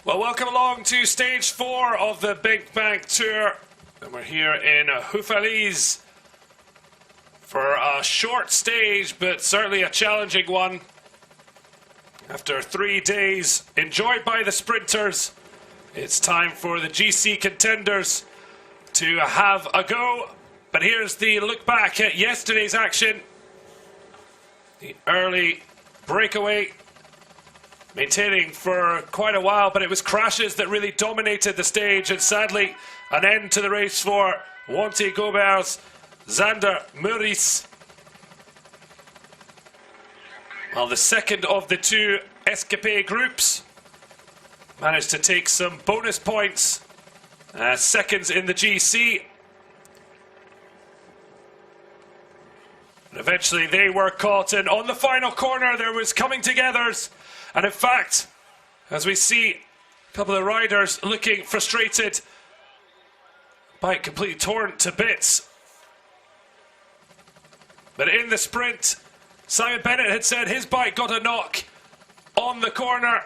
Well, welcome along to stage 4 of the BinkBanck Tour. And we're here in Wellens for a short stage, but certainly a challenging one. After 3 days enjoyed by the sprinters, it's time for the GC contenders to have a go. But here's the look back at yesterday's action. The early breakaway, maintaining for quite a while, but it was crashes that really dominated the stage, and sadly an end to the race for Wanty Gobert's Zander Muris. Well, the second of the two escapade groups managed to take some bonus points, seconds in the GC. Eventually they were caught, and on the final corner there was coming togethers, and in fact, as we see a couple of riders looking frustrated, bike completely torn to bits. But in the sprint, Simon Bennett had said his bike got a knock on the corner,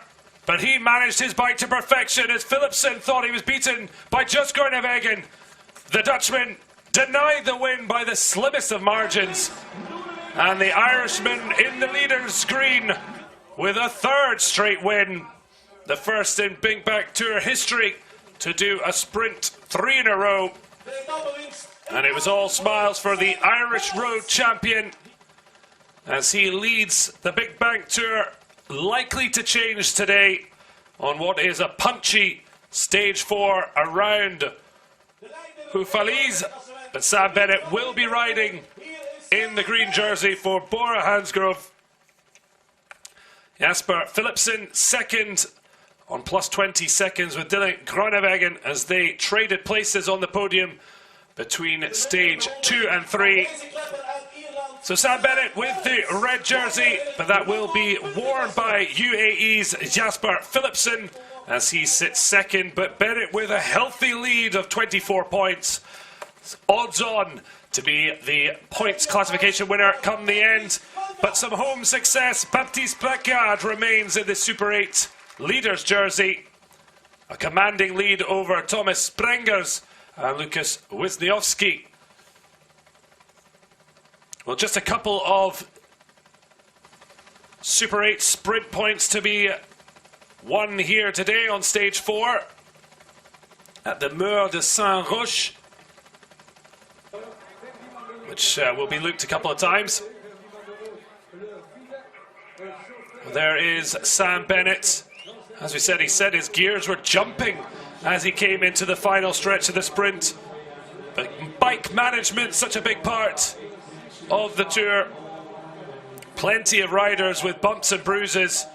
but he managed his bike to perfection as Philipsen thought he was beaten by just Groenewegen. The Dutchman denied the win by the slimmest of margins, and the Irishman in the leader's green with a third straight win, the first in BinkBanck Tour history to do a sprint 3 in a row. And it was all smiles for the Irish road champion as he leads the BinkBanck Tour, likely to change today on what is a punchy stage 4 around Wellens. But Sam Bennett will be riding in the green jersey for Bora Hansgrohe. Jasper Philipsen second on plus 20 seconds with Dylan Groenewegen as they traded places on the podium between stage 2 and 3. So Sam Bennett with the red jersey, but that will be worn by UAE's Jasper Philipsen as he sits second, but Bennett with a healthy lead of 24 points. Odds on to be the points classification winner come the end. But some home success. Baptiste Placard remains in the Super 8 leader's jersey. A commanding lead over Thomas Sprengers and Lucas Wisniewski. Well, just a couple of Super 8 sprint points to be won here today on stage 4 at the Mur de Saint-Roch, which will be looped a couple of times. There is Sam Bennett. As we said, he said his gears were jumping as he came into the final stretch of the sprint. But bike management, such a big part of the tour. Plenty of riders with bumps and bruises.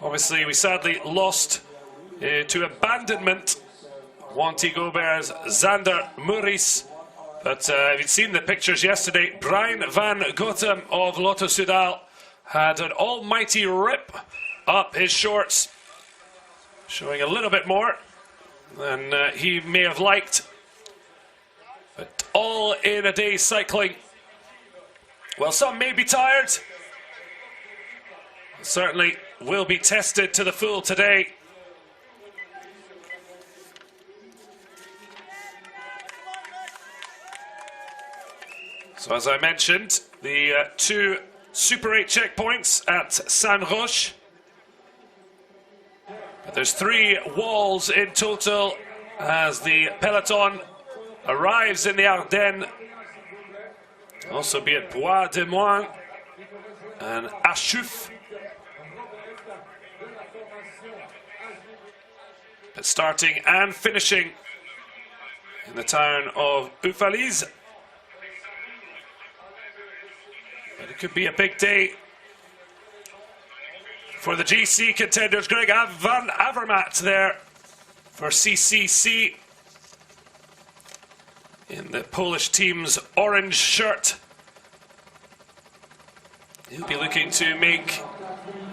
Obviously, we sadly lost to abandonment Wanty Gobert's Zander Muris. But if you'd seen the pictures yesterday, Brian van Gotem of Lotto Soudal had an almighty rip up his shorts, showing a little bit more than he may have liked. But all in a day's cycling. Well, some may be tired. Certainly will be tested to the full today. So as I mentioned, the two Super 8 checkpoints at Saint-Roch. But there's 3 walls in total as the peloton arrives in the Ardennes. Also be at Bois de Moin and Achouf. But starting and finishing in the town of Wellens. But it could be a big day for the GC contenders. Greg van Avermaet there for CCC in the Polish team's orange shirt. He'll be looking to make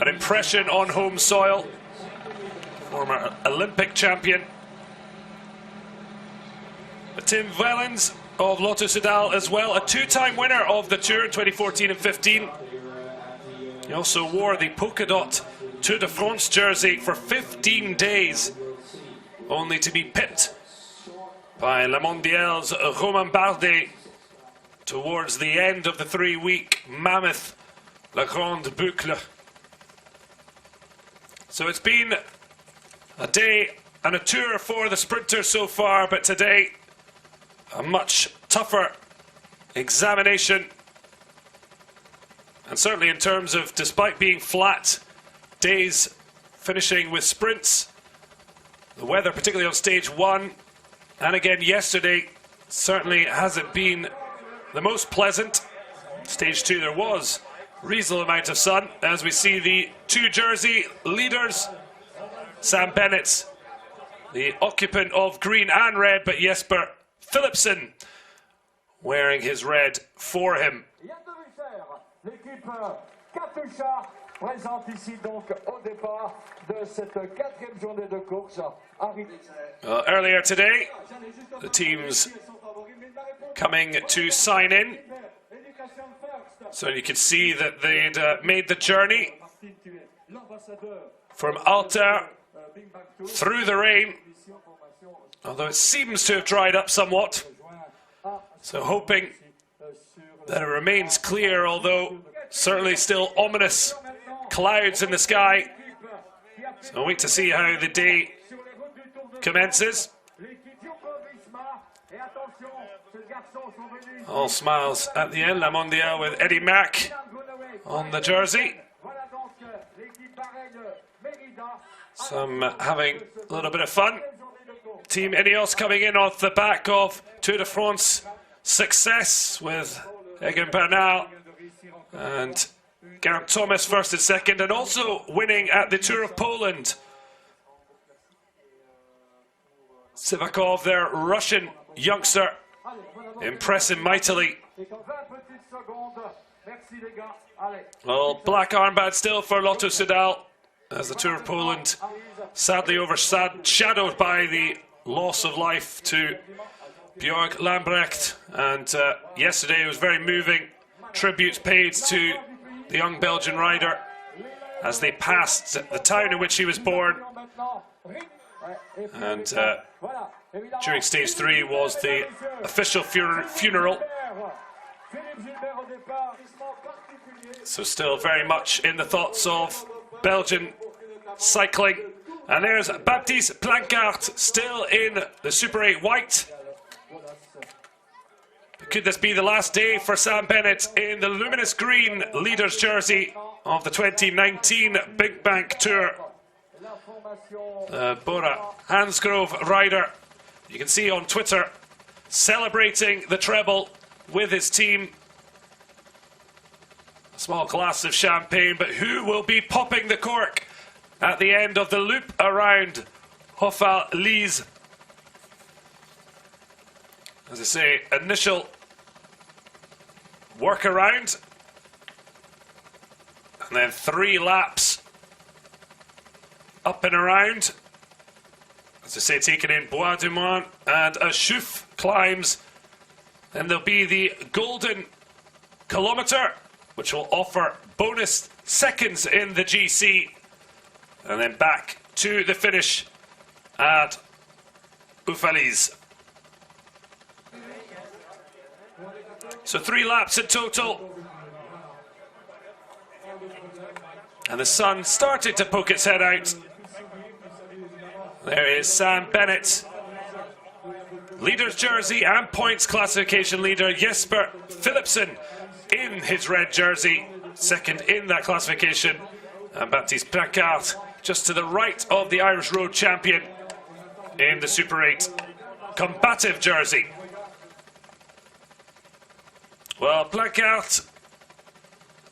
an impression on home soil. Former Olympic champion. But Tim Wellens of Lotto Soudal as well, a 2-time winner of the Tour in 2014 and 15. He also wore the polka dot Tour de France jersey for 15 days, only to be pipped by Le Mondial's Romain Bardet towards the end of the 3-week mammoth La Grande Boucle. So it's been a day and a tour for the sprinters so far, but today a much tougher examination. And certainly in terms of, despite being flat days finishing with sprints, the weather, particularly on stage 1 and again yesterday, certainly hasn't been the most pleasant. Stage 2 there was a reasonable amount of sun, as we see the 2 jersey leaders. Sam Bennett, the occupant of green and red, but Jesper Philipsen wearing his red for him. L'équipe Katusha présente ici donc au départ de cette 4e journée de course. Earlier today, the teams coming to sign in. So you can see that they'd made the journey from Alta through the rain, although it seems to have dried up somewhat. So hoping that it remains clear, although certainly still ominous clouds in the sky. So I'll wait to see how the day commences. All smiles at the end. La Mondiale with Eddie Mack on the jersey. Some having a little bit of fun. Team Ineos coming in off the back of Tour de France success with Egan Bernal and Geraint Thomas first and second, and also winning at the Tour of Poland. Sivakov, their Russian youngster, impressing mightily. Well, black armband still for Lotto Soudal, as the Tour of Poland sadly overshadowed by the loss of life to Björg Lambrecht. And yesterday it was very moving. Tributes paid to the young Belgian rider as they passed the town in which he was born. And during stage 3 was the official funeral. So still very much in the thoughts of Belgian cycling. And there's Baptiste Planckaert still in the Super 8 white. Could this be the last day for Sam Bennett in the luminous green leader's jersey of the 2019 BinkBanck Tour? Bora Hansgrove rider, you can see on Twitter, celebrating the treble with his team. A small glass of champagne, but who will be popping the cork at the end of the loop around Hoffa-Lys? As I say, initial work around, and then 3 laps up and around. As I say, taking in Bois du Mont and a Chouf climbs. Then there'll be the golden kilometre, which will offer bonus seconds in the GC. And then back to the finish at Hoffa-Lys. So 3 laps in total. And the sun started to poke its head out. There is Sam Bennett. Leader's jersey and points classification leader Jesper Philipsen in his red jersey, second in that classification. And Baptiste Planckaert just to the right of the Irish Road champion in the Super 8 combative jersey. Well, Planckaert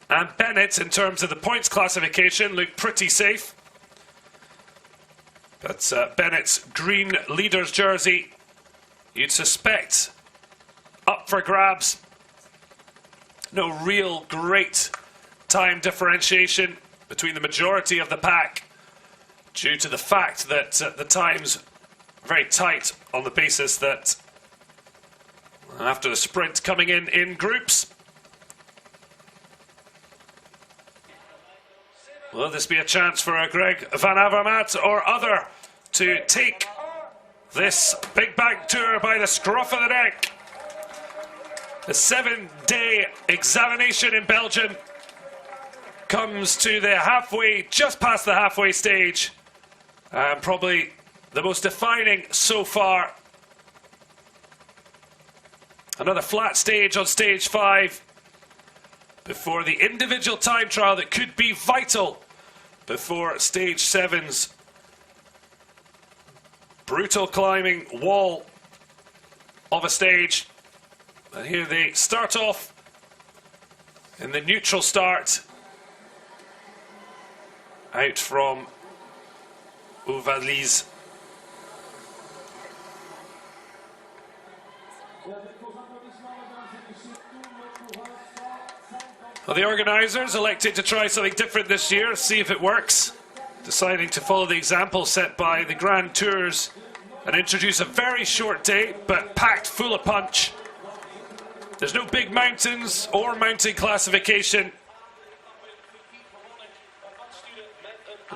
and Bennett, in terms of the points classification, look pretty safe. But Bennett's green leader's jersey, you'd suspect, up for grabs. No real great time differentiation between the majority of the pack, due to the fact that the times are very tight on the basis that after the sprint coming in groups. Will this be a chance for a Greg Van Avermaet or other to take this BinkBanck tour by the scruff of the neck? The 7-day examination in Belgium comes to the halfway, just past the halfway stage, and probably the most defining so far. Another flat stage on stage 5 before the individual time trial that could be vital before stage 7's brutal climbing wall of a stage. And here they start off in the neutral start out from Wellens. Well, the organisers elected to try something different this year, see if it works, deciding to follow the example set by the Grand Tours and introduce a very short day but packed full of punch. There's no big mountains or mountain classification.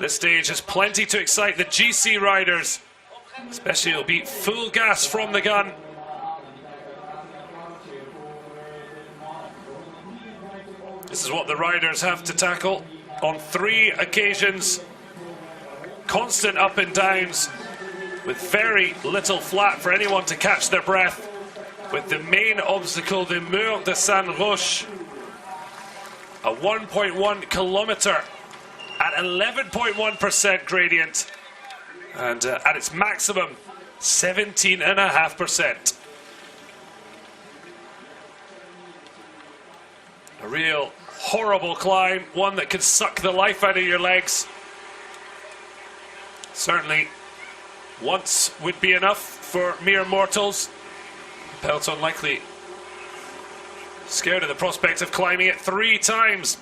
This stage has plenty to excite the GC riders, especially it'll be full gas from the gun. This is what the riders have to tackle on 3 occasions. Constant up and downs with very little flat for anyone to catch their breath, with the main obstacle, the Mur de Saint-Roch, a 1.1 kilometre at 11.1% gradient, and at its maximum 17.5%. A real horrible climb, one that can suck the life out of your legs. Certainly once would be enough for mere mortals. Peloton likely scared of the prospect of climbing it 3 times.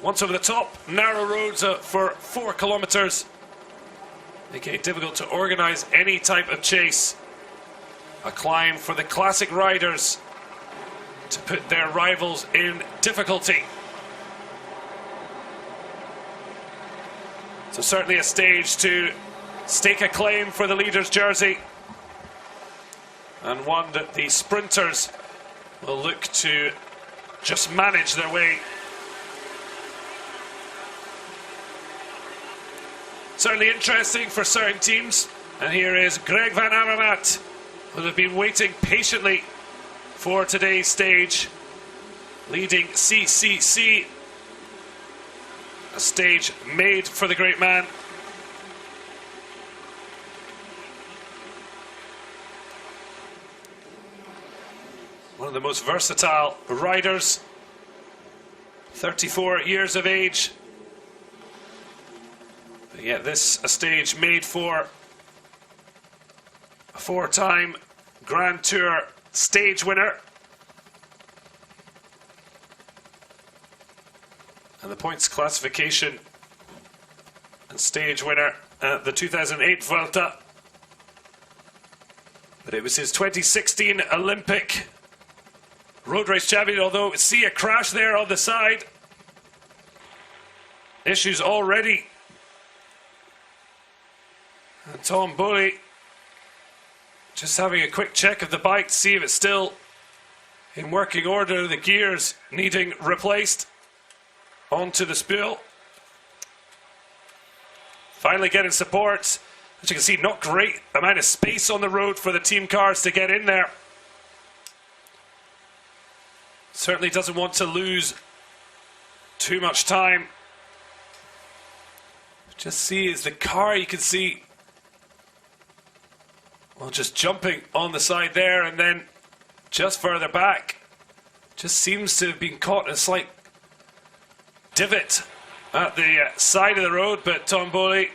Once over the top, narrow roads for 4 kilometres, making it difficult to organise any type of chase. A climb for the classic riders to put their rivals in difficulty. So certainly a stage to stake a claim for the leader's jersey, and one that the sprinters will look to just manage their way. Certainly interesting for certain teams, and here is Greg Van Avermaet, who have been waiting patiently for today's stage, leading CCC, a stage made for the great man. One of the most versatile riders, 34 years of age. But yet this a stage made for a 4-time Grand Tour stage winner. And the points classification and stage winner at the 2008 Vuelta. But it was his 2016 Olympic road race champion, although see a crash there on the side. Issues already. And Tom Boley just having a quick check of the bike to see if it's still in working order, the gears needing replaced. Onto the spool. Finally getting support. As you can see, not great amount of space on the road for the team cars to get in there. Certainly doesn't want to lose too much time. Just see as the car, you can see, well, just jumping on the side there, and then just further back, just seems to have been caught in a slight divot at the side of the road. But Tom Boley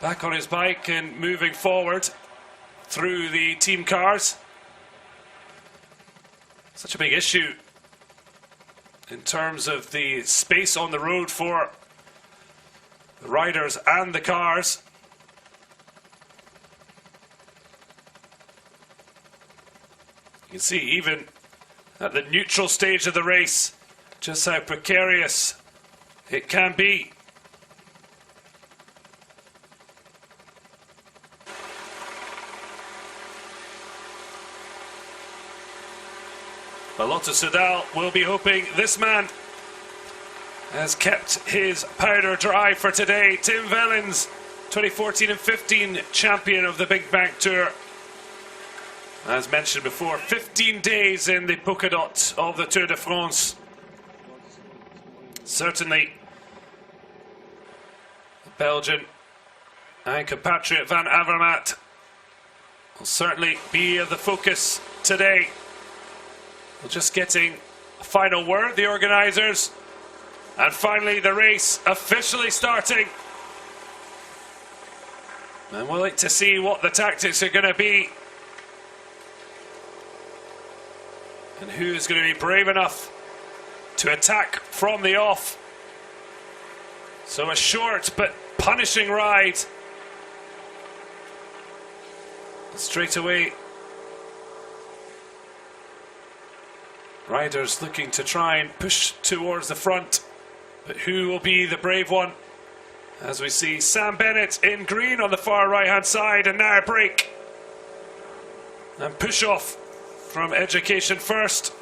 back on his bike and moving forward through the team cars. Such a big issue in terms of the space on the road for the riders and the cars. You can see even at the neutral stage of the race just how precarious it can be. But Lotte Soudal will be hoping. This man has kept his powder dry for today. Tim Wellens, 2014 and 15 champion of the BinkBanck Tour. As mentioned before, 15 days in the polka dot of the Tour de France. Certainly, the Belgian and compatriot Van Avermaet will certainly be the focus today. We're just getting a final word, the organisers. And finally, the race officially starting. And we'll wait to see what the tactics are going to be. And who's going to be brave enough to attack from the off. So a short but punishing ride. And straight away, riders looking to try and push towards the front. But who will be the brave one? As we see Sam Bennett in green on the far right hand side, and now a break. And push off from Education First.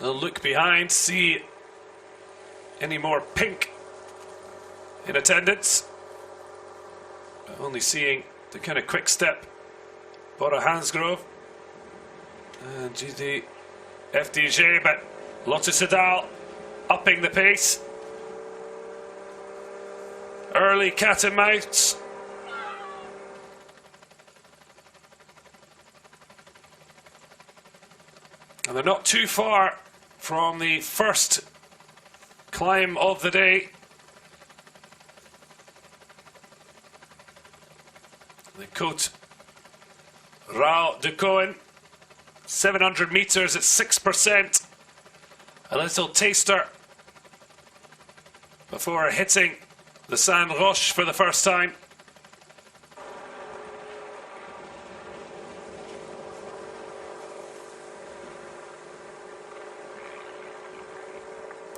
They'll look behind, see any more pink in attendance. But only seeing the kind of quick step Bora Hansgrove and GD FDJ, but Lotte Soudal upping the pace. Early cat and mouse. And they're not too far from the first climb of the day. The Côte Rau de Cohen, 700 meters at 6%. A little taster before hitting the Saint Roch for the first time.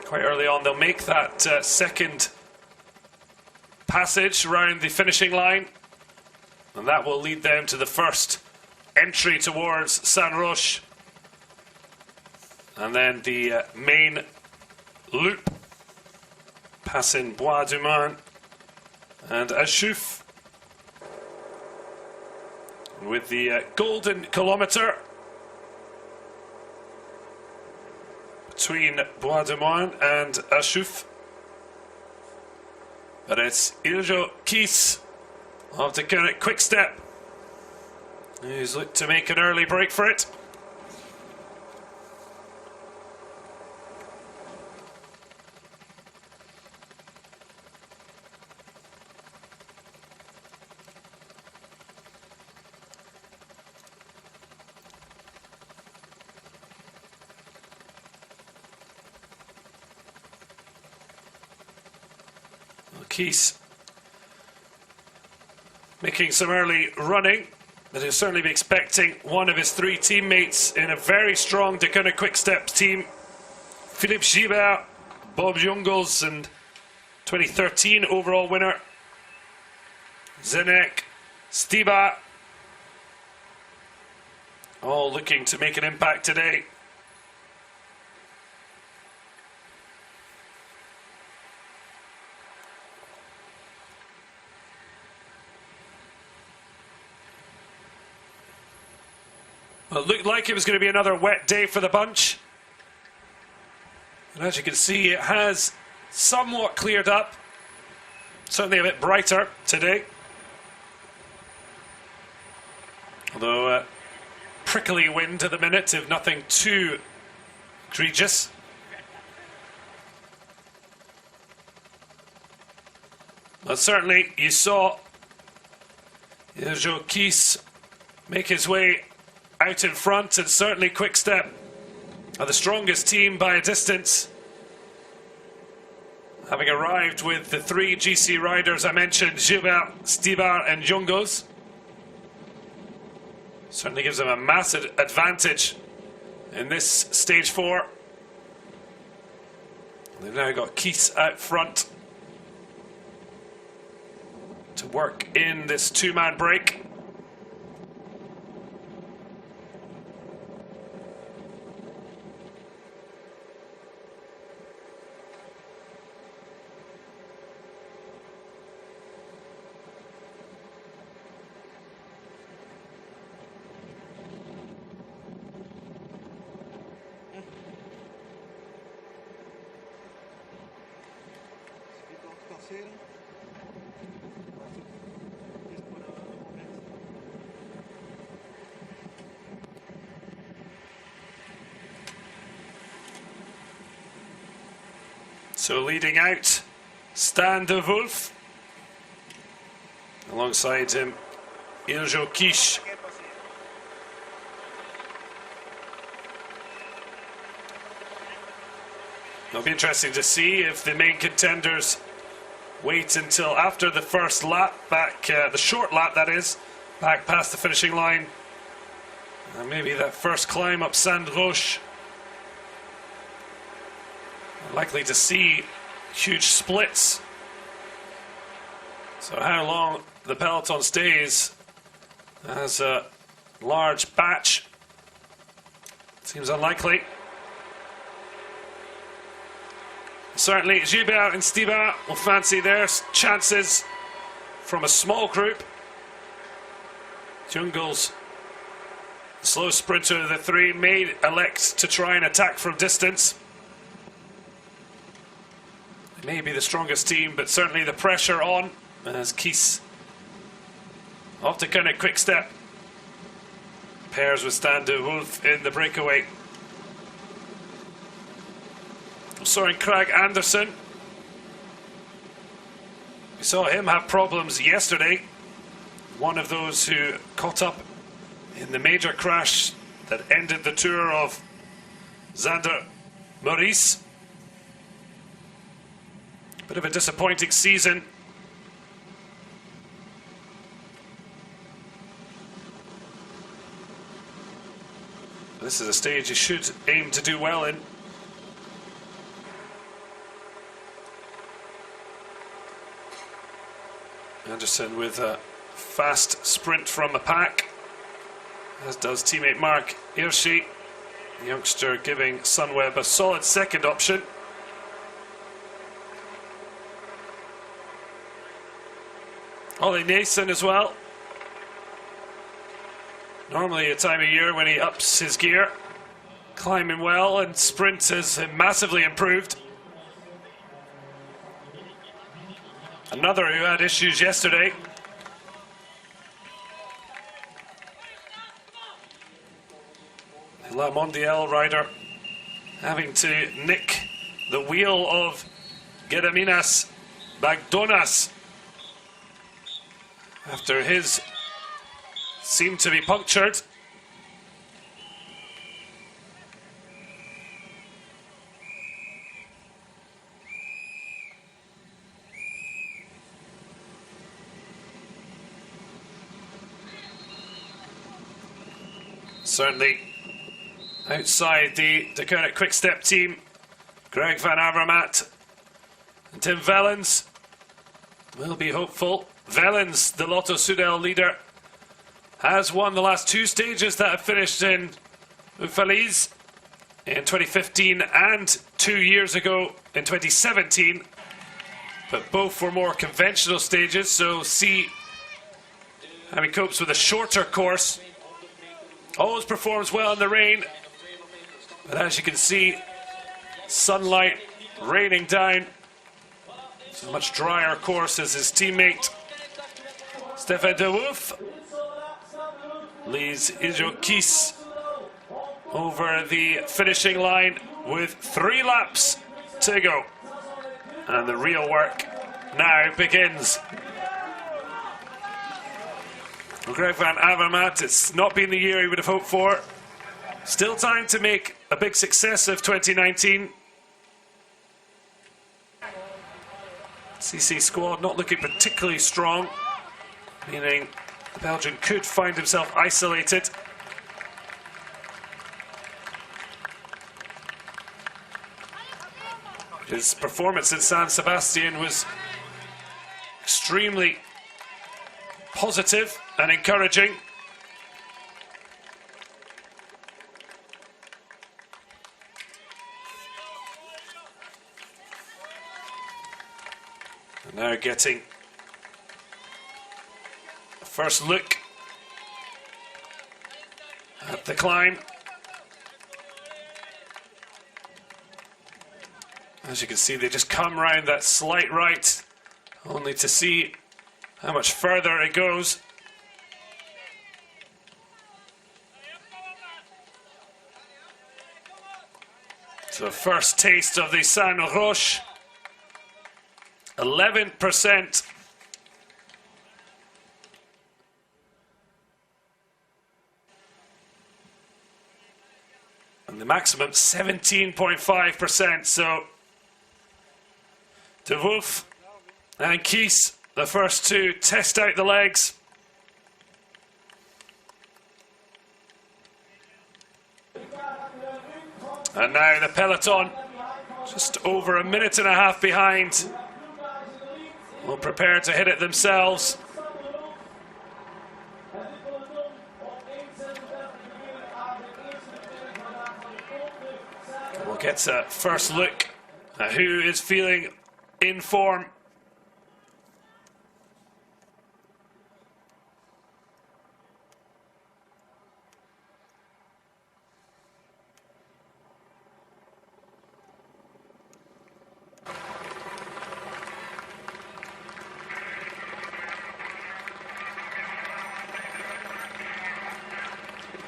Quite early on, they'll make that second passage around the finishing line, and that will lead them to the first entry towards Saint Roch, and then the main loop, passing Bois du Main and Achouf, with the golden kilometre between Bois du Main and Achouf. But it's Iljo Kies of the current Quick Step who's looked to make an early break for it. Kies making some early running, but he'll certainly be expecting one of his three teammates in a very strong Deceuninck Quick Steps team. Philippe Gilbert, Bob Jungels, and 2013 overall winner Zenek Stiba, all looking to make an impact today. Well, it looked like it was going to be another wet day for the bunch. And as you can see, it has somewhat cleared up. Certainly a bit brighter today. Although prickly wind at the minute, if nothing too egregious. But certainly you saw Iljo Kies make his way out in front, and certainly Quick Step are the strongest team by a distance. Having arrived with the 3 GC riders I mentioned, Gilbert, Stibar and Jungels. Certainly gives them a massive advantage in this stage 4. They've now got Kies out front to work in this 2-man break. So leading out, Stan de Wolf. Alongside him, Iljo Kies. It'll be interesting to see if the main contenders wait until after the first lap, the short lap that is, back past the finishing line. And maybe that first climb up Sainte Roche. Likely to see huge splits. So how long the peloton stays as a large batch seems unlikely. Certainly Gilbert and Stibar will fancy their chances from a small group. Jungels, slow sprinter of the 3, may elect to try and attack from distance. May be the strongest team, but certainly the pressure on as Kies off to kind of quick step. Pairs with Stan de Wolf in the breakaway. Soren Kragh Andersen. We saw him have problems yesterday. One of those who caught up in the major crash that ended the tour of Xander Maurice. Bit of a disappointing season. This is a stage you should aim to do well in. Andersen with a fast sprint from the pack, as does teammate Mark Hirschi. The youngster giving Sunweb a solid second option. Ollie Nason as well. Normally a time of year when he ups his gear. Climbing well, and sprint has massively improved. Another who had issues yesterday. La Mondiale rider having to nick the wheel of Gediminas Bagdonas after his seemed to be punctured. Certainly outside the Deceuninck Quick Step team, Greg van Avermaet and Tim Wellens will be hopeful. Wellens, the Lotto Soudal leader, has won the last 2 stages that have finished in Uffalize in 2015 and 2 years ago in 2017. But both were more conventional stages, so see how he copes with a shorter course. Always performs well in the rain, but as you can see, sunlight raining down. It's a much drier course as his teammate Stefan de Wolf leads Iljo Kies over the finishing line with 3 laps to go. And the real work now begins. Greg van Avermaet, it's not been the year he would have hoped for. Still time to make a big success of 2019. CC squad not looking particularly strong, meaning Belgium could find himself isolated. His performance in San Sebastian was extremely positive and encouraging. And now getting a first look at the climb. As you can see, they just come round that slight right, only to see how much further it goes. So first taste of the Saint Roch, 11%. And the maximum 17.5%. So De Wolf and Kies, the first two, test out the legs. And now the peloton, just over a minute and a half behind, will prepare to hit it themselves. We'll get a first look at who is feeling in form.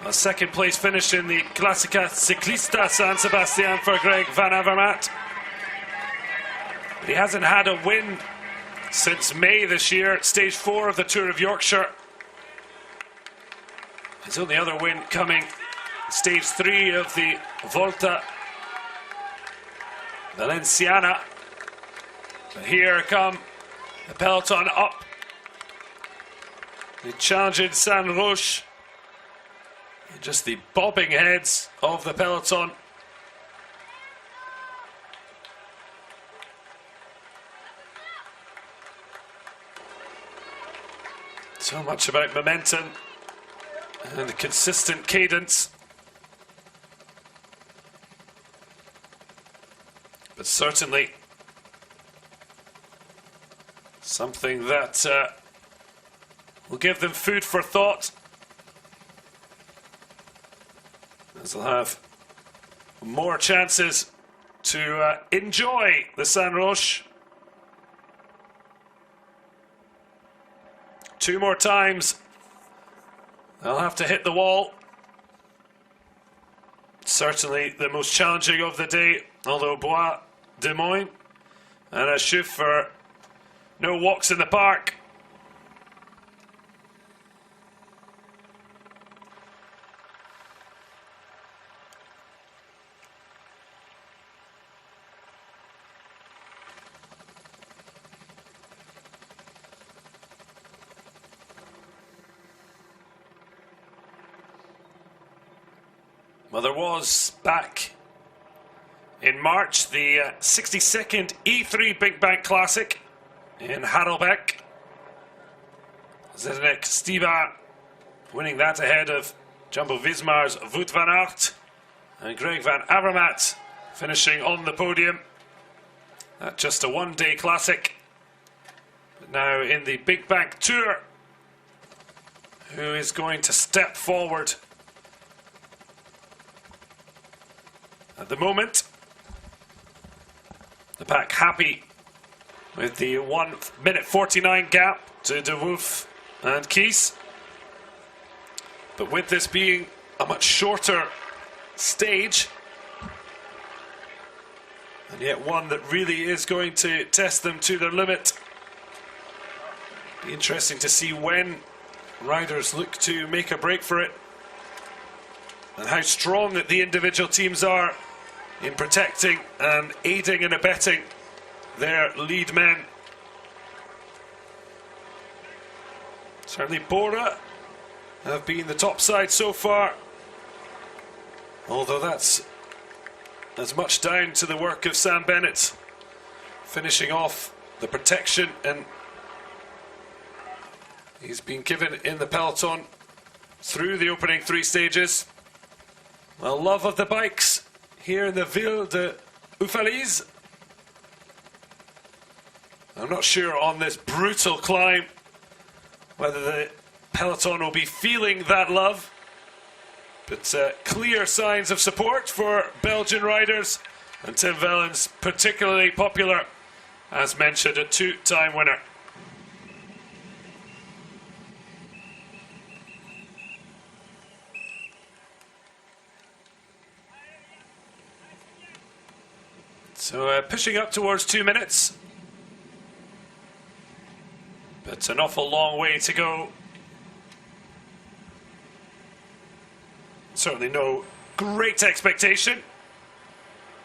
A second place finish in the Classica Ciclista San Sebastian for Greg Van Avermaet. He hasn't had a win since May this year, stage 4 of the Tour of Yorkshire. His only other win coming stage 3 of the Volta Valenciana. But here come the peloton up. The challenging Saint Roch. Just the bobbing heads of the peloton. So much about momentum and a consistent cadence. But certainly something that will give them food for thought, as they'll have more chances to enjoy the Saint Roch. 2 more times they'll have to hit the wall. Certainly the most challenging of the day, although Bois Des Moines and a Chouf for no walks in the park. Well, there was back in March the 62nd E3 BinkBanck Classic in Harelbeke. Zdeněk Stybar winning that ahead of Jumbo-Visma's Wout van Aert, and Greg Van Avermaet finishing on the podium. That's just a one-day classic. But now in the BinkBanck Tour, who is going to step forward? At the moment, the pack happy with the 1 minute 49 gap to De Wolf and Kies. But with this being a much shorter stage, and yet one that really is going to test them to their limit, be interesting to see when riders look to make a break for it, and how strong that the individual teams are in protecting and aiding and abetting their lead men. Certainly Bora have been the top side so far, although that's as much down to the work of Sam Bennett finishing off the protection, and he's been given in the peloton through the opening 3 stages. A love of the bikes here in the Ville de Uffalise. I'm not sure on this brutal climb whether the peloton will be feeling that love, but clear signs of support for Belgian riders, and Tim Wellens particularly popular, as mentioned, a 2-time winner. So pushing up towards 2 minutes, but an awful long way to go. Certainly no great expectation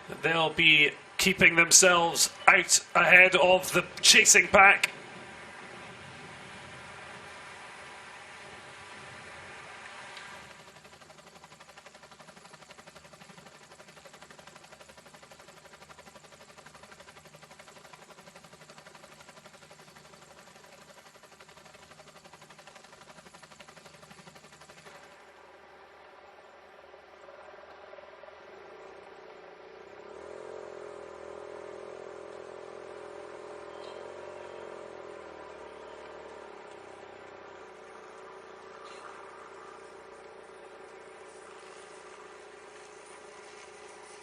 that they'll be keeping themselves out ahead of the chasing pack.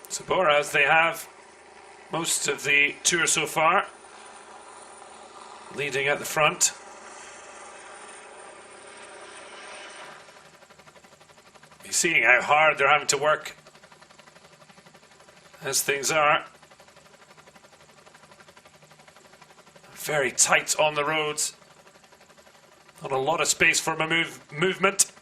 So Bora, as they have most of the tour so far, leading at the front. You're seeing how hard they're having to work as things are. Very tight on the roads. Not a lot of space for movement.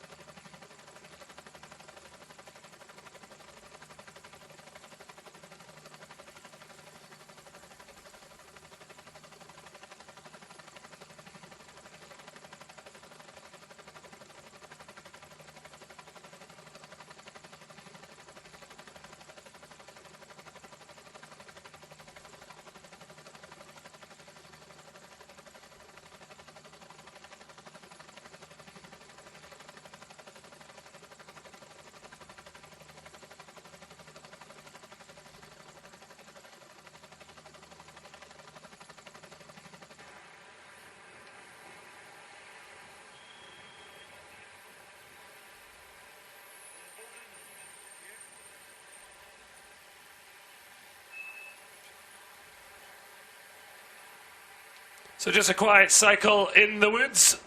So just a quiet cycle in the woods.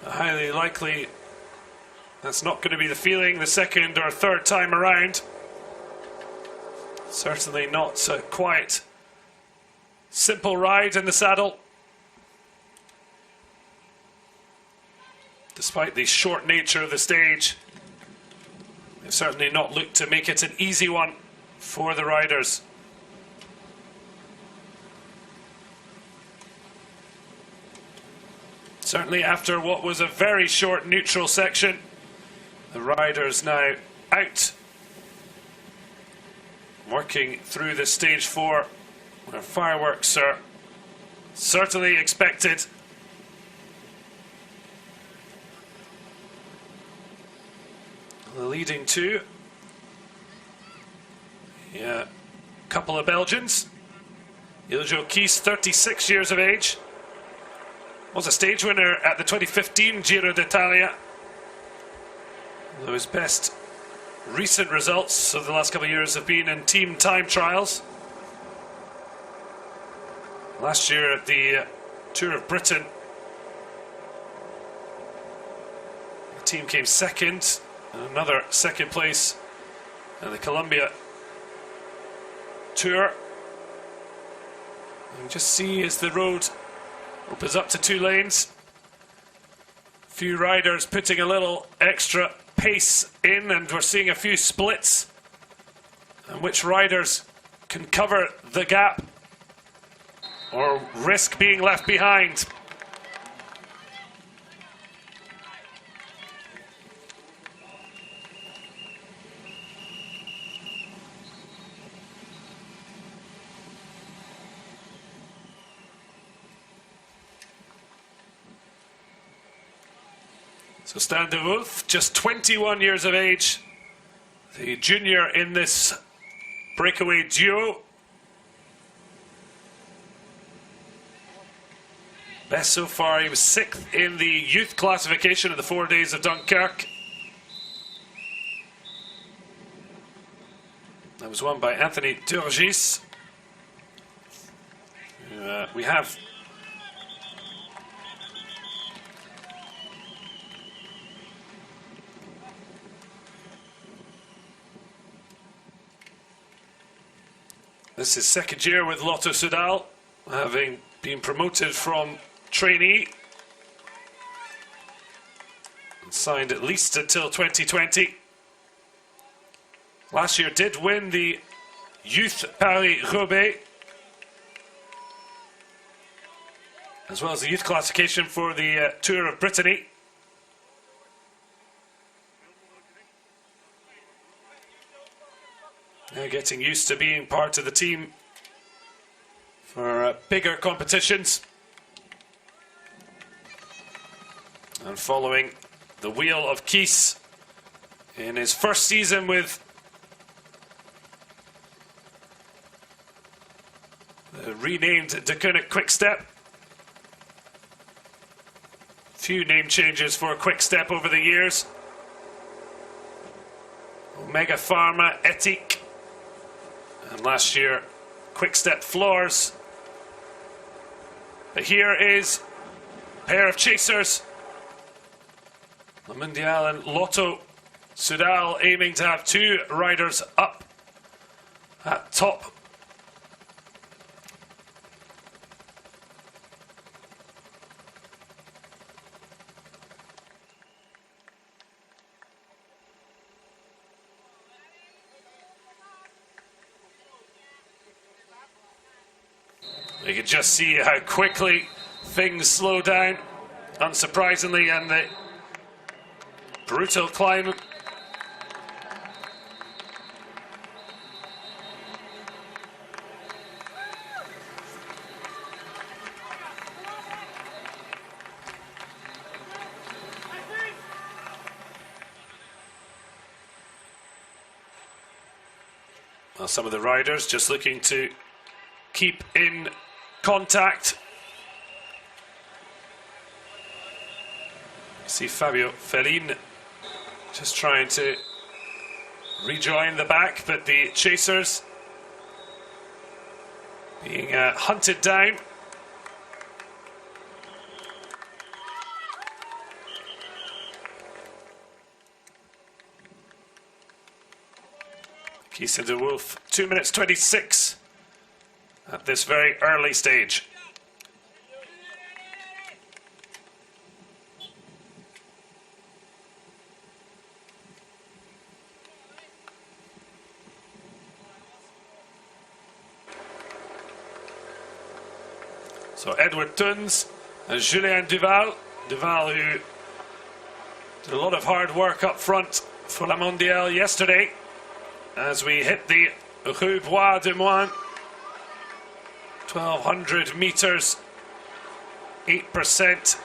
Highly likely that's not going to be the feeling the second or third time around. Certainly not a quiet, simple ride in the saddle. Despite the short nature of the stage, they've certainly not looked to make it an easy one for the riders. Certainly after what was a very short neutral section, the riders now out, working through the stage 4, where fireworks are certainly expected. The leading two, a couple of Belgians. Iljo Kies, 36 years of age. Was a stage winner at the 2015 Giro d'Italia. Though his best recent results of the last couple of years have been in team time trials. Last year at the Tour of Britain, the team came second, and another second place in the Columbia Tour. You can just see as the road opens up to 2 lanes, few riders putting a little extra pace in, and we're seeing a few splits and which riders can cover the gap or risk being left behind. So Stan de Wolf, just 21 years of age, the junior in this breakaway duo. Best so far, he was 6th in the youth classification of the 4 days of Dunkirk. That was won by Anthony Turgis. We have this is second year with Lotto Soudal, having been promoted from trainee and signed at least until 2020. Last year did win the Youth Paris-Roubaix, as well as the youth classification for the Tour of Brittany. Now getting used to being part of the team for bigger competitions and following the wheel of Kies in his first season with the renamed De Koninck Quick-Step. Few name changes for Quick-Step over the years. Omega Pharma, Etique, and last year Quick-Step Floors. But here is a pair of chasers, La Mondiale and Lotto Soudal, aiming to have 2 riders up at top. You can just see how quickly things slow down, unsurprisingly, and the brutal climb. Well, some of the riders just looking to keep in contact. See Fabio Fellin just trying to rejoin the back, but the chasers being hunted down. Kies and de Wolf, 2 minutes 26 at this very early stage. So Edward Tuns and Julien Duval. Duval, who did a lot of hard work up front for La Mondiale yesterday as we hit the Rue Bois de Moine. 1,200 meters, 8%.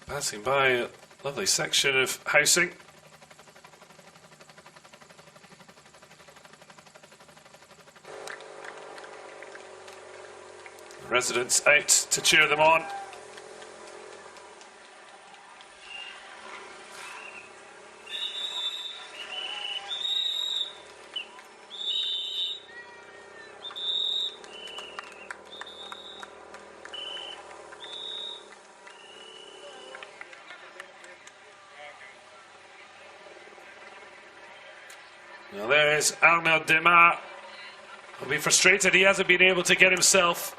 Passing by a lovely section of housing. Residents out to cheer them on. Now there is Arnaud Demar. He'll be frustrated he hasn't been able to get himself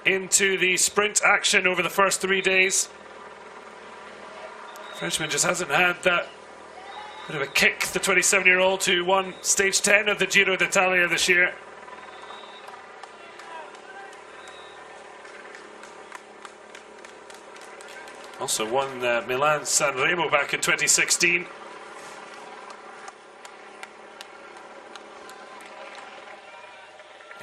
into the sprint action over the first 3 days. Frenchman just hasn't had that bit of a kick, the 27-year-old who won stage 10 of the Giro d'Italia this year. Also won Milan-San Remo back in 2016.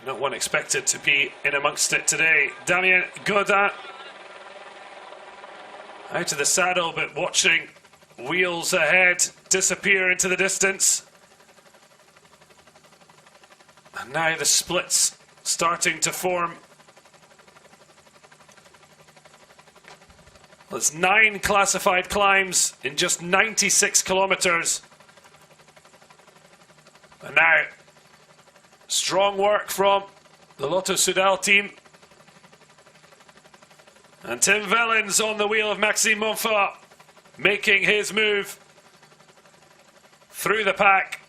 Not one expected to be in amongst it today. Damien Godin out of the saddle, but watching wheels ahead disappear into the distance. And now the splits starting to form. There's 9 classified climbs in just 96 kilometers. And now, strong work from the Lotto Soudal team. And Tim Wellens on the wheel of Maxime Montfort, making his move through the pack.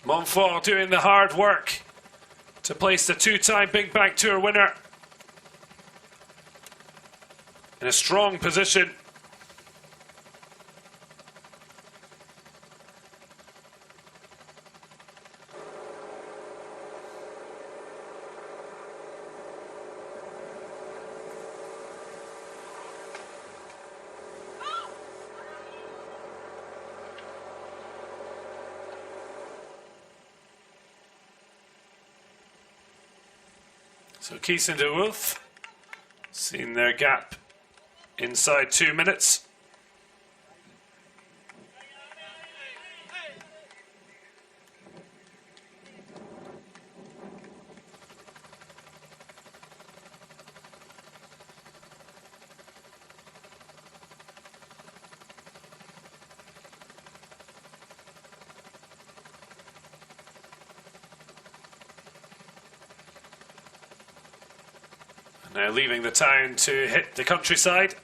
Montfort doing the hard work to place the 2-time BinkBanck Tour winner in a strong position. So Kees and de Wolf seen their gap inside 2 minutes. Now leaving the town to hit the countryside.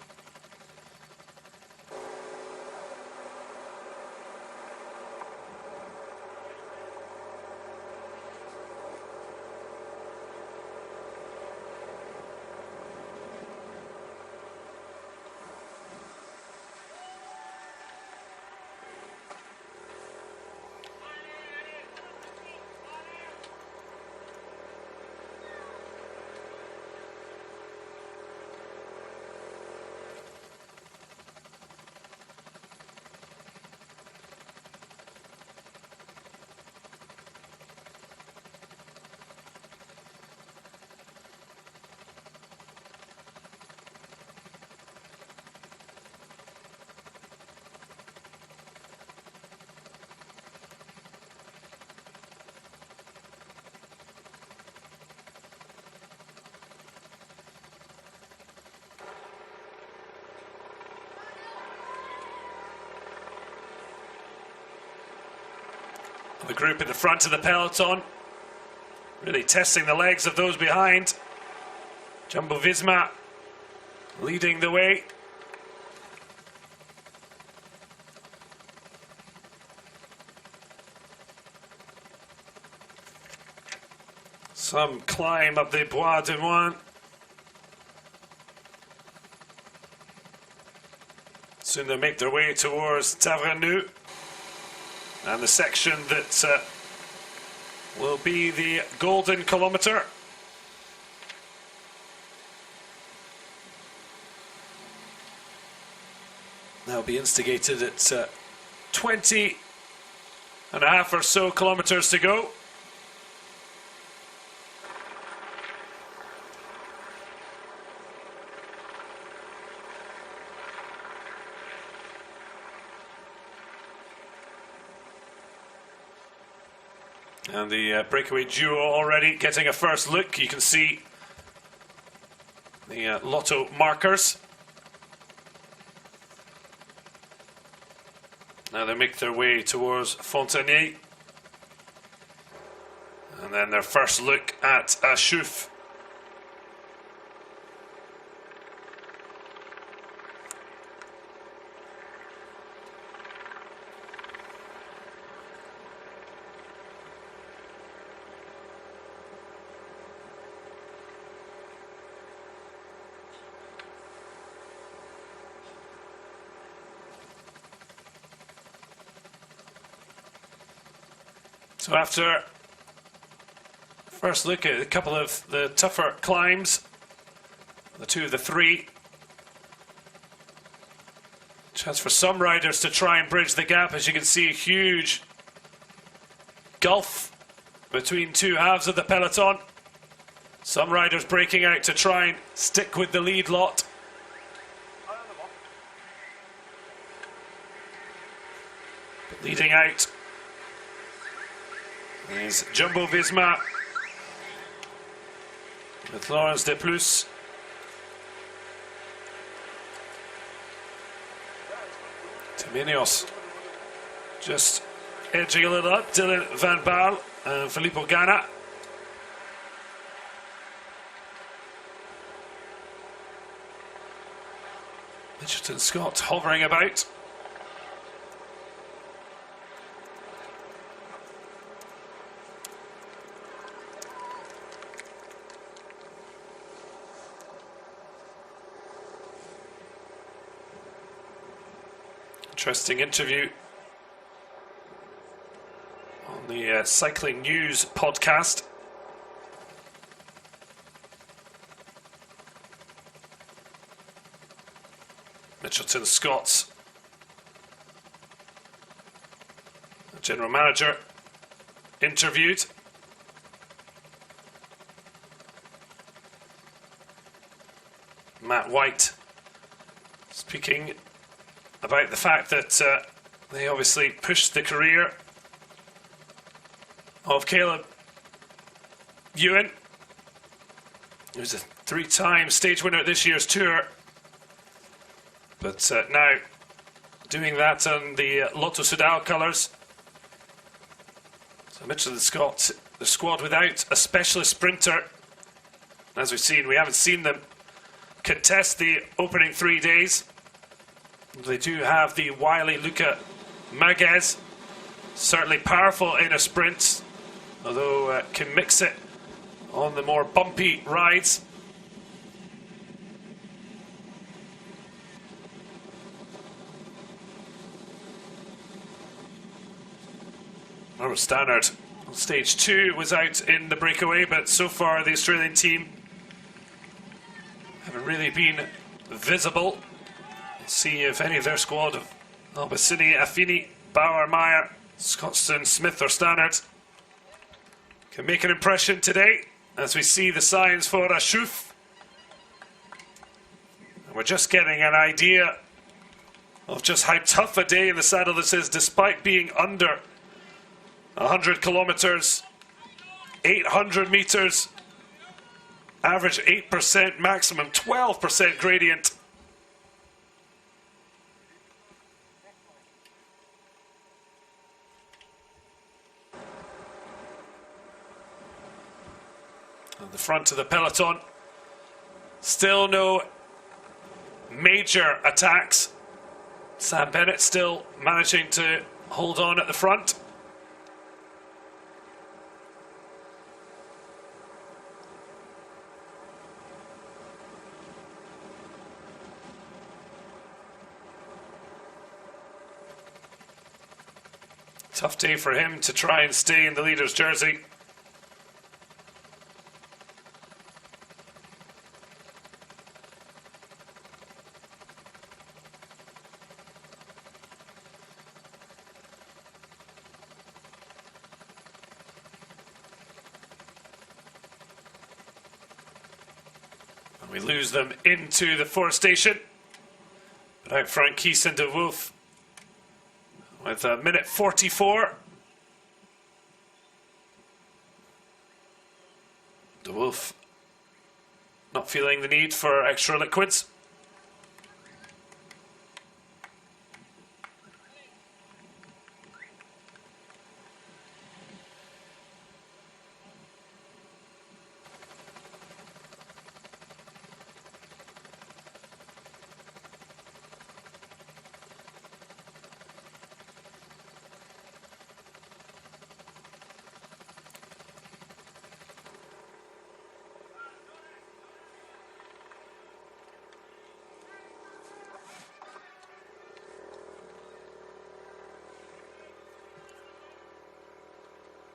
The group in the front of the peloton, really testing the legs of those behind. Jumbo-Visma leading the way. Some climb up the Bois de Moine. Soon they'll make their way towards Tavernu. And the section that will be the golden kilometre. That'll be instigated at 20 and a half or so kilometres to go. And the breakaway duo already getting a first look. You can see the Lotto markers. Now they make their way towards Fontenay. And then their first look at Chouf. So after first look at a couple of the tougher climbs, the 2 of the 3, chance for some riders to try and bridge the gap. As you can see, a huge gulf between two halves of the peloton. Some riders breaking out to try and stick with the lead lot. But leading out is Jumbo-Visma with Laurens de Plus. Temenios just edging a little up. Dylan Van Baarle and Filippo Ganna. Mitchelton Scott hovering about. Interesting interview on the Cycling News podcast. Mitchelton Scott's general manager interviewed. Matt White speaking about the fact that they obviously pushed the career of Caleb Ewan, who's a three-time stage winner at this year's tour, but now doing that on the Lotto Soudal colours. So Mitchell and Scott, the squad without a specialist sprinter. As we've seen, we haven't seen them contest the opening 3 days. They do have the wily Luca Maguez, certainly powerful in a sprint, although can mix it on the more bumpy rides. Robert Stannard on stage 2 was out in the breakaway, but so far the Australian team haven't really been visible. See if any of their squad of Albacini, Affini, Bauer, Meyer, Scotstoun, Smith or Stannard can make an impression today as we see the signs for Achouf. And we're just getting an idea of just how tough a day in the saddle this is, despite being under 100 kilometers, 800 meters, average 8%, maximum 12% gradient. The front of the peloton, still no major attacks. Sam Bennett still managing to hold on at the front. Tough day for him to try and stay in the leader's jersey. We lose them into the forestation. But out front, Kies and De Wolf with a minute 44. De Wolf not feeling the need for extra liquids.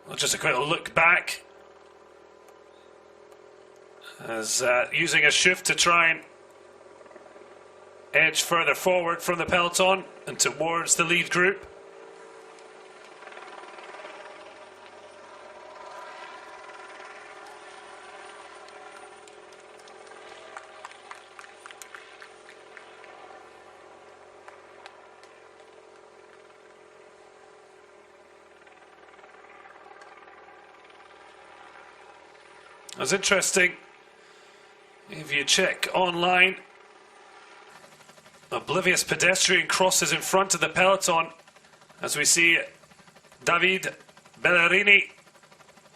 Well, just a quick look back as using a shift to try and edge further forward from the peloton and towards the lead group. It was interesting. If you check online, oblivious pedestrian crosses in front of the peloton as we see David Bellerini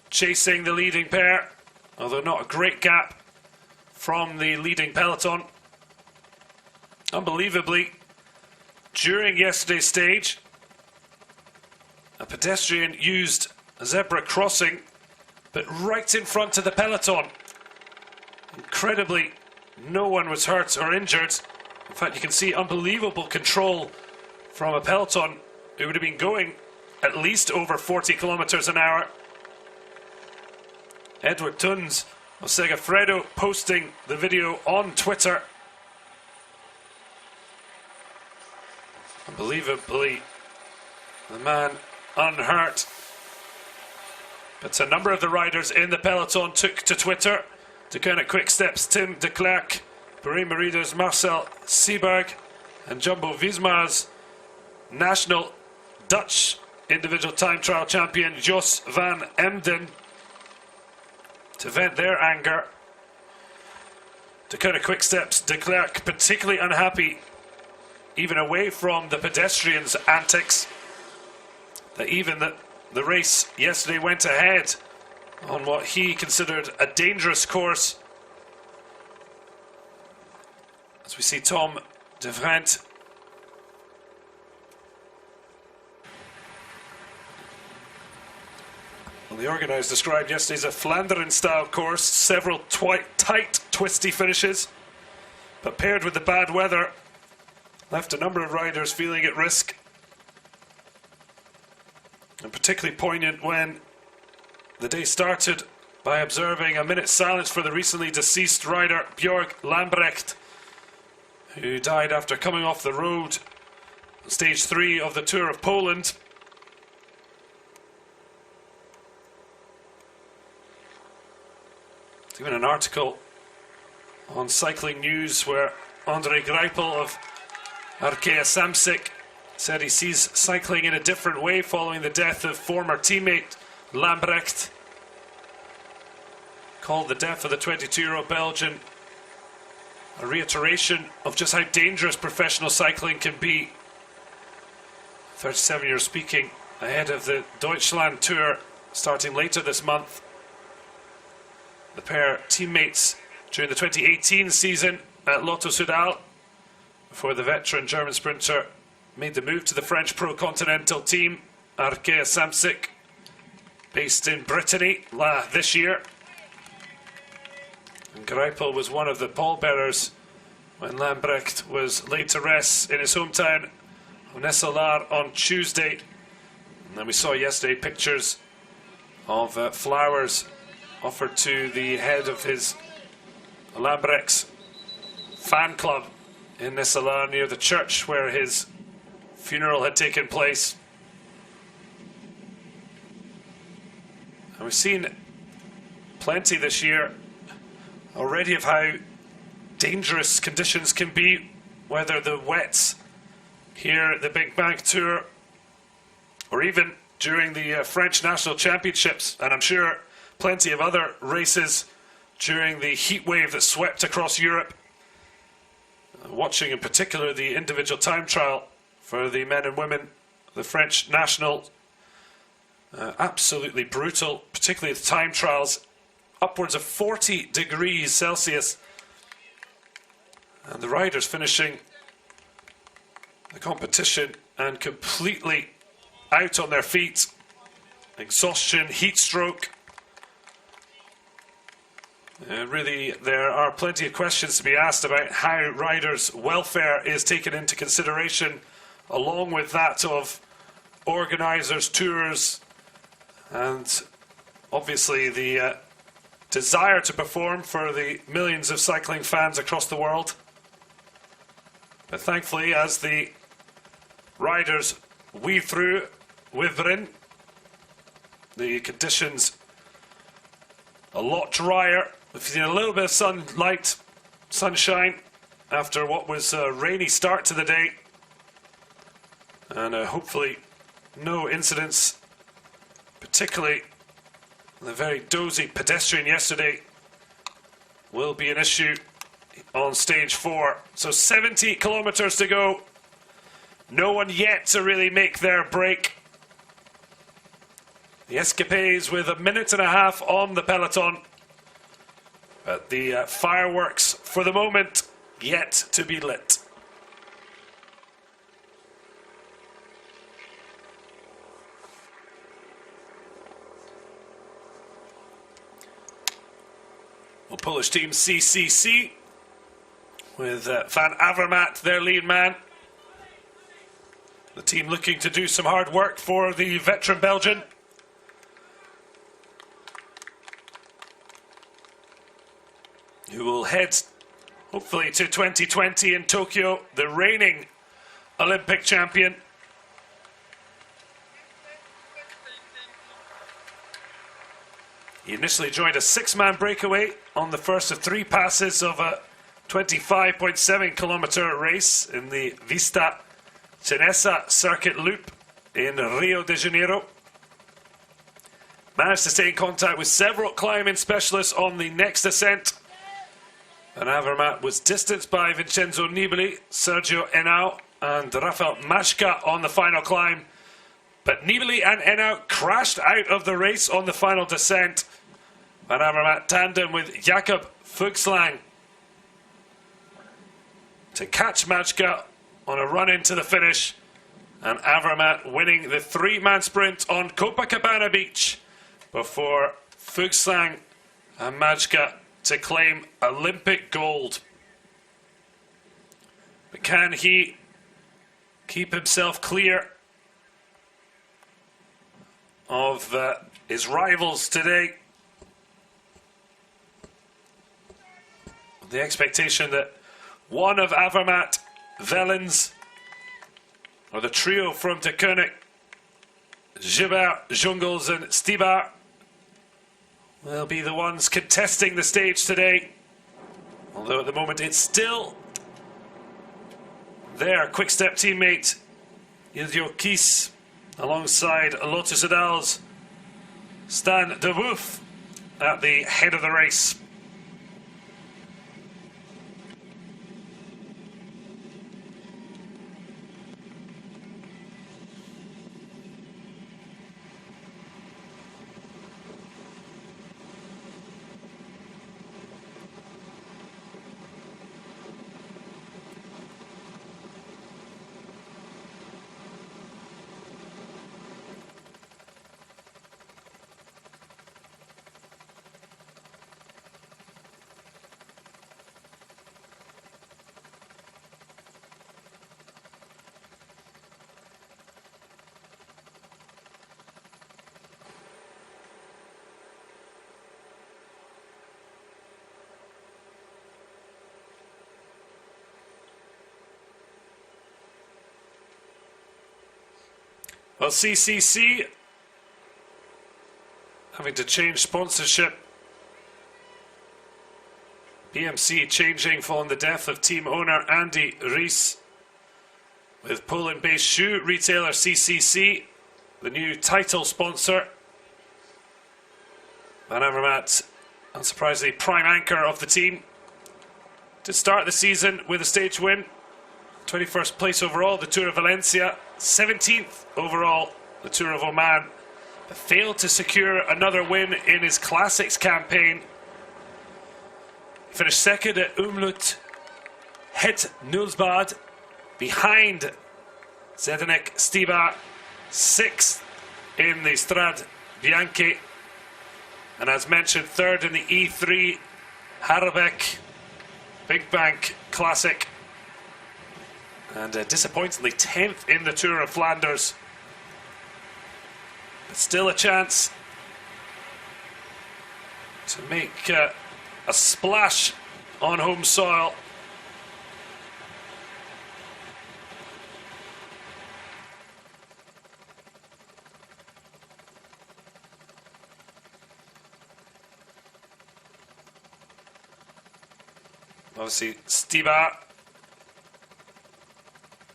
chasing the leading pair, although not a great gap from the leading peloton. Unbelievably, during yesterday's stage, a pedestrian used a zebra crossing, but right in front of the peloton. Incredibly, no one was hurt or injured. In fact, you can see unbelievable control from a peloton who would have been going at least over 40 kilometers an hour. Edward Tuns of Segafredo posting the video on Twitter. Unbelievably, the man unhurt. But a number of the riders in the peloton took to Twitter. To kind of quick steps, Tim de Klerk, Paris Readers Marcel Seberg, and Jumbo Visma's national Dutch individual time trial champion Jos van Emden to vent their anger. To kind of quick steps, de Klerk particularly unhappy, even away from the pedestrians' antics, that even the race yesterday went ahead on what he considered a dangerous course. As we see Tom de Vrent the organisers described yesterday as a Flandern-style course, several tight, twisty finishes, but paired with the bad weather, left a number of riders feeling at risk. And particularly poignant when the day started by observing a minute's silence for the recently deceased rider Björg Lambrecht, who died after coming off the road on stage 3 of the Tour of Poland. There's even an article on Cycling News where André Greipel of Arkea Samsic said he sees cycling in a different way following the death of former teammate Lambrecht. Called the death of the 22-year-old Belgian a reiteration of just how dangerous professional cycling can be. 37-year speaking ahead of the Deutschland Tour starting later this month. The pair teammates during the 2018 season at Lotto Soudal before the veteran German sprinter made the move to the French Pro Continental team, Arkea Samsic, based in Brittany this year. And Greipel was one of the pallbearers when Lambrecht was laid to rest in his hometown of Nesselar on Tuesday. And then we saw yesterday pictures of flowers offered to the head of his Lambrecht's fan club in Nesselar near the church where his funeral had taken place. And we've seen plenty this year already of how dangerous conditions can be, whether the wets here at the BinkBanck Tour or even during the French National Championships, and I'm sure plenty of other races during the heat wave that swept across Europe. Watching in particular the individual time trial for the men and women, the French national, absolutely brutal, particularly the time trials, upwards of 40 degrees Celsius. And the riders finishing the competition and completely out on their feet. Exhaustion, heat stroke. Really, there are plenty of questions to be asked about how riders' welfare is taken into consideration, along with that of organisers, tours, and obviously the desire to perform for the millions of cycling fans across the world. But thankfully, as the riders weave through Wivrin, the conditions a lot drier. We've seen a little bit of sunlight, sunshine, after what was a rainy start to the day. And hopefully no incidents, particularly the very dozy pedestrian yesterday will be an issue on stage 4. So 70 kilometers to go. No one yet to really make their break. The escapades with a minute and a half on the peloton. But the fireworks, for the moment, yet to be lit. Well, Polish team CCC with Van Avermaet, their lead man. The team looking to do some hard work for the veteran Belgian. Who will head, hopefully, to 2020 in Tokyo, the reigning Olympic champion. He initially joined a 6-man breakaway on the first of 3 passes of a 25.7 kilometer race in the Vista Cinesa circuit loop in Rio de Janeiro. Managed to stay in contact with several climbing specialists on the next ascent. Van Avermaet was distanced by Vincenzo Nibali, Sergio Henao and Rafael Majka on the final climb. But Nibali and Henao crashed out of the race on the final descent. Van Avermaet tandem with Jakob Fuglsang to catch Majka on a run into the finish. And Avermaet winning the 3-man sprint on Copacabana Beach before Fuglsang and Majka to claim Olympic gold. But can he keep himself clear of his rivals today? The expectation that one of Avermaet, Wellens, or the trio from De Koning, Gilbert, Jungels and Stibar will be the ones contesting the stage today. Although at the moment it's still their Quick-Step teammate, Iljo Kies, alongside Lotto Soudal's Stan de Wulf at the head of the race. Well, CCC having to change sponsorship. BMC changing following the death of team owner Andy Rees, with Poland-based shoe retailer CCC, the new title sponsor. Van Avermaet, unsurprisingly, prime anchor of the team. To start the season with a stage win, 21st place overall, the Tour of Valencia, 17th overall, the Tour of Oman, but failed to secure another win in his Classics campaign. He finished second at Umlut Het Nulsbad, behind Zdeněk Stibar, 6th in the Strade Bianche, and as mentioned, third in the E3 Harelbeke BinkBanck Classic, and disappointingly 10th in the Tour of Flanders. But still a chance to make a splash on home soil. Obviously, Stibar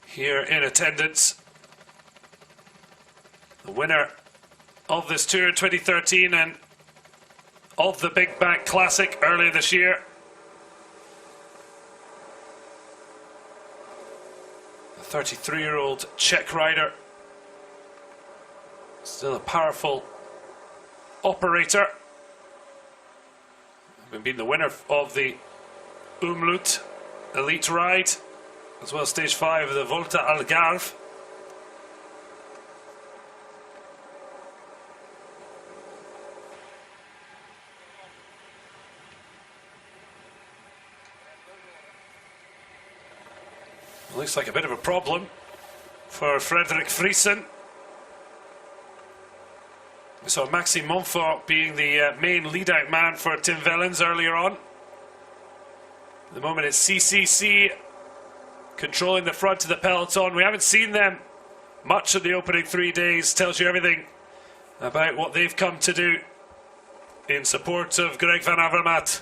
here in attendance. The winner of this tour in 2013 and of the BinkBanck Classic earlier this year. 33-year-old Czech rider. Still a powerful operator. Having been the winner of the Umlaut Elite Ride, as well as stage 5 of the Volta Algarve. Looks like a bit of a problem for Frederick Friesen. We saw Maxime Montfort being the main lead-out man for Tim Wellens earlier on. At the moment it's CCC controlling the front of the peloton. We haven't seen them much of the opening 3 days. Tells you everything about what they've come to do in support of Greg van Avermaet.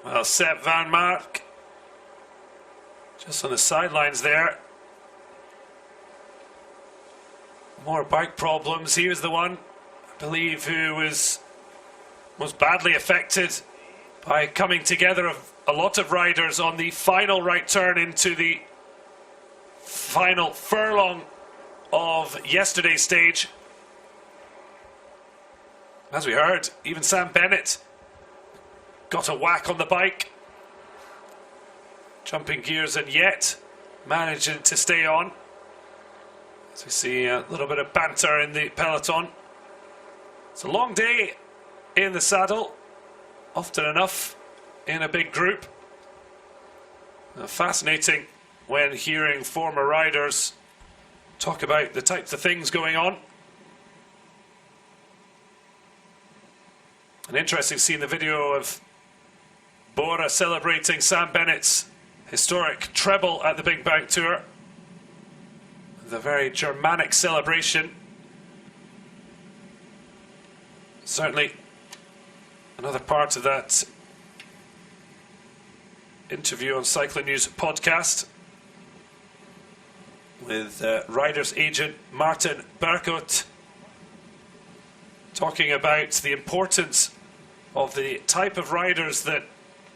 Well, Sepp van Mark just on the sidelines there. More bike problems. He was the one, I believe, who was most badly affected by coming together of a lot of riders on the final right turn into the final furlong of yesterday's stage. As we heard, even Sam Bennett got a whack on the bike, jumping gears and yet managing to stay on. As we see a little bit of banter in the peloton. It's a long day in the saddle, often enough in a big group. Fascinating when hearing former riders talk about the types of things going on. And interesting seeing the video of Bora celebrating Sam Bennett's historic treble at the BinkBanck Tour. The very Germanic celebration. Certainly another part of that interview on Cycling News podcast with riders agent Martin Berkot, talking about the importance of the type of riders that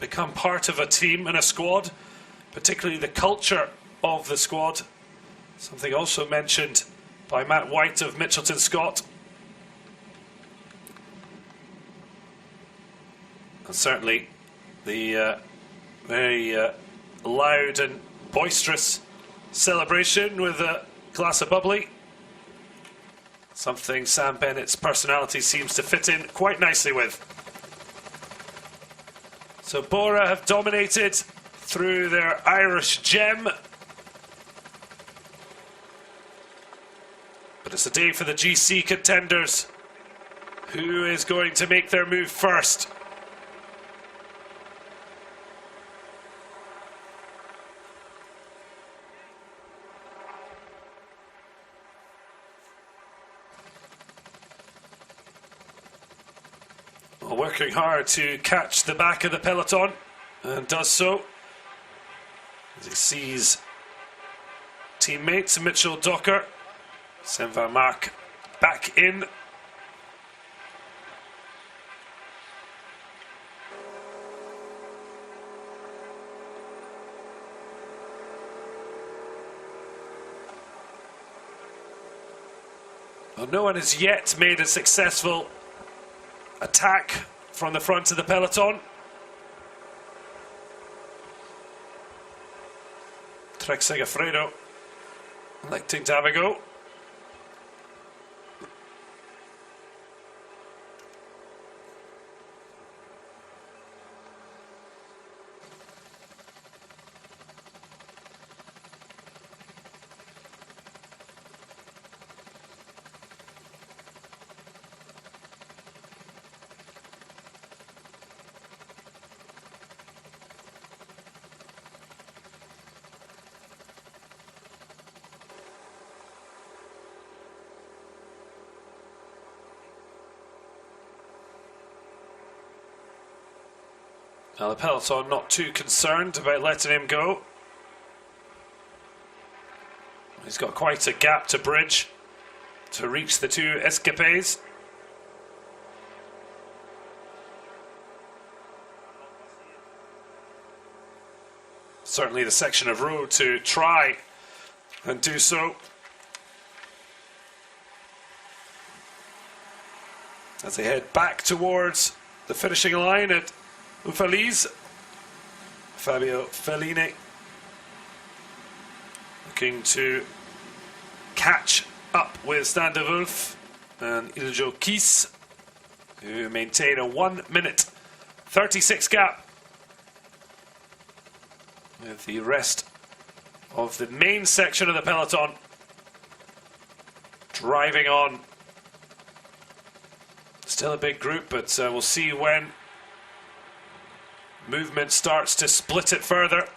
become part of a team and a squad, particularly the culture of the squad. Something also mentioned by Matt White of Mitchelton Scott. And certainly the very loud and boisterous celebration with a glass of bubbly. Something Sam Bennett's personality seems to fit in quite nicely with. So Bora have dominated through their Irish gem. But it's a day for the GC contenders. Who is going to make their move first? Well, working hard to catch the back of the peloton, and does so as he sees teammates Mitchell Docker, Sam van Mark back in. Well, no one has yet made a successful attack from the front of the peloton. Trek Segafredo electing to have a go. Now the peloton not too concerned about letting him go. He's got quite a gap to bridge to reach the two escapades. Certainly the section of road to try and do so. As they head back towards the finishing line at Wellens, Fabio Fellini looking to catch up with Stan de Wulf and Iljo Kies, who maintain a 1:36 gap with the rest of the main section of the peloton driving on. Still a big group, but we'll see when movement starts to split it further.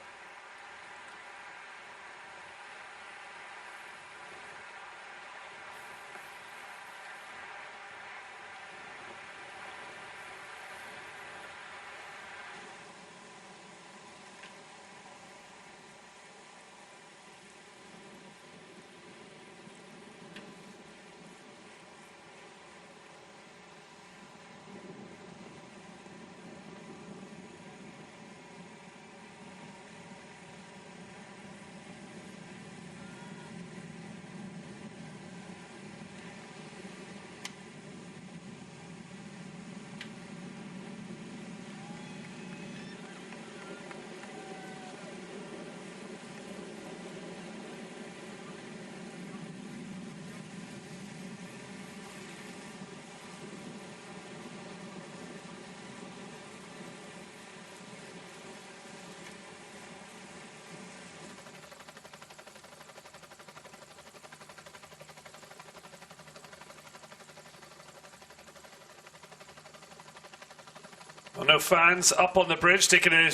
Well, no fans up on the bridge, taking an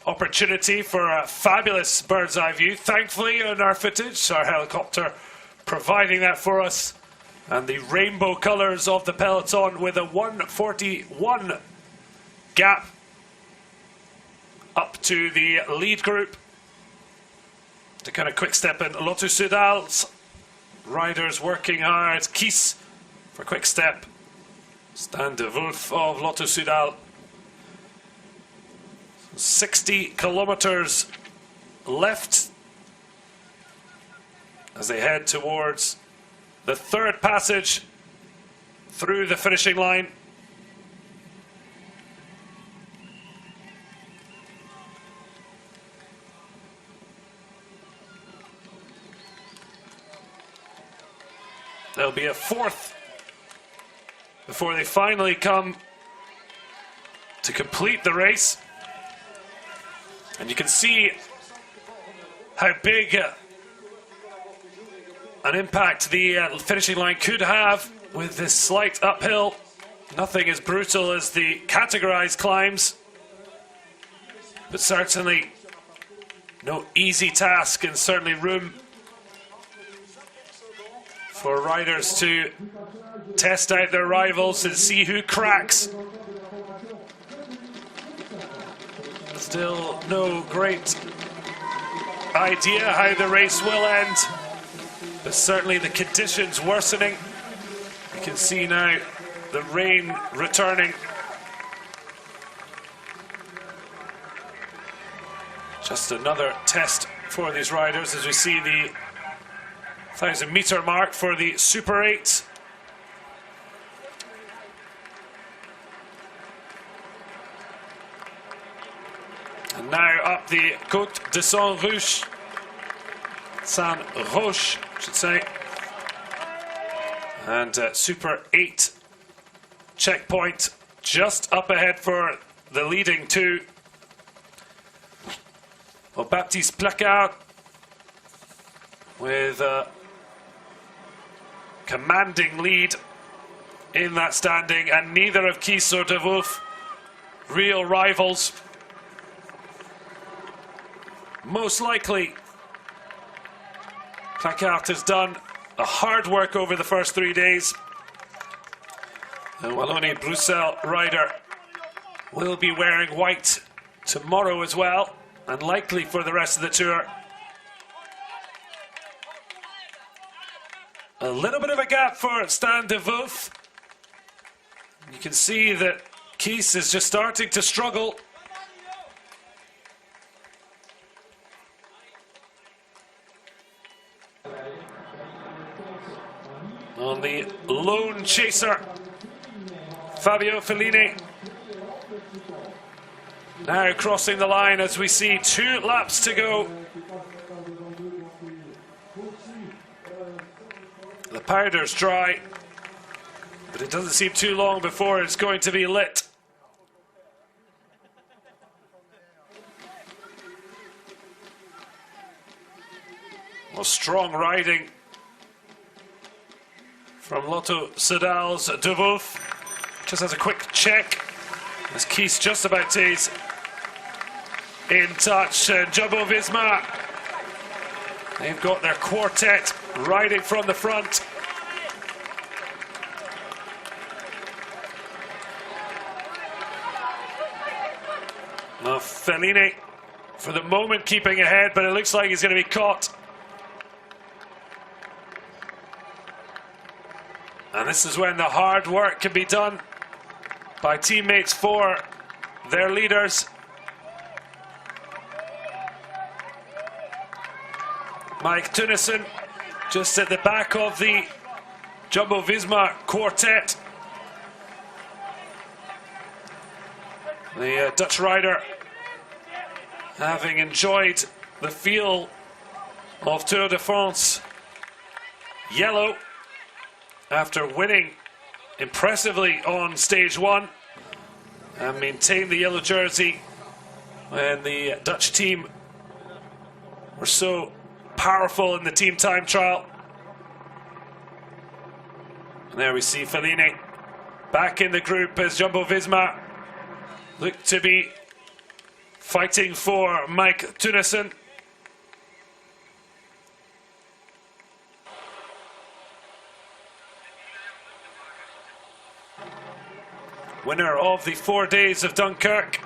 opportunity for a fabulous bird's eye view. Thankfully, on our footage, our helicopter providing that for us. And the rainbow colours of the peloton with a 1:41 gap up to the lead group. To kind of quick step in, Lotto Soudal's riders working hard. Kies for quick step. Stan de Wulf of Lotto Soudal. 60 kilometers left as they head towards the third passage through the finishing line. There'll be a fourth before they finally come to complete the race. And you can see how big an impact the finishing line could have with this slight uphill. Nothing as brutal as the categorized climbs, but certainly no easy task, and certainly room for riders to test out their rivals and see who cracks. Still no great idea how the race will end, but certainly the conditions worsening. You can see now the rain returning. Just another test for these riders as we see the 1,000-meter mark for the Super 8. And now up the Côte de Saint-Roch, Saint-Roch, I should say. And Super 8 checkpoint just up ahead for the leading two. Well, Baptiste Placard with a commanding lead in that standing, and neither of Kies or de Wulf real rivals. Most likely, Placard has done a hard work over the first 3 days. The Wallonie-Bruxelles rider will be wearing white tomorrow as well, and likely for the rest of the tour. A little bit of a gap for Stan de Wolf. You can see that Kies is just starting to struggle. On the lone chaser, Fabio Fellini. Now crossing the line as we see 2 laps to go. The powder's dry, but it doesn't seem too long before it's going to be lit. Well, strong riding from Lotto Soudal's De Wolf. Just has a quick check as Kies just about is in touch. And Jumbo Visma, they've got their quartet riding from the front. Now Fellini for the moment keeping ahead, but it looks like he's going to be caught. And this is when the hard work can be done by teammates for their leaders. Mike Teunissen just at the back of the Jumbo-Visma quartet. The Dutch rider, having enjoyed the feel of Tour de France yellow after winning impressively on stage 1 and maintained the yellow jersey when the Dutch team were so powerful in the team time trial. And there we see Fellini back in the group as Jumbo-Visma look to be fighting for Mike Teunissen. Winner of the 4 days of Dunkirk.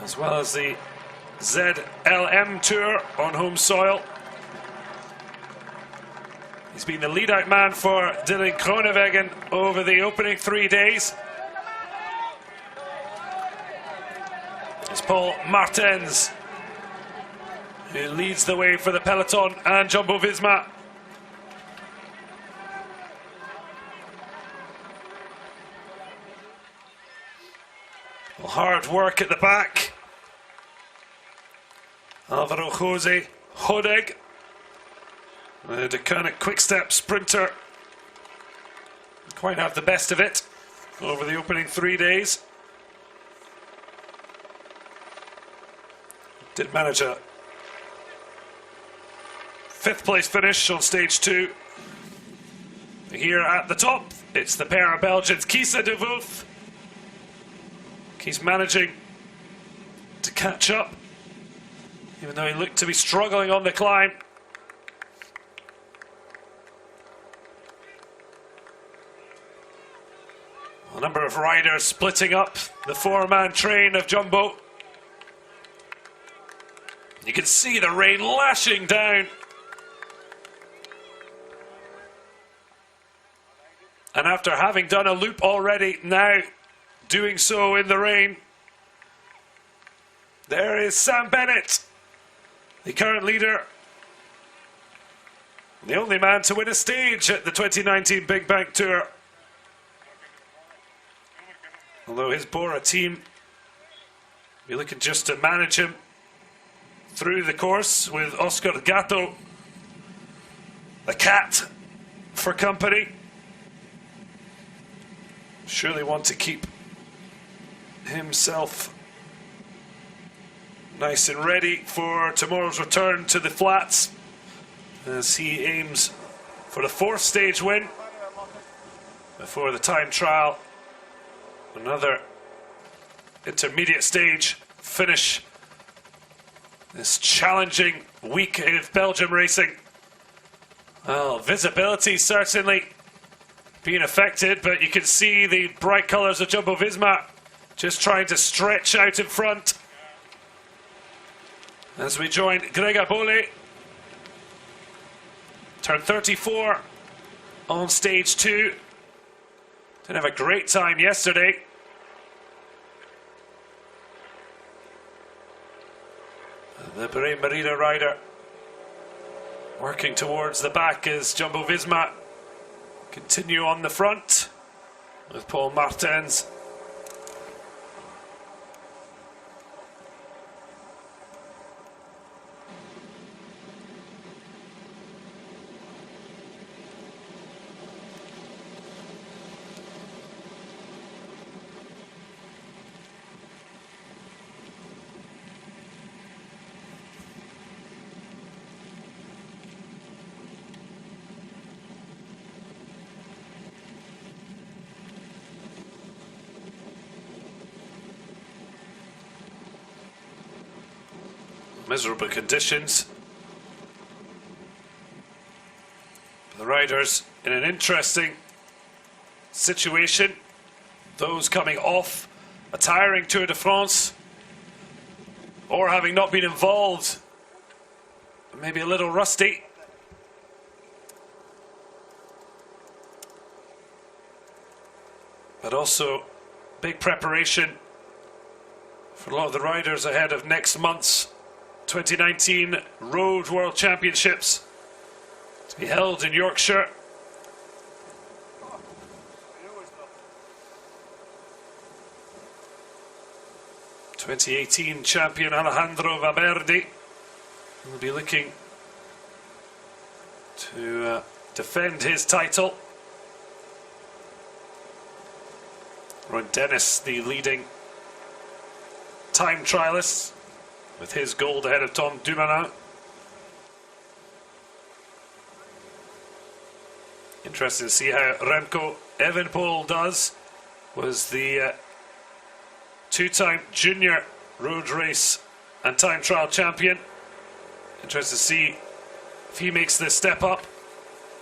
As well as the ZLM Tour on home soil. He's been the lead-out man for Dylan Groenewegen over the opening 3 days. It's Paul Martens who leads the way for the peloton and Jumbo-Visma. Well, hard work at the back. Alvaro Jose Hodeg, the Deceuninck Quick-Step sprinter, didn't quite have the best of it over the opening 3 days. Did manage a 5th place finish on stage 2. Here at the top, it's the pair of Belgians, Kies and De Wolf. He's managing to catch up, even though he looked to be struggling on the climb. A number of riders splitting up the 4-man train of Jumbo. You can see the rain lashing down. And after having done a loop already, now doing so in the rain. There is Sam Bennett, the current leader, the only man to win a stage at the 2019 BinkBanck Tour. Although his Bora team be looking just to manage him through the course with Oscar Gatto, the cat, for company. Surely want to keep himself nice and ready for tomorrow's return to the flats as he aims for the 4th stage win before the time trial. Another intermediate stage finish this challenging week of Belgium racing. Well, visibility certainly being affected, but you can see the bright colours of Jumbo-Visma just trying to stretch out in front. As we join Grega Bole, turned 34 on stage 2. Didn't have a great time yesterday. The Brave Marina rider working towards the back as Jumbo-Visma continue on the front with Paul Martens. Miserable conditions. The riders in an interesting situation. Those coming off a tiring Tour de France or having not been involved, maybe a little rusty. But also big preparation for a lot of the riders ahead of next month's 2019 Road World Championships to be held in Yorkshire. '18 champion Alejandro Valverde will be looking to defend his title. Ron Dennis, the leading time trialist, with his gold ahead of Tom Dumoulin. Interesting to see how Remco Evenepoel does. Was the two-time junior road race and time trial champion. Interesting to see if he makes this step up,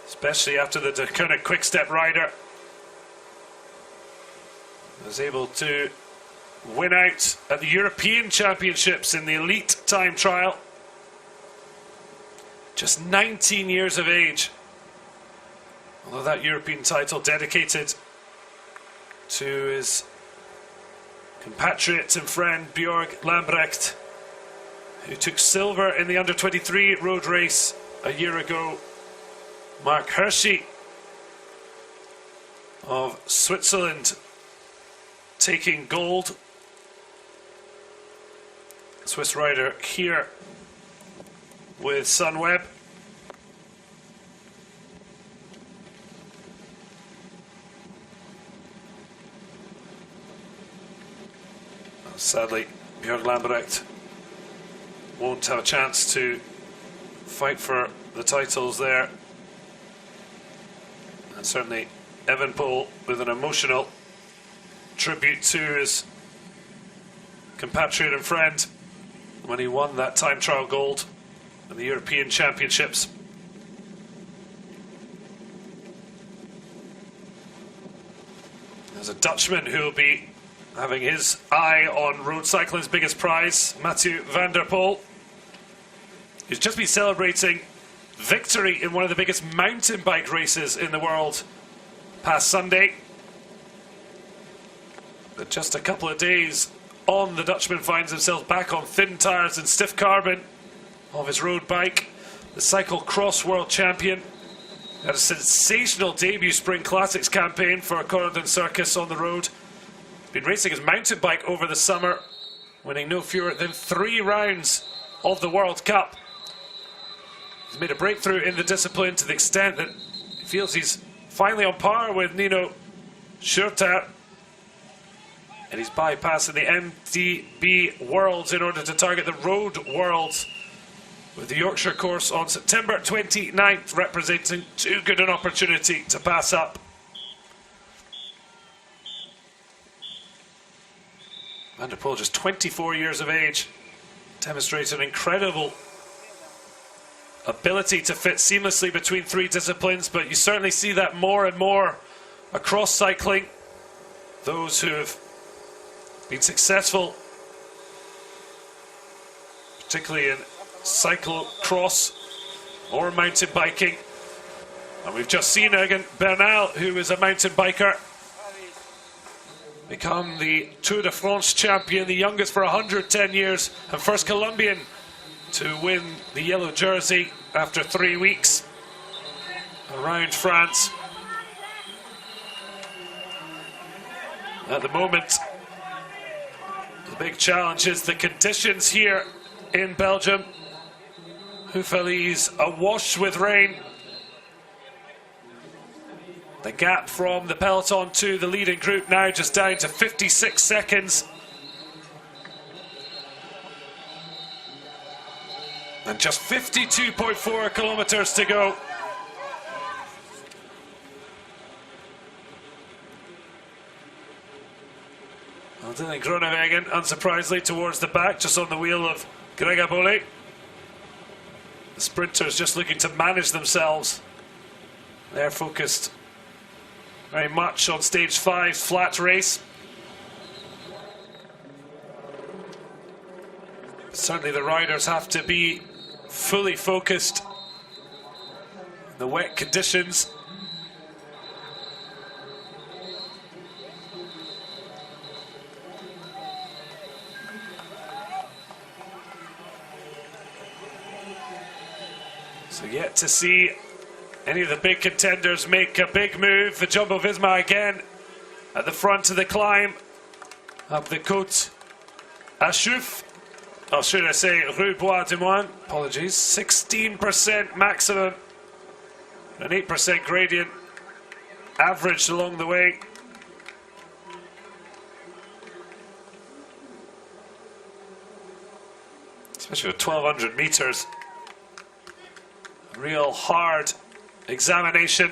especially after the Deceuninck quick-step rider was able to win out at the European Championships in the elite time trial. Just 19 years of age. Although that European title dedicated to his compatriot and friend Björg Lambrecht, who took silver in the under-23 road race a year ago. Mark Hirschi of Switzerland taking gold. Swiss rider here with Sunweb. Sadly, Björn Lambrecht won't have a chance to fight for the titles there. And certainly Evenepoel with an emotional tribute to his compatriot and friend when he won that time trial gold in the European Championships. There's a Dutchman who will be having his eye on road cycling's biggest prize, Mathieu van der Poel. He's just been celebrating victory in one of the biggest mountain bike races in the world past Sunday. But just a couple of days on, the Dutchman finds himself back on thin tyres and stiff carbon of his road bike. The cyclocross world champion had a sensational debut Spring Classics campaign for Corridon Circus on the road. Been racing his mountain bike over the summer, winning no fewer than 3 rounds of the World Cup. He's made a breakthrough in the discipline to the extent that he feels he's finally on par with Nino Schurter. And he's bypassing the MTB Worlds in order to target the Road Worlds with the Yorkshire course on September 29th, representing too good an opportunity to pass up. Van der Poel, just 24 years of age, demonstrates an incredible ability to fit seamlessly between 3 disciplines, but you certainly see that more and more across cycling, those who have been successful, particularly in cyclocross or mountain biking. And we've just seen Egan Bernal, who is a mountain biker, become the Tour de France champion, the youngest for 110 years, and first Colombian to win the yellow jersey after 3 weeks around France. At the moment, the big challenge is the conditions here in Belgium. Houffali's awash with rain. The gap from the peloton to the leading group now just down to 56 seconds. And just 52.4 kilometers to go. Well, Dylan Groenewegen, unsurprisingly, towards the back, just on the wheel of Greg Abole. The sprinters just looking to manage themselves. They're focused very much on stage 5's flat race. Certainly the riders have to be fully focused in the wet conditions. So yet to see any of the big contenders make a big move. The Jumbo-Visma again at the front of the climb up the Côte Achouf. Or should I say Rue Bois de Moine? Apologies. 16% maximum, an 8% gradient averaged along the way. Especially with 1,200 meters. Real hard examination.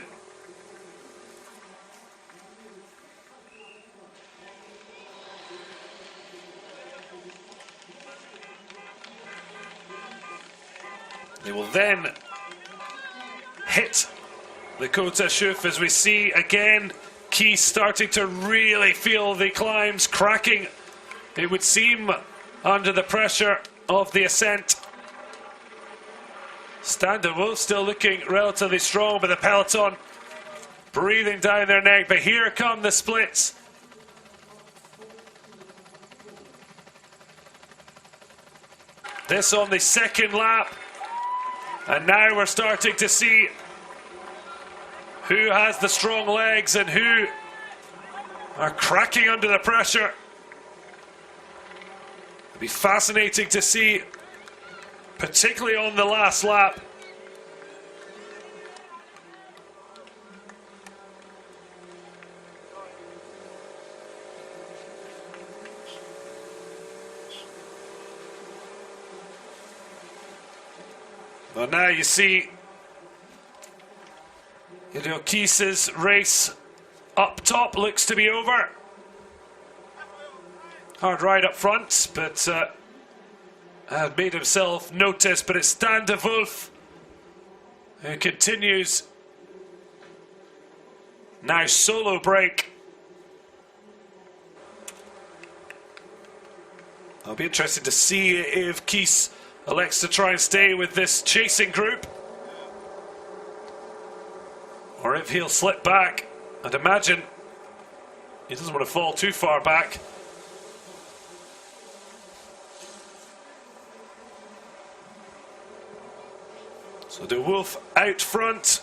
They will then hit the Côte Achouf as we see again Keith starting to really feel the climbs cracking, it would seem, under the pressure of the ascent. Stan de Wolf still looking relatively strong, but the peloton breathing down their neck. But here come the splits. This on the second lap. And now we're starting to see who has the strong legs and who are cracking under the pressure. It'll be fascinating to see, particularly on the last lap. Well, now you see, Keith's race up top looks to be over. Hard ride up front, but had made himself noticed. But it's Stan de Wolf who continues. Now solo break. It'll be interesting to see if Keith elects to try and stay with this chasing group, or if he'll slip back. I'd imagine he doesn't want to fall too far back. So De Wolf out front,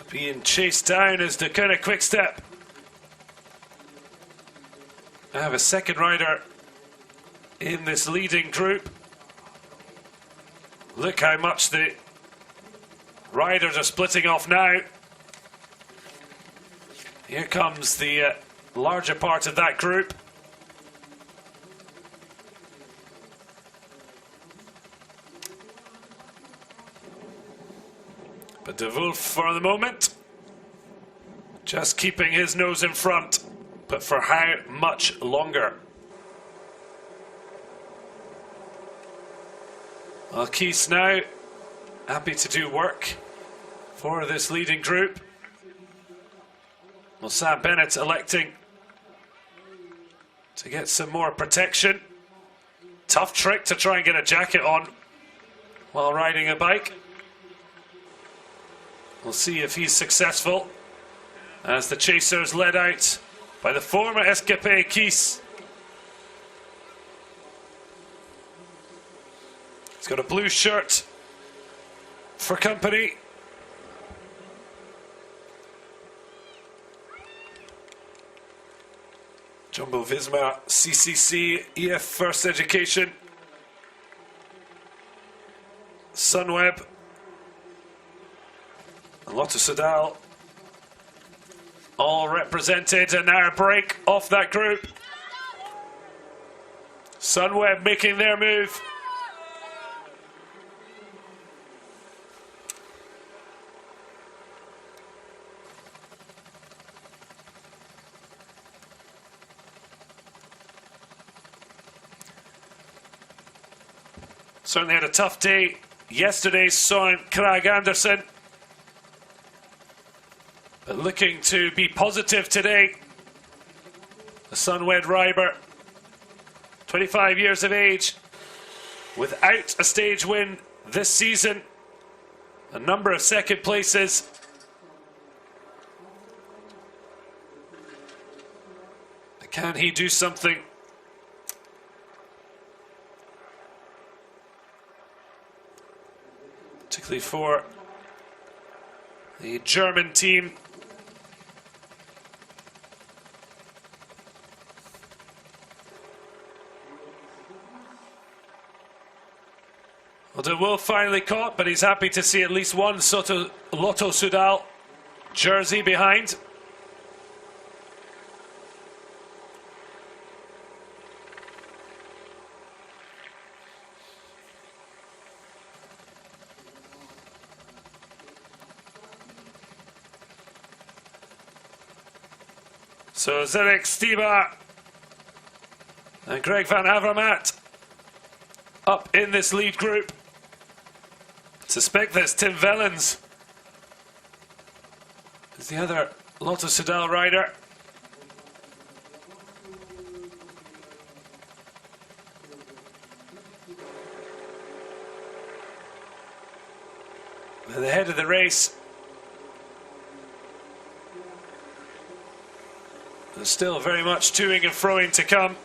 being chased down as the kind of quick step. I have a second rider in this leading group. Look how much the riders are splitting off now. Here comes the larger part of that group. But De Wolf for the moment just keeping his nose in front, but for how much longer? Well, Keith now happy to do work for this leading group. Well, Sam Bennett electing to get some more protection. Tough trick to try and get a jacket on while riding a bike. We'll see if he's successful as the chasers led out by the former Escapé Kies. He's got a blue shirt for company. Jumbo Visma, CCC, EF First Education, Sunweb, and Lotto Soudal, all represented, and now a break off that group. Sunweb making their move. Certainly had a tough day yesterday, Søren Kragh Andersen. But looking to be positive today. The Sunweb rider, 25 years of age, without a stage win this season. A number of second places. Can he do something? Particularly for the German team. Well, De Wolf finally caught, but he's happy to see at least one Lotto Soudal jersey behind. So Zdeněk Štýba and Greg Van Avermaet up in this lead group. Suspect there's Tim Wellens is the other Lotto Soudal rider. At the head of the race. There's still very much toing and froing to come.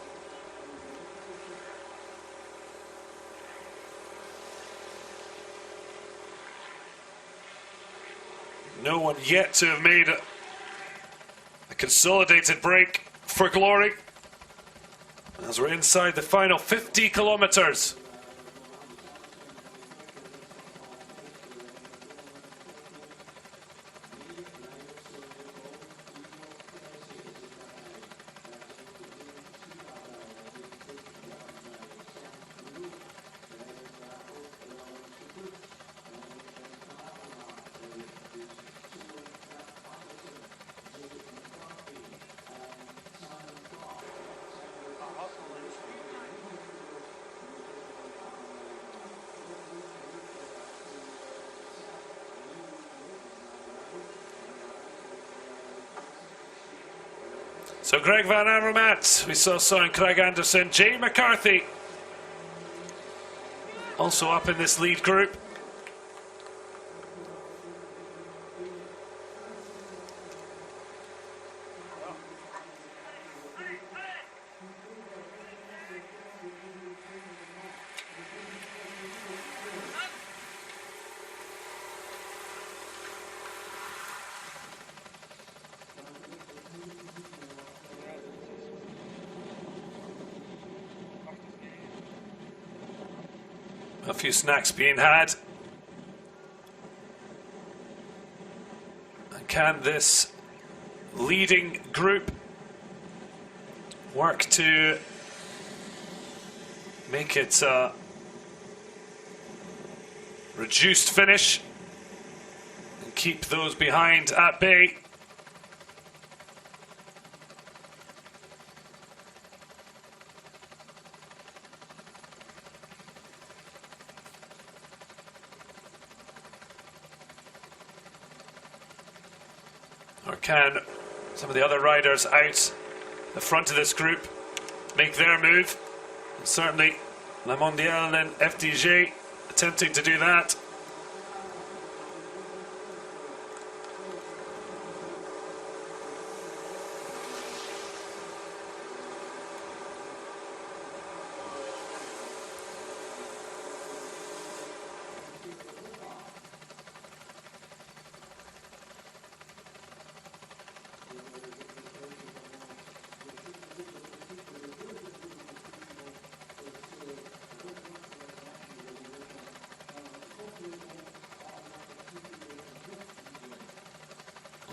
No one yet to have made a consolidated break for glory as we're inside the final 50 kilometers. So Greg Van Avermaet, we saw Søren Kragh Andersen, Jay McCarthy also up in this lead group. A few snacks being had. And can this leading group work to make it a reduced finish and keep those behind at bay? Or can some of the other riders out the front of this group make their move? And certainly La Mondiale and FDJ attempting to do that.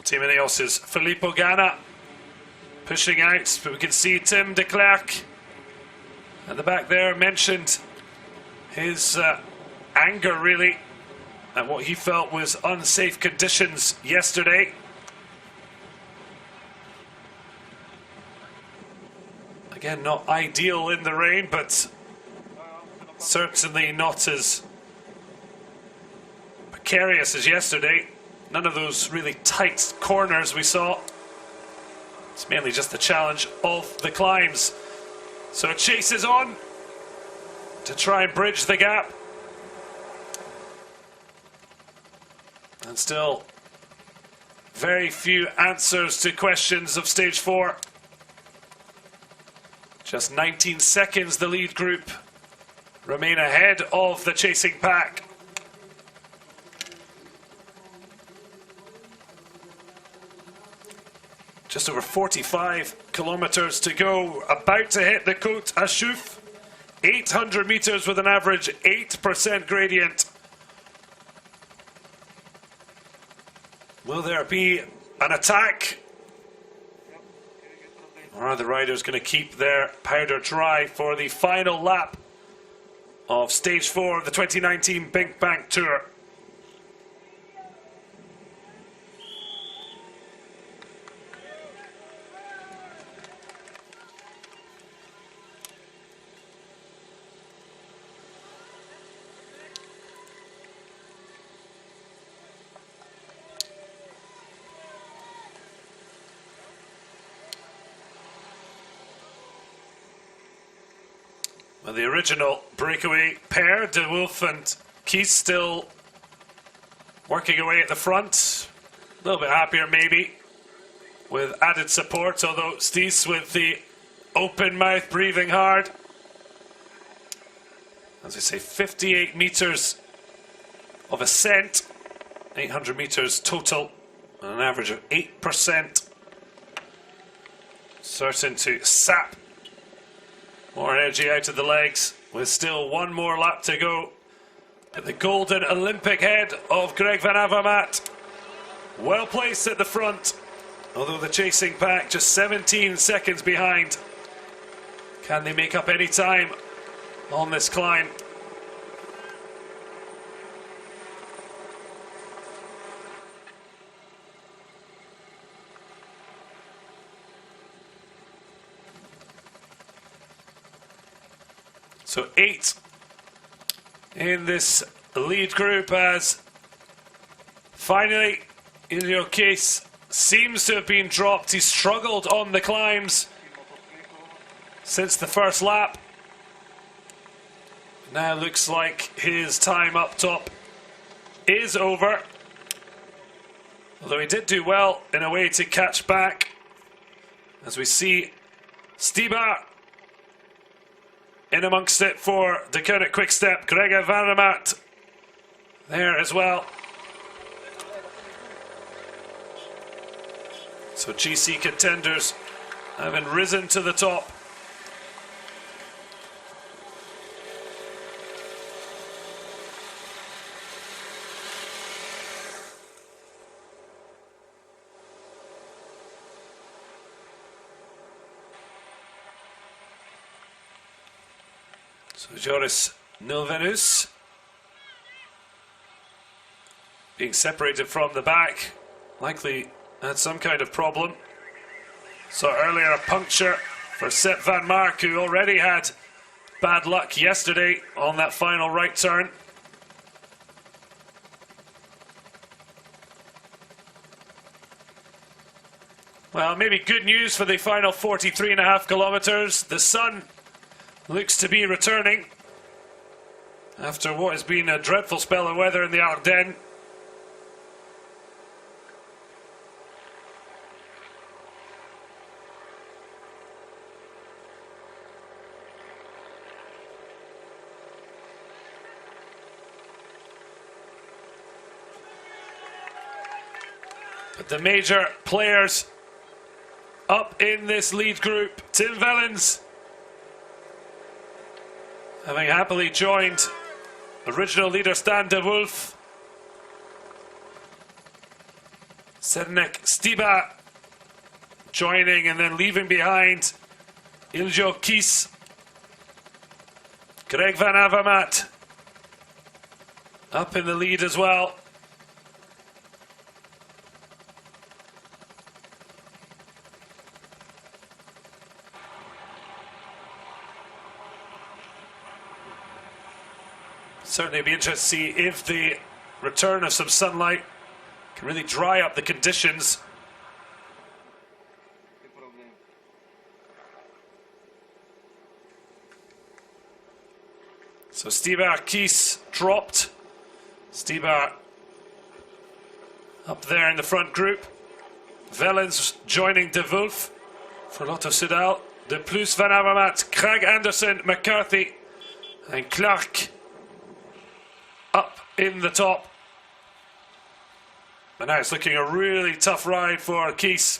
Team Ineos's Filippo Ganna pushing out, but we can see Tim de Klerk at the back there mentioned his anger really at what he felt was unsafe conditions yesterday. Again, not ideal in the rain, but certainly not as precarious as yesterday. None of those really tight corners we saw. It's mainly just the challenge of the climbs. So a chase is on to try and bridge the gap. And still very few answers to questions of stage 4. Just 19 seconds the lead group remain ahead of the chasing pack. Just over 45 kilometers to go, about to hit the Côte à Chouffe. 800 meters with an average 8% gradient. Will there be an attack? Or are the riders going to keep their powder dry for the final lap of stage 4 of the 2019 BinkBanck Tour? Well, the original breakaway pair, De Wolf and Kies, still working away at the front. A little bit happier maybe with added support, although Sties with the open mouth breathing hard. As I say, 58 meters of ascent, 800 meters total, and an average of 8%. Certain to sap more energy out of the legs, with still one more lap to go. But the golden Olympic head of Greg Van Avermaet, well placed at the front, although the chasing pack just 17 seconds behind. Can they make up any time on this climb? So 8 in this lead group, as finally Ilio Kees seems to have been dropped. He struggled on the climbs since the first lap. Now looks like his time up top is over. Although he did do well in a way to catch back, as we see Stibar in amongst it for the Deceuninck Quick-Step. Gregor Van Avermaet there as well. So GC contenders having risen to the top. So Joris Nilvenus being separated from the back, likely had some kind of problem. So earlier a puncture for Sepp van Mark, who already had bad luck yesterday on that final right turn. Well, maybe good news for the final 43.5 kilometers. The sun looks to be returning after what has been a dreadful spell of weather in the Ardennes. But the major players up in this lead group, Tim Wellens, having happily joined original leader Stan de Wolf. Sednek Stiba joining and then leaving behind Iljo Kies. Greg van Avermaet up in the lead as well. Certainly be interested to see if the return of some sunlight can really dry up the conditions. So Stiba Kies dropped. Stiba up there in the front group. Wellens joining De Wolf for Lotto Soudal. De Plus, Van Avermaet, Craig Anderson, McCarthy and Clark up in the top. But now it's looking a really tough ride for Kies.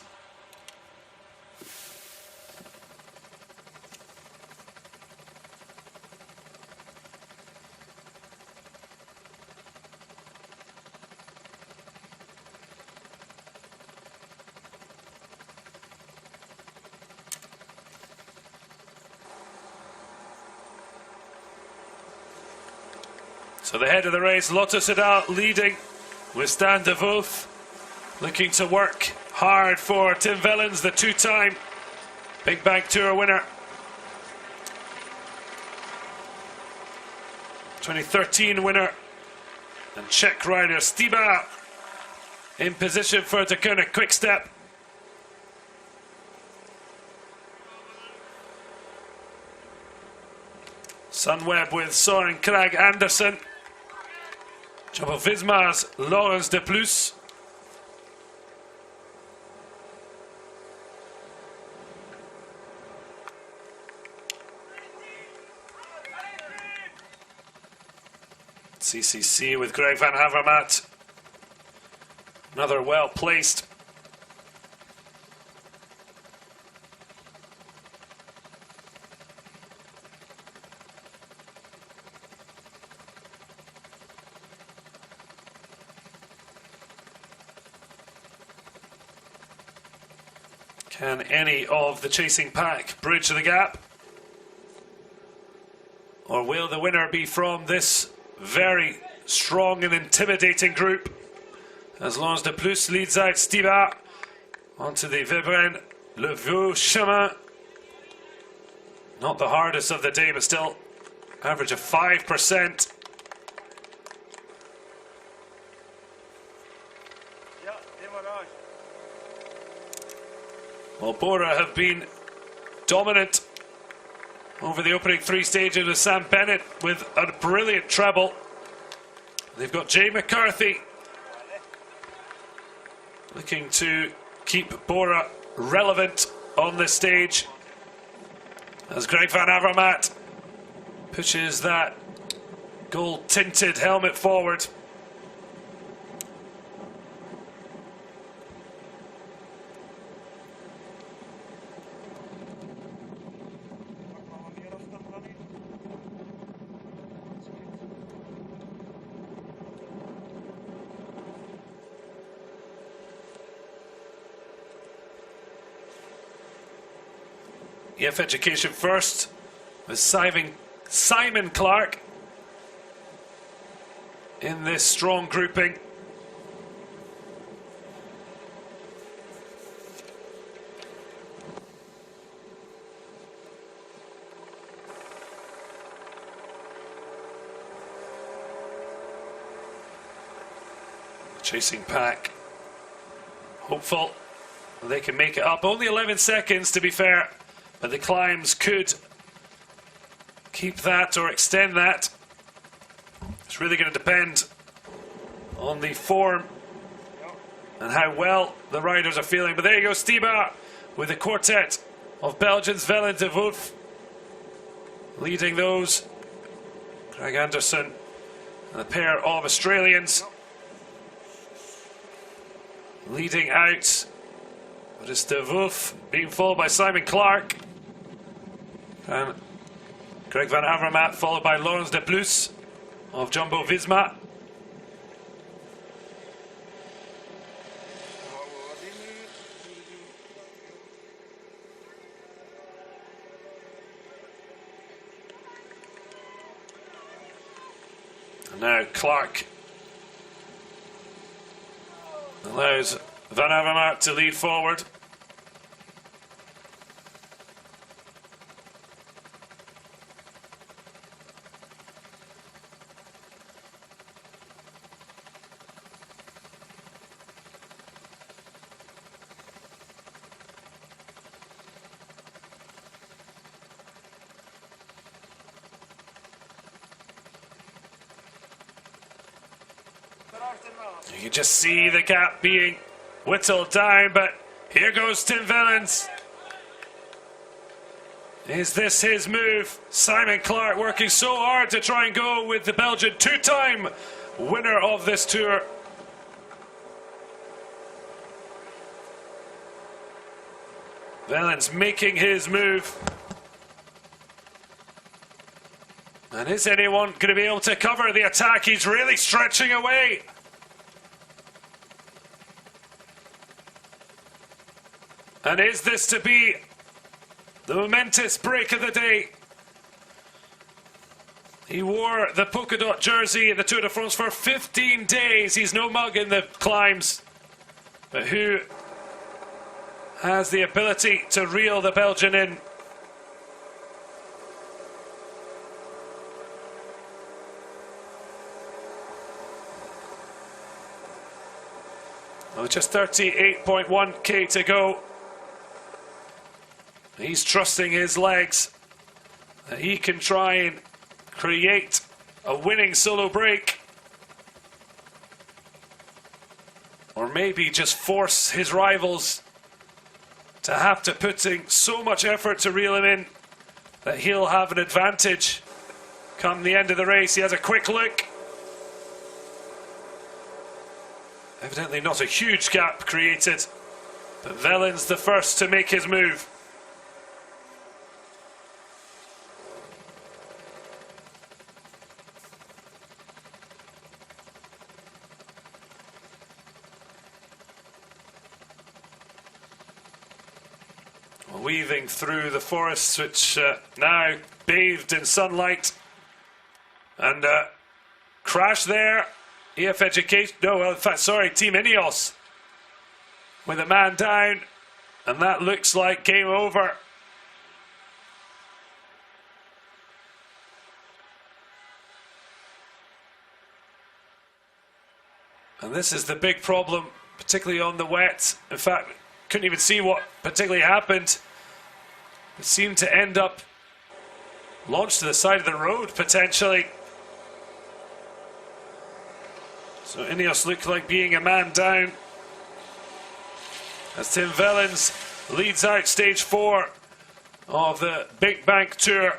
So the head of the race, Lotto Soudal leading with Stan de Wolf, looking to work hard for Tim Wellens, the two-time BinkBanck Tour winner. 2013 winner and Czech rider Stiba in position for the Deceuninck Quick Step. Sunweb with Søren Kragh Andersen. Jumbo Visma's Laurens de Plus. CCC with Greg van Avermaet. Another well-placed Can any of the chasing pack bridge the gap? Or will the winner be from this very strong and intimidating group? As Laurens de Plus leads out Stiba onto the Vebren Le Vieux Chemin. Not the hardest of the day, but still average of 5%. Well, Bora have been dominant over the opening three stages with Sam Bennett with a brilliant treble. They've got Jay McCarthy looking to keep Bora relevant on this stage as Greg van Avermaet pushes that gold-tinted helmet forward. EF Education first with Simon Clark in this strong grouping. Chasing pack, hopeful They can make it up. Only 11 seconds to be fair, but the climbs could keep that or extend that. It's really going to depend on the form and how well the riders are feeling. But there you go, Stibar with the quartet of Belgians, Wellens and Wolf leading those. Greg Anderson and a pair of Australians leading out. But it's De Wolf being followed by Simon Clark. And Greg van Avermaet followed by Laurens de Plus of Jumbo Visma. And now Clark allows Van Avermaet to lead forward. You can just see the gap being whittled down, but here goes Tim Wellens. Is this his move? Simon Clark working so hard to try and go with the Belgian two-time winner of this tour. Wellens making his move. And is anyone going to be able to cover the attack? He's really stretching away. And is this to be the momentous break of the day? He wore the polka dot jersey at the Tour de France for 15 days. He's no mug in the climbs. But who has the ability to reel the Belgian in? Well, just 38.1k to go. He's trusting his legs that he can try and create a winning solo break. Or maybe just force his rivals to have to put in so much effort to reel him in that he'll have an advantage come the end of the race. He has a quick look. Evidently not a huge gap created, but Wellens the first to make his move. Weaving through the forests, which now bathed in sunlight, and crash there. EF Education, no, well, in fact, sorry, Team Ineos with a man down, and that looks like game over. And this is the big problem, particularly on the wet. In fact, couldn't even see what particularly happened. It seemed to end up launched to the side of the road, potentially. So Ineos looked like being a man down as Tim Wellens leads out stage 4 of the BinkBanck Tour.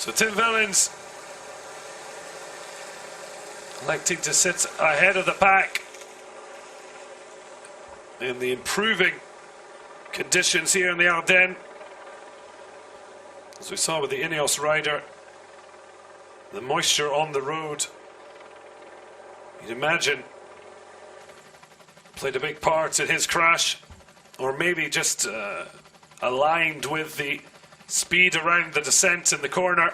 So Tim Wellens electing to sit ahead of the pack in the improving conditions here in the Ardennes. As we saw with the Ineos rider, the moisture on the road You'd imagine played a big part in his crash, or maybe just aligned with the speed around the descent in the corner.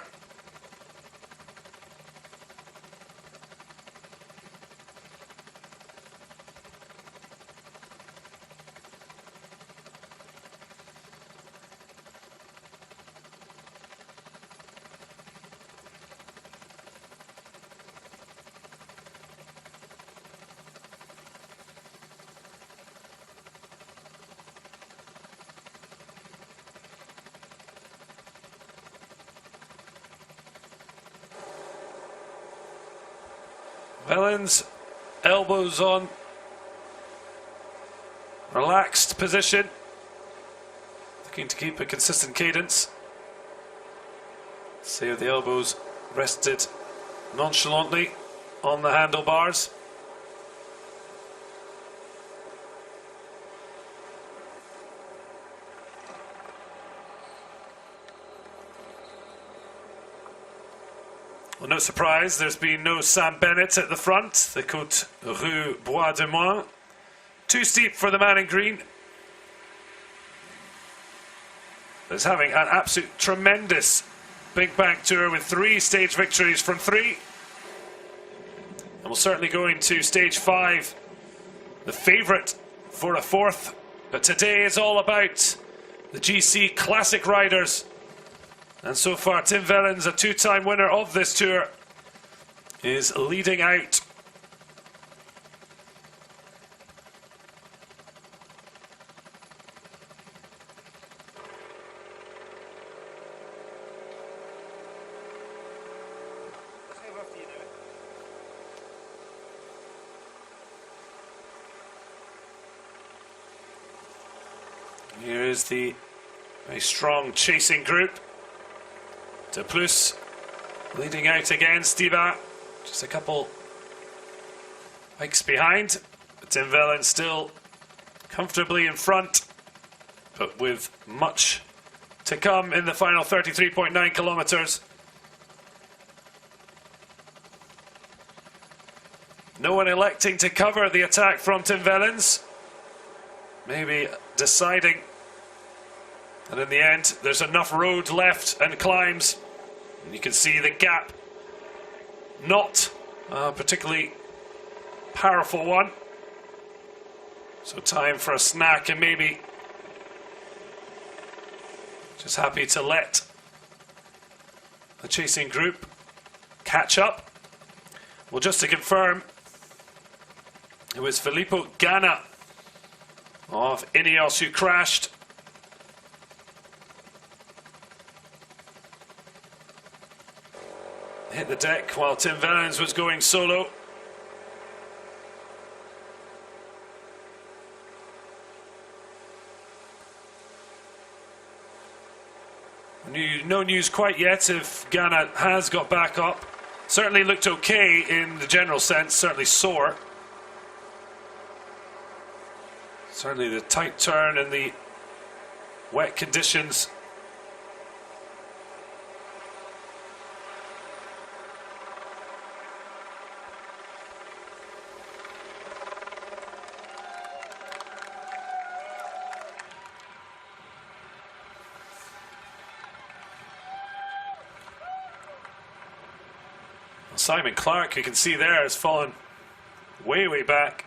Wellens, elbows on, relaxed position, looking to keep a consistent cadence. See how the elbows rested nonchalantly on the handlebars. Well, no surprise, there's been no Sam Bennett at the front, the Côte Rue Bois de Moins. Too steep for the man in green. He's having an absolute tremendous BinkBanck tour with 3 stage victories from 3. And we'll certainly go into stage 5, the favourite for a 4th. But today is all about the GC Classic Riders. And so far, Tim Wellens, a 2-time winner of this tour, is leading out. Here is the very strong chasing group. De Plus leading out again, Stiva just a couple bikes behind. But Tim Wellens still comfortably in front, but with much to come in the final 33.9 kilometers. No one electing to cover the attack from Tim Wellens, maybe deciding and in the end, there's enough road left and climbs. And you can see the gap. Not a particularly powerful one. So time for a snack and maybe just happy to let the chasing group catch up. Well, just to confirm, it was Filippo Ganna of Ineos who crashed. Hit the deck while Tim Wellens was going solo. No news quite yet if Ganna has got back up. Certainly looked okay in the general sense, certainly sore. Certainly the tight turn and the wet conditions Simon Clark, you can see there, has fallen way back.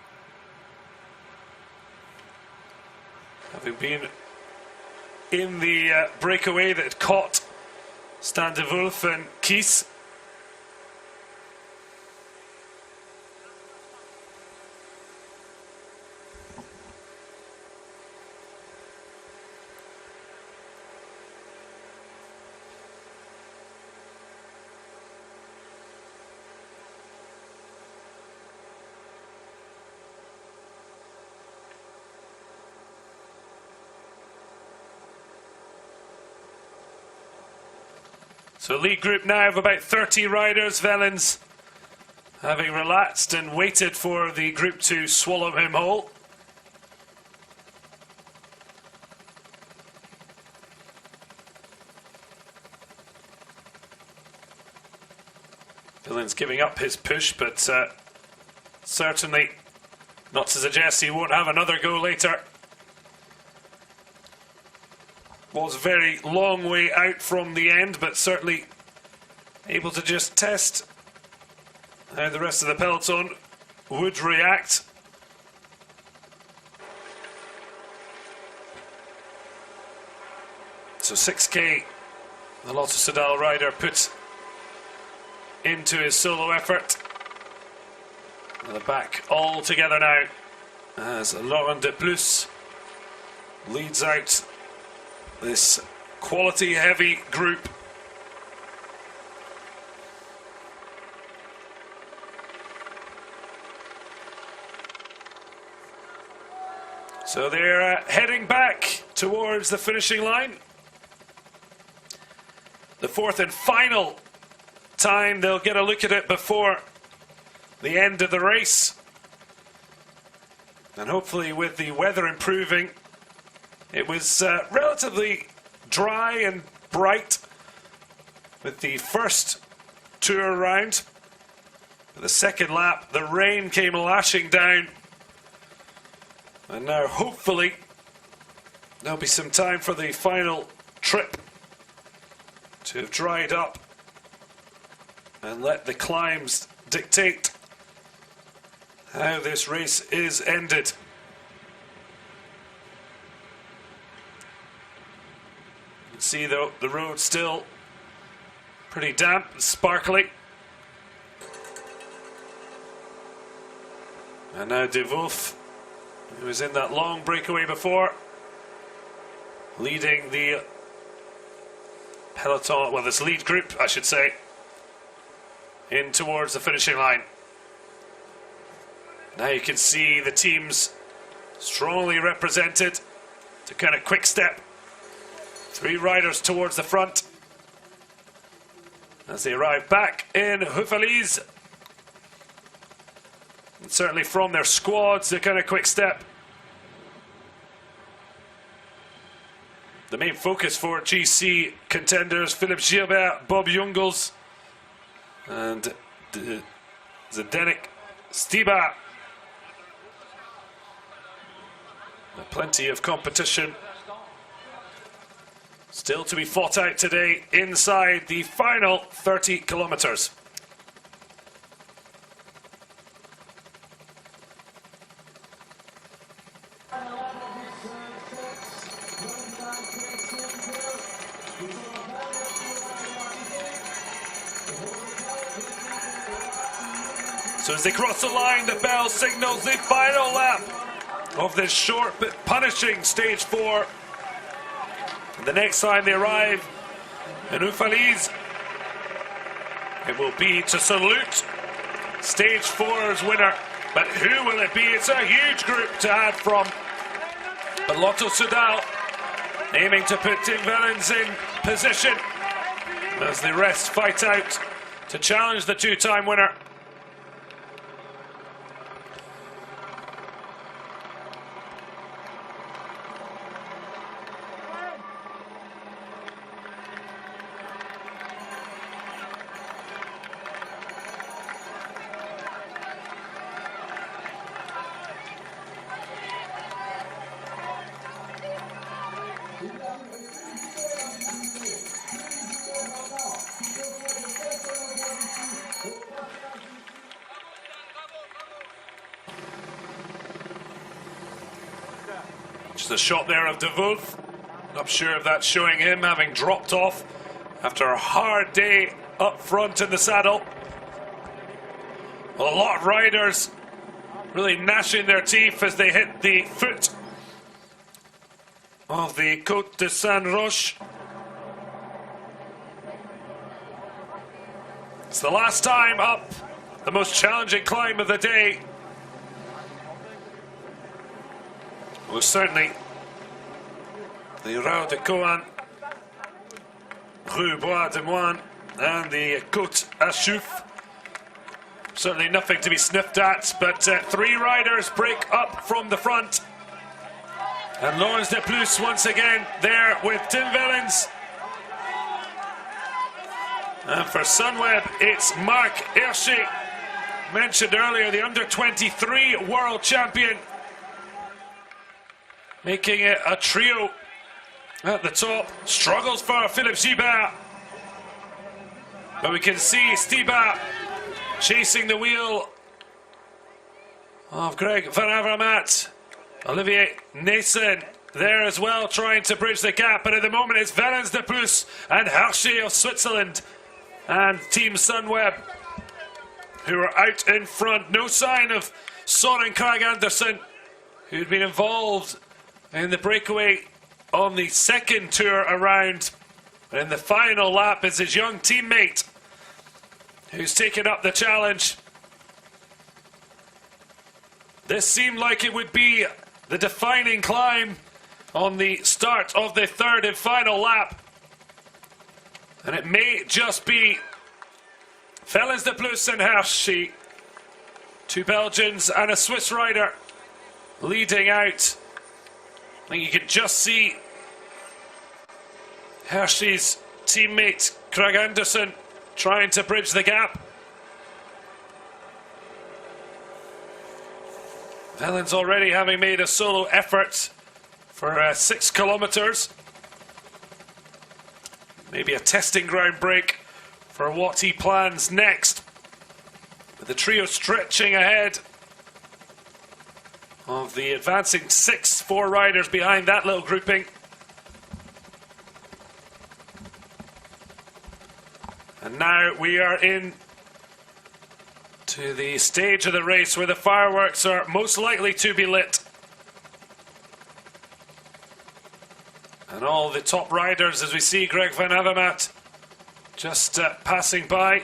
Having been in the breakaway that caught Stan de Wolf and Kies. So lead group now of about 30 riders. Wellens having relaxed and waited for the group to swallow him whole. Wellens giving up his push, but certainly not to suggest he won't have another go later. Was a very long way out from the end, but certainly able to just test how the rest of the peloton would react. So 6K, the Lotto Soudal rider put into his solo effort. And the back all together now as Laurent de Plus leads out this quality heavy group. So they're heading back towards the finishing line. The fourth and final time they'll get a look at it before the end of the race. And hopefully with the weather improving, it was relatively dry and bright with the first tour round. For the second lap, the rain came lashing down. And now hopefully there'll be some time for the final trip to have dried up and let the climbs dictate how this race is ended. You can see though the road still pretty damp and sparkly. And now De Wolf, who was in that long breakaway before, leading the peloton, well, this lead group, I should say, in towards the finishing line. Now you can see the teams strongly represented to kind of quick step. 3 riders towards the front as they arrive back in Houffalize. And certainly from their squads, the kind of quick step. The main focus for GC contenders, Philippe Gilbert, Bob Jungels, and Zdeněk Stybar. Plenty of competition still to be fought out today inside the final 30 kilometers. So as they cross the line, the bell signals the final lap of this short but punishing stage 4. And the next time they arrive in Houffalize, it will be to salute stage 4's winner. But who will it be? It's a huge group to add from the Lotto Soudal, aiming to put Tim Wellens in position as the rest fight out to challenge the 2-time winner. Just a shot there of De Wolf. Not sure if that's showing him having dropped off after a hard day up front in the saddle. Well, a lot of riders really gnashing their teeth as they hit the foot of the Côte de Saint-Roch. It's the last time up the most challenging climb of the day. Well, certainly the Rau de Coan, Rue Bois de Moine, and the Côte à Chouffe. Certainly nothing to be sniffed at, but 3 riders break up from the front. And Laurens de Plus once again there with Tim Wellens. And for Sunweb, it's Marc Hirschi mentioned earlier, the under-23 world champion, making it a trio at the top. Struggles for Philippe Gilbert, but we can see Stiba chasing the wheel of Greg Van Avermaet. Olivier Naesen there as well, trying to bridge the gap, but at the moment it's Wellens de Plus and Hershey of Switzerland and Team Sunweb who are out in front. No sign of Soren Kragh Andersen, who'd been involved in the breakaway on the second tour around. And in the final lap is his young teammate who's taken up the challenge. This seemed like it would be the defining climb on the start of the third and final lap. And it may just be Wellens de Plus and Hershey, two Belgians and a Swiss rider, leading out. I think you can just see Hershey's teammate Kragh Andersen trying to bridge the gap. Wellens already having made a solo effort for 6 kilometers. Maybe a testing ground break for what he plans next. With the trio stretching ahead of the advancing 4 riders behind that little grouping. And now we are in to the stage of the race where the fireworks are most likely to be lit. And all the top riders, as we see Greg Van Avermaet just passing by,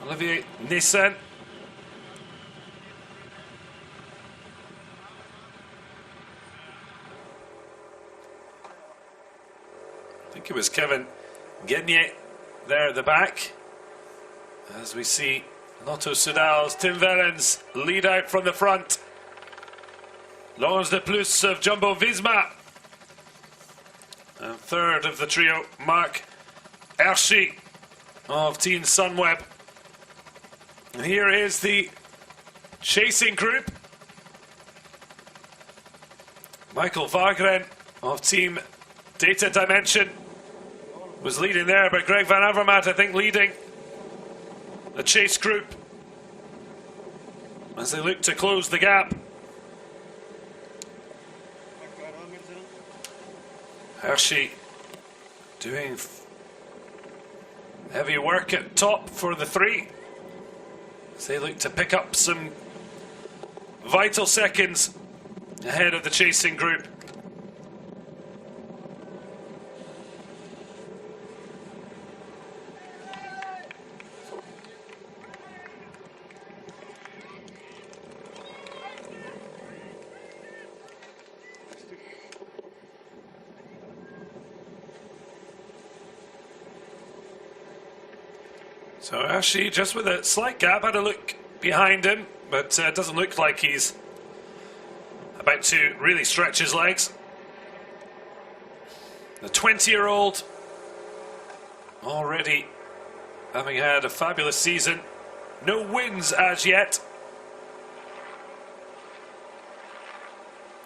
Olivier Naesen. I think it was Kevin Genier there at the back. As we see Lotto Soudal's Tim Wellens lead out from the front. Wellens de Plus of Jumbo Visma. And third of the trio, Marc Hershey of Team Sunweb. And here is the chasing group. Michael Wagren of Team Data Dimension was leading there, but Greg Van Avermaet, I think, leading the chase group as they look to close the gap. Hershey doing heavy work at top for the 3 as they look to pick up some vital seconds ahead of the chasing group. So Hershey, just with a slight gap, had a look behind him, but it doesn't look like he's about to really stretch his legs. The 20-year-old already having had a fabulous season. No wins as yet.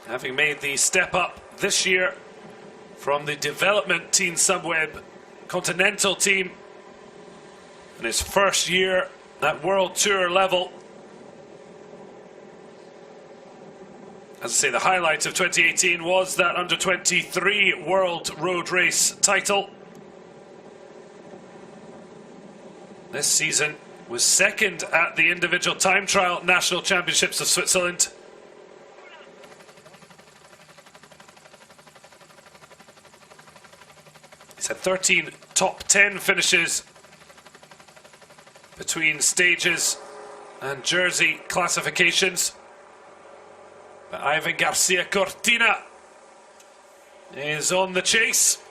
Having made the step up this year from the development Team Sunweb Continental team in his first year at World Tour level. As I say, the highlight of 2018 was that under-23 World Road Race title. This season was second at the individual time trial National Championships of Switzerland. He's had 13 top 10 finishes between stages and jersey classifications. But Ivan Garcia Cortina is on the chase.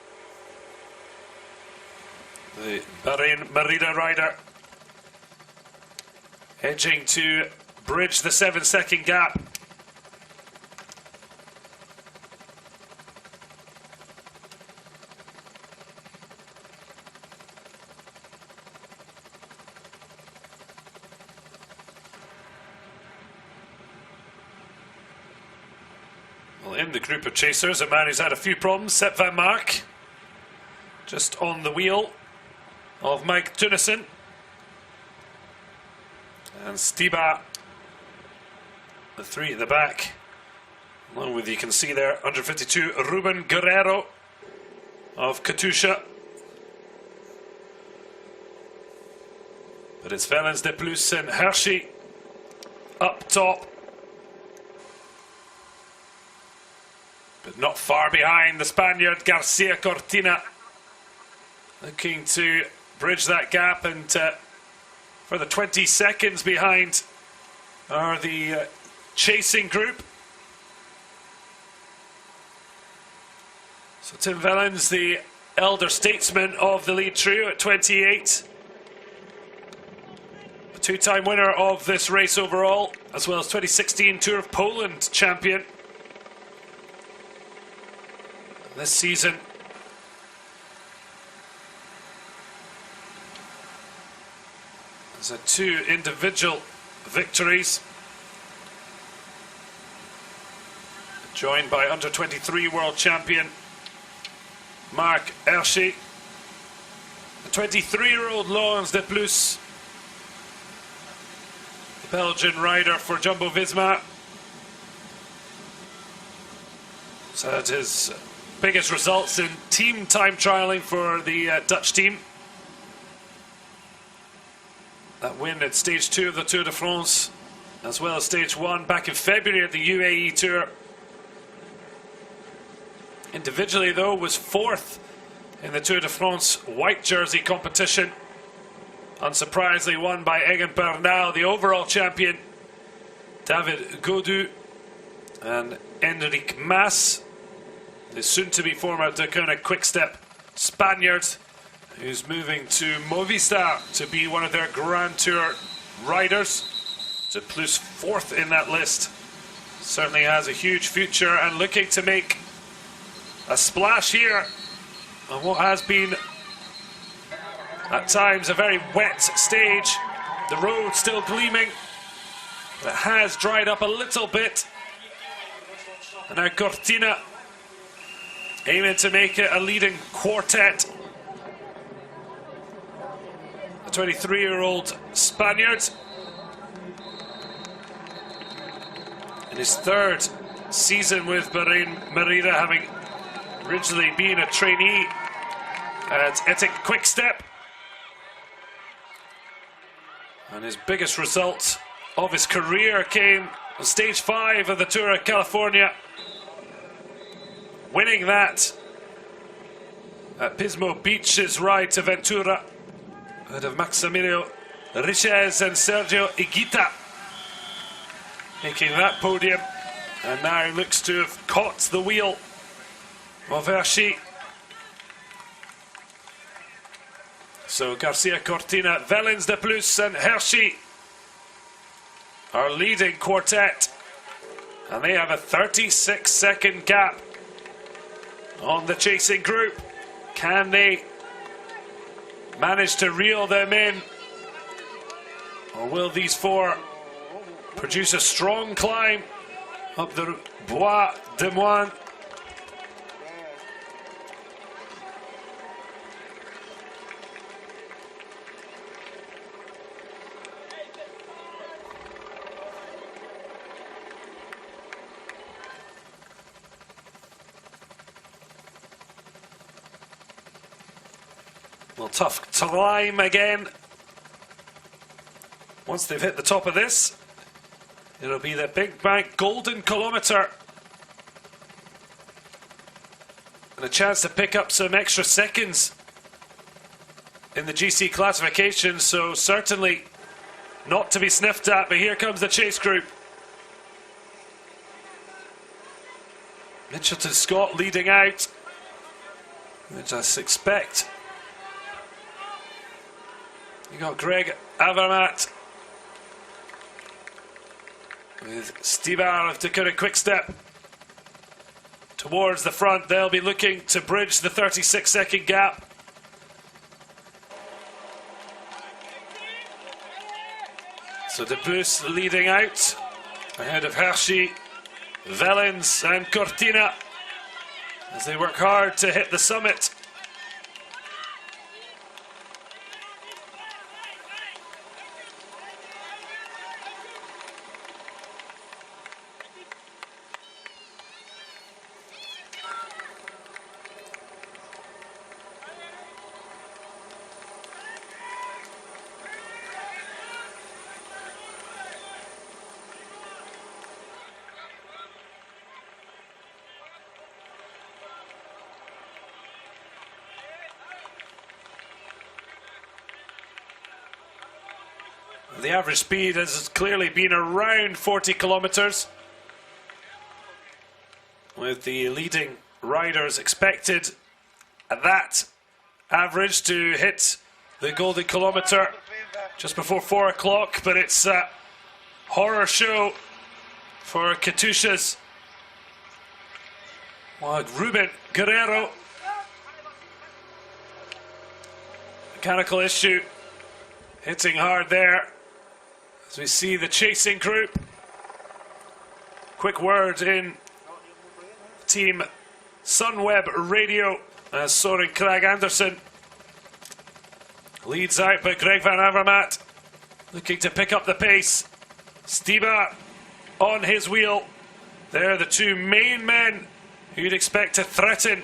The Bahrain Merida rider edging to bridge the 7-second gap. Well, in the group of chasers, a man who's had a few problems, Sepp van Mark, just on the wheel of Mike Tunison. And Stiba, the three at the back, along with, you can see there, 152, Ruben Guerrero of Katusha. But it's Wellens de Plus and Hershey up top. But not far behind the Spaniard Garcia Cortina, looking to bridge that gap, and further 20 seconds behind are the chasing group. So Tim Wellens, the elder statesman of the lead trio at 28. A two-time winner of this race overall, as well as 2016 Tour of Poland champion. This season, there's two individual victories, joined by under 23 world champion Marc Hirschi, the 23-year-old Wellens de Plus, the Belgian rider for Jumbo Visma. So that is biggest results in team time trialing for the Dutch team. That win at stage 2 of the Tour de France, as well as stage 1 back in February at the UAE Tour. Individually, though, was 4th in the Tour de France white jersey competition. Unsurprisingly won by Egan Bernal, the overall champion, David Gaudu and Enric Mas, the soon-to-be former Deceuninck Quick-Step Spaniard, who's moving to Movistar to be one of their Grand Tour riders. So Plus 4th in that list. Certainly has a huge future and looking to make a splash here on what has been at times a very wet stage. The road still gleaming, but it has dried up a little bit. And now Cortina aiming to make it a leading quartet. The 23-year-old Spaniard, in his 3rd season with Bahrain Merida, having originally been a trainee at Etic Quick-Step. And his biggest result of his career came on stage 5 of the Tour of California, winning that at Pismo Beach's ride to Ventura, ahead of Maximilio Richez and Sergio Higuita, making that podium, and now looks to have caught the wheel of Hirschi. So Garcia Cortina, Wellens de Plus and Hirschi are leading quartet, and they have a 36-second gap on the chasing group. Can they manage to reel them in, or will these four produce a strong climb up the Bois de Moine? Well, tough climb again. Once they've hit the top of this, it'll be the BinkBanck Golden Kilometre, and a chance to pick up some extra seconds in the GC classification, so certainly not to be sniffed at. But here comes the chase group. Mitchelton Scott leading out, which I suspect. You got Greg Avermaet with Stibar of Deceuninck Quick-Step towards the front. They'll be looking to bridge the 36-second gap. So De Plus leading out ahead of Hirschi, Wellens and Cortina as they work hard to hit the summit. The average speed has clearly been around 40 kilometers, with the leading riders expected at that average to hit the golden kilometer just before 4 o'clock. But it's a horror show for Katusha's Ruben Guerrero. Mechanical issue, hitting hard there. As we see the chasing group. Quick word in Team Sunweb Radio as Soren Kragh Andersen leads out, but Greg van Avermaet looking to pick up the pace. Stiba on his wheel. They're the two main men who you'd expect to threaten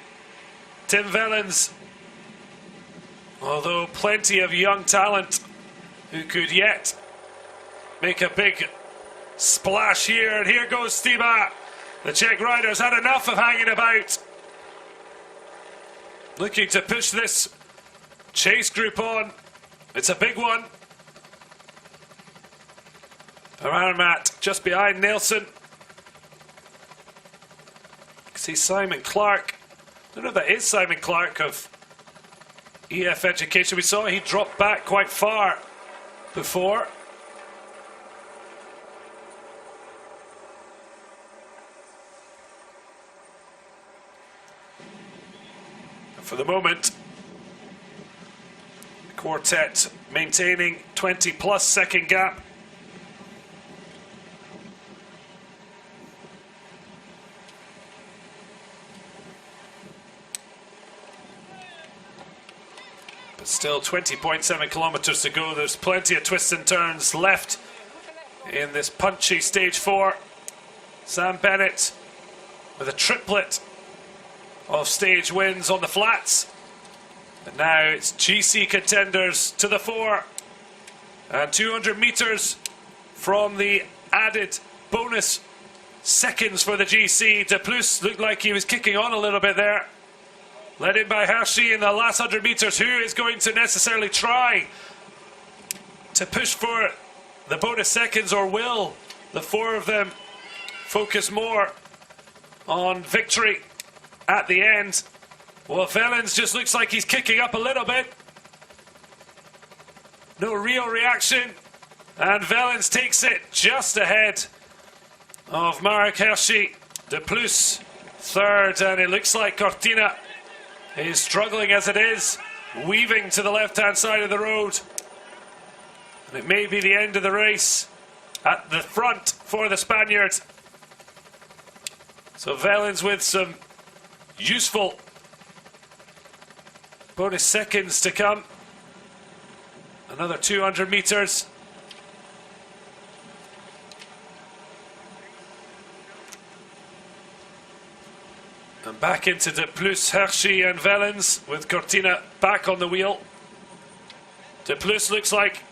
Tim Wellens. Although plenty of young talent who could yet make a big splash here. And here goes Stiba. The Czech riders had enough of hanging about. Looking to push this chase group on. It's a big one. Avermaet just behind Nelson. See Simon Clark. I don't know if that is Simon Clark of EF Education. We saw he dropped back quite far before. For the moment, the quartet maintaining 20+ second gap. But still 20.7 kilometers to go. There's plenty of twists and turns left in this punchy stage 4. Sam Bennett with a triplet of stage wins on the flats. And now it's GC contenders to the fore. And 200 meters from the added bonus seconds for the GC. De Plus looked like he was kicking on a little bit there. Led in by Hershey in the last 100 meters. Who is going to necessarily try to push for the bonus seconds, or will the four of them focus more on victory at the end? Well, Wellens just looks like he's kicking up a little bit. No real reaction. And Wellens takes it just ahead of Marek Hershey. De Plus third, and it looks like Cortina is struggling as it is, weaving to the left-hand side of the road. And it may be the end of the race at the front for the Spaniard. So Wellens with some useful bonus seconds to come. Another 200 meters. And back into De Plus, Hershey and Wellens with Cortina back on the wheel. De Plus looks like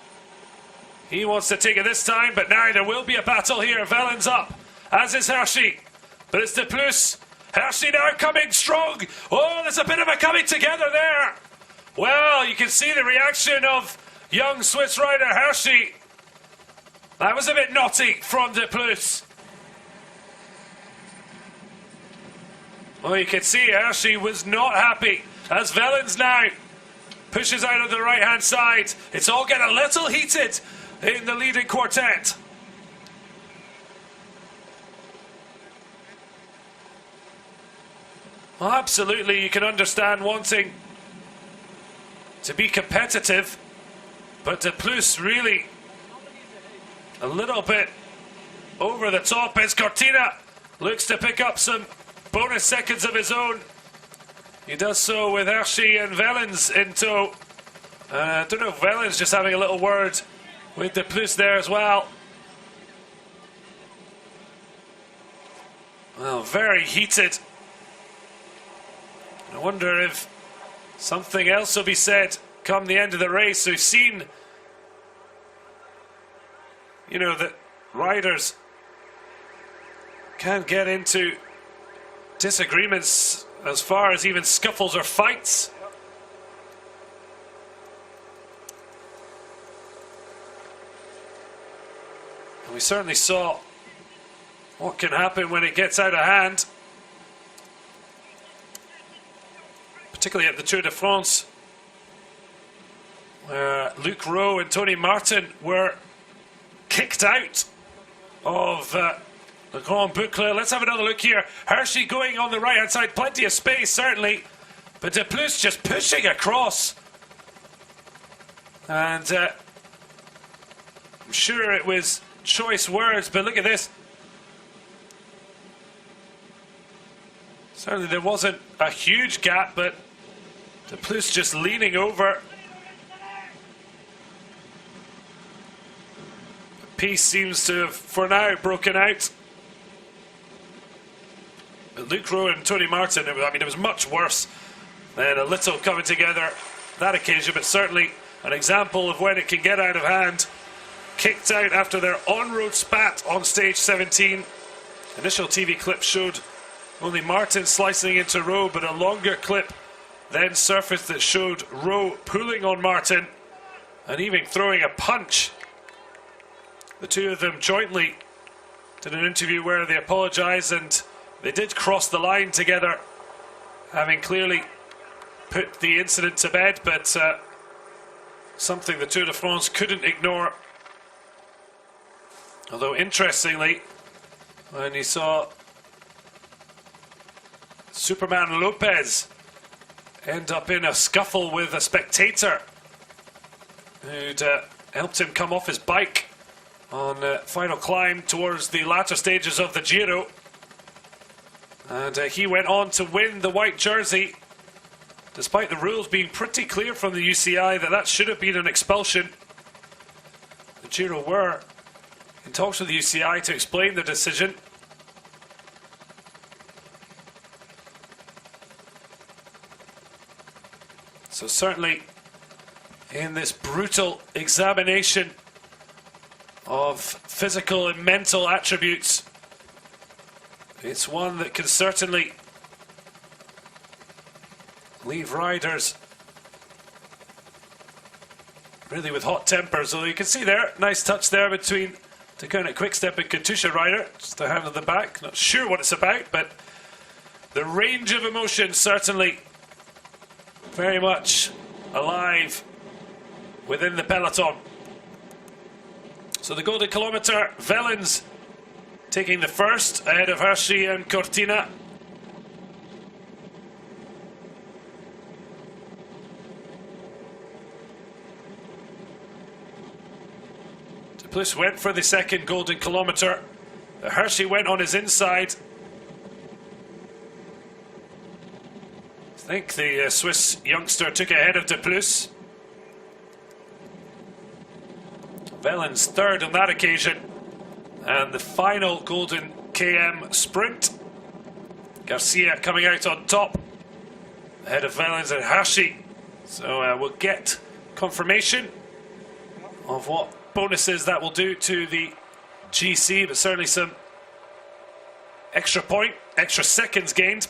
he wants to take it this time, but now there will be a battle here. Wellens up, as is Hershey. But it's De Plus. Hershey now coming strong. Oh, there's a bit of a coming together there. Well, you can see the reaction of young Swiss rider Hershey. That was a bit naughty from De Plus. Well, you can see Hershey was not happy as Wellens now pushes out of the right-hand side. It's all getting a little heated in the leading quartet. Well, absolutely, you can understand wanting to be competitive, but De Plus really a little bit over the top. It's Cortina looks to pick up some bonus seconds of his own. He does so with Hershey and Wellens in tow. I don't know if Wellens just having a little word with De Plus there as well. Well, very heated. I wonder if something else will be said come the end of the race. We've seen, you know, that riders can get into disagreements as far as even scuffles or fights. And we certainly saw what can happen when it gets out of hand, particularly at the Tour de France, where Luc Rowe and Tony Martin were kicked out of the Grand Boucle. Let's have another look here. Hershey going on the right hand side, plenty of space certainly, but De Plus just pushing across. And I'm sure it was choice words, but look at this. Certainly there wasn't a huge gap, but De Plus just leaning over. Peace seems to have, for now, broken out. But Luc Rowe and Tony Martin, it was much worse than a little coming together that occasion, but certainly an example of when it can get out of hand. Kicked out after their on-road spat on stage 17. Initial TV clip showed only Martin slicing into Rowe, but a longer clip then surfaced that showed Rowe pulling on Martin and even throwing a punch. The two of them jointly did an interview where they apologised, and they did cross the line together, having clearly put the incident to bed, but something the Tour de France couldn't ignore. Although interestingly, when you saw Superman Lopez end up in a scuffle with a spectator who'd helped him come off his bike on final climb towards the latter stages of the Giro, and he went on to win the white jersey, despite the rules being pretty clear from the UCI that should have been an expulsion. The Giro were in talks with the UCI to explain the decision. So certainly in this brutal examination of physical and mental attributes, it's one that can certainly leave riders really with hot tempers. Although you can see there, nice touch there between Deceuninck Quickstep and Katusha rider, just a hand on the back. Not sure what it's about, but the range of emotion certainly very much alive within the peloton. So the golden kilometre, Wellens taking the first ahead of Hershey and Cortina. De Plus went for the second golden kilometre. Hershey went on his inside. I think the Swiss youngster took ahead of De Plus. Wellens third on that occasion. And the final golden KM sprint, Garcia coming out on top ahead of Wellens and Hershey. So we'll get confirmation of what bonuses that will do to the GC, but certainly some extra seconds gained.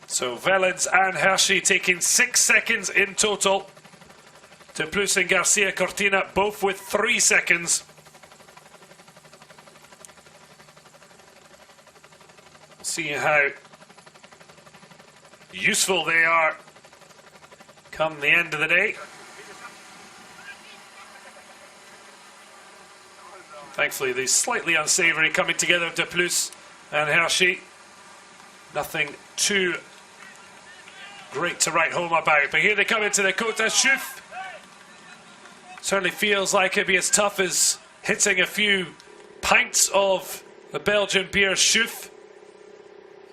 So Wellens and Hershey taking 6 seconds in total. De Plus and Garcia Cortina both with 3 seconds. See how useful they are come the end of the day. Thankfully, the slightly unsavoury coming together of De Plus and Hershey. Nothing too great to write home about. But here they come into the Côte d'Azur. Certainly feels like it'd be as tough as hitting a few pints of the Belgian beer Schuf.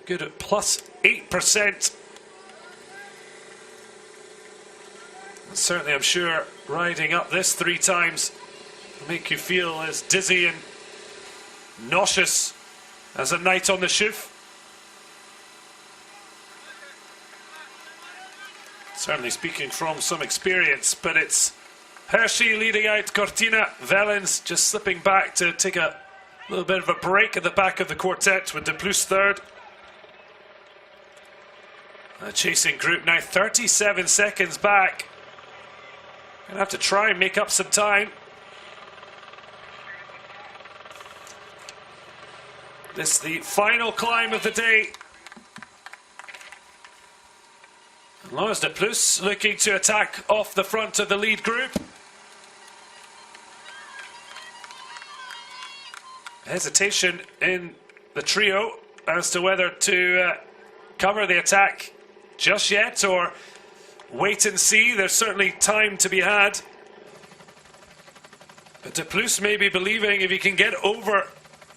Good at plus 8%. And certainly, I'm sure, riding up this 3 times will make you feel as dizzy and nauseous as a night on the Schuf. Certainly speaking from some experience, but it's Hershey leading out Cortina, Wellens just slipping back to take a little bit of a break at the back of the quartet with De Plus third. The chasing group now 37 seconds back. Gonna have to try and make up some time. This is the final climb of the day. Wellens De Plus looking to attack off the front of the lead group. Hesitation in the trio as to whether to cover the attack just yet or wait and see. There's certainly time to be had. But De Plus may be believing if he can get over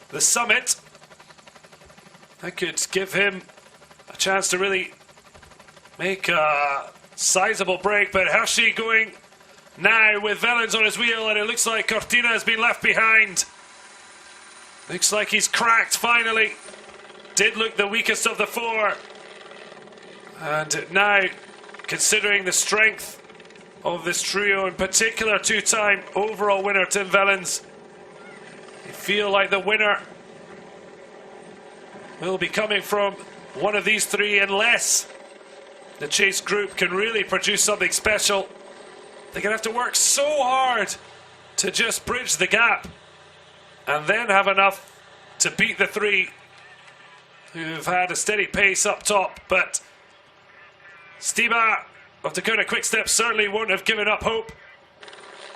the summit, that could give him a chance to really make a sizable break. But Hershey going now with Wellens on his wheel, and it looks like Cortina has been left behind. Looks like he's cracked finally. Did look the weakest of the 4. And now, considering the strength of this trio, in particular 2-time overall winner Tim Wellens, you feel like the winner will be coming from one of these 3 unless the chase group can really produce something special. They're going to have to work so hard to just bridge the gap and then have enough to beat the 3 who've had a steady pace up top. But Stiba of Dakota Quickstep certainly won't have given up hope.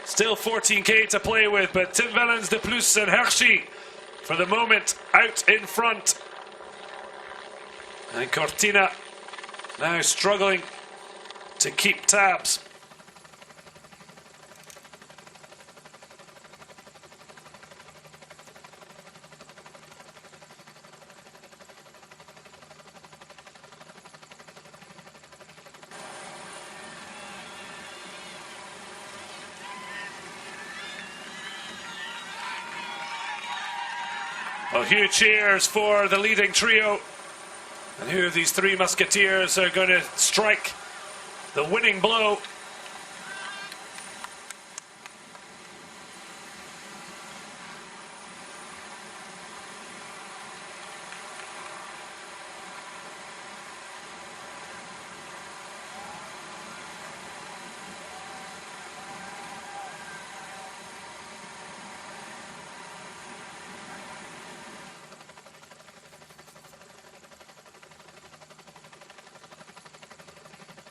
Still 14k to play with, but Tim Wellens, De Plus and Hershey for the moment out in front. And Cortina now struggling to keep tabs. Well, huge cheers for the leading trio. And who of these 3 musketeers are going to strike the winning blow?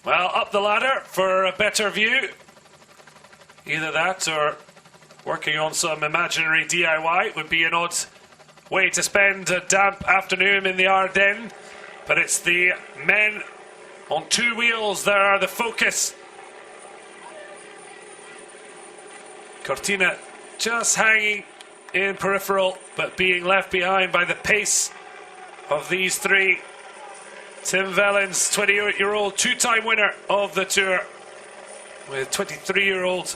Well, up the ladder for a better view. Either that or working on some imaginary DIY would be an odd way to spend a damp afternoon in the Ardennes. But it's the men on 2 wheels that are the focus. Cortina just hanging in peripheral, but being left behind by the pace of these 3. Tim Wellens, 28-year-old, 2-time winner of the Tour, with 23-year-old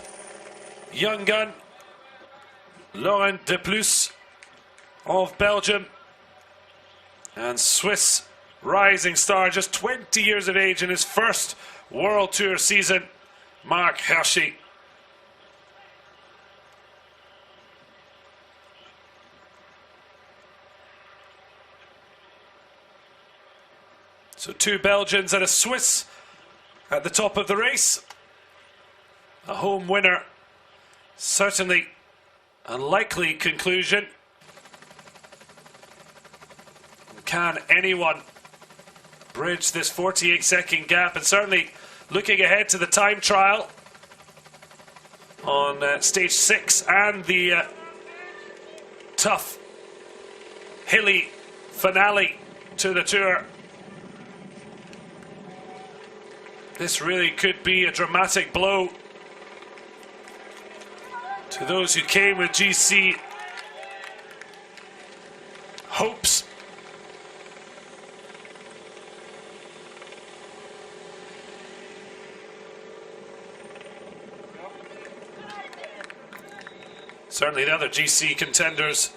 young gun Laurent De Plus of Belgium, and Swiss rising star, just 20 years of age in his first World Tour season, Mark Hershey. So 2 Belgians and a Swiss at the top of the race. A home winner, certainly a likely conclusion. Can anyone bridge this 48-second gap? And certainly looking ahead to the time trial on stage 6 and the tough, hilly finale to the Tour. This really could be a dramatic blow To those who came with GC hopes, certainly the other GC contenders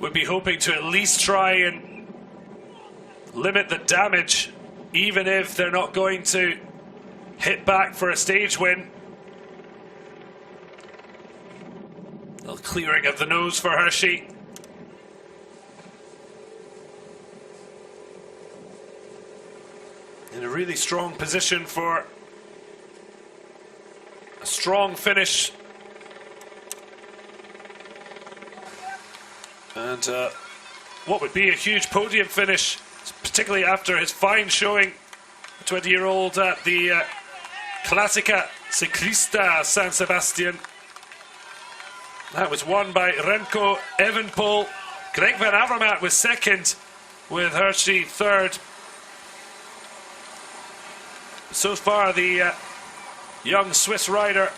would be hoping to at least try and limit the damage, even if they're not going to hit back for a stage win. A little clearing of the nose for Hershey. In a really strong position for a strong finish. And what would be a huge podium finish, particularly after his fine showing, 20-year-old at the Classica Ciclista San Sebastian. That was won by Remco Evenepoel. Greg van Avermaet was second, with Hershey third. So far, the young Swiss rider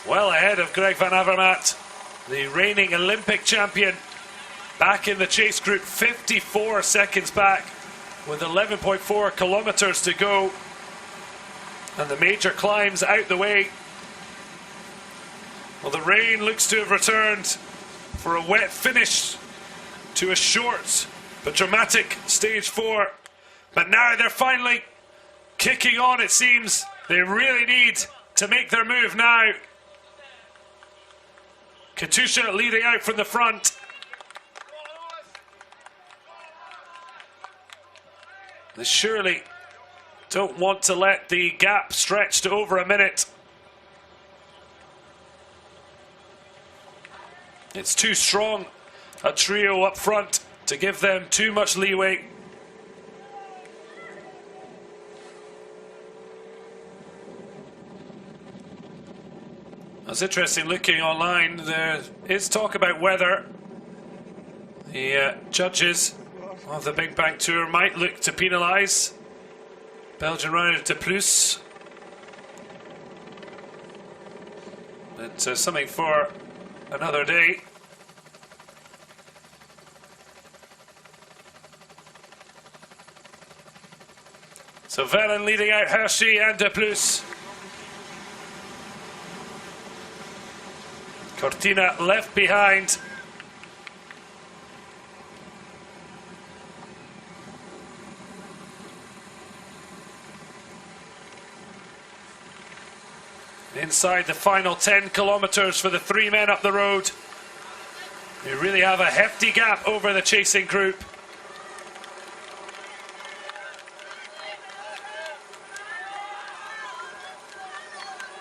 well ahead of Greg van Avermaet, the reigning Olympic champion, back in the chase group, 54 seconds back, with 11.4 kilometers to go. And the major climbs out the way. Well, the rain looks to have returned for a wet finish to a short but dramatic stage 4. But now they're finally kicking on, it seems. They really need to make their move now. Katusha leading out from the front. They surely don't want to let the gap stretch to over a minute. It's too strong a trio up front to give them too much leeway. It's interesting looking online. There is talk about whether the judges of the BinkBanck Tour might look to penalise Belgian rider De Plus. But something for another day. So Wellens leading out Hershey and De Plus. Cortina left behind. Inside the final 10 kilometers for the three men up the road. We really have a hefty gap over the chasing group.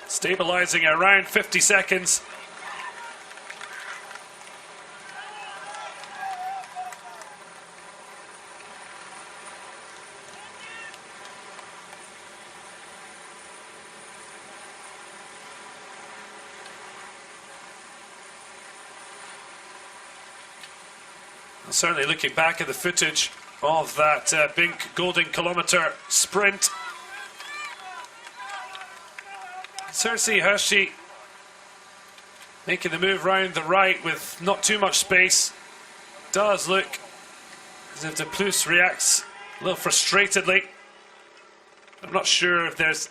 Stabilizing around 50 seconds. Certainly looking back at the footage of that Bink Golden Kilometre sprint. Cersei Hershey making the move round the right with not too much space. Does look as if De Plus reacts a little frustratedly. I'm not sure if there's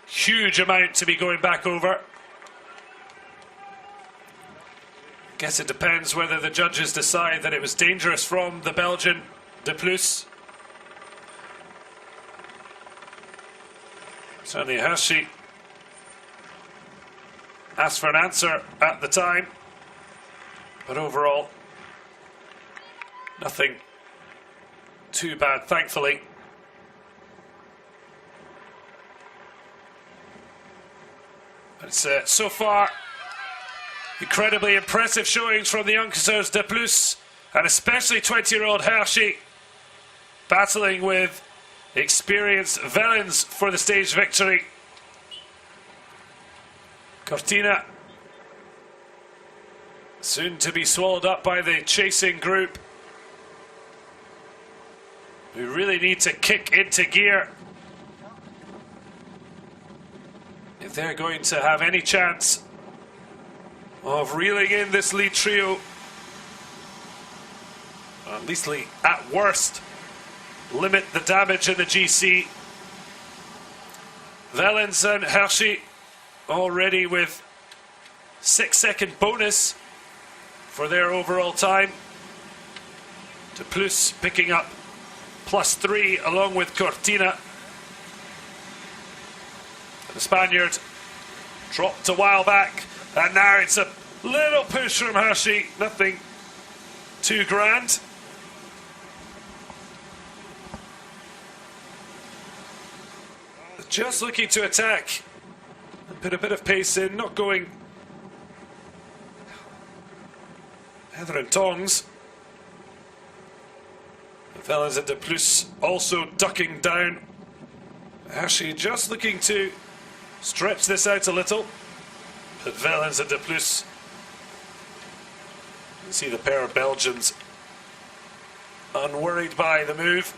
huge amount to be going back over. Guess it depends whether the judges decide that it was dangerous from the Belgian De Plus. Certainly Hershey asked for an answer at the time, but overall nothing too bad, thankfully. But it's so far incredibly impressive showings from the youngsters De Plus, and especially 20-year-old Hershey, battling with experienced Wellens for the stage victory. Cortina soon to be swallowed up by the chasing group, who really need to kick into gear if think they're going to have any chance of reeling in this lead trio. Or at least, at worst, limit the damage in the GC. Wellens and Hershey already with 6-second bonus for their overall time. De Plus picking up +3 along with Cortina. The Spaniard dropped a while back, and now it's a little push from Hershey, nothing too grand. Just looking to attack and put a bit of pace in, not going heather and tongs. Wellens and De Plus also ducking down. Hershey just looking to stretch this out a little. But Wellens and De Plus, you see the pair of Belgians unworried by the move.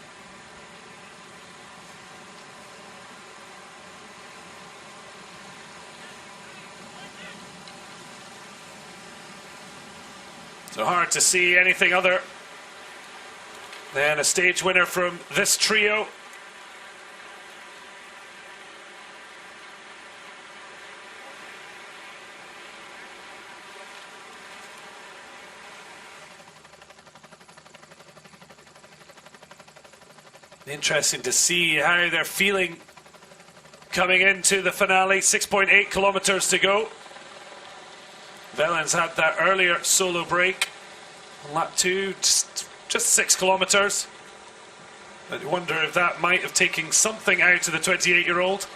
So hard to see anything other than a stage winner from this trio. Interesting to see how they're feeling coming into the finale. 6.8 kilometers to go. Wellens had that earlier solo break on lap 2, just 6 kilometers. But you wonder if that might have taken something out of the 28-year-old.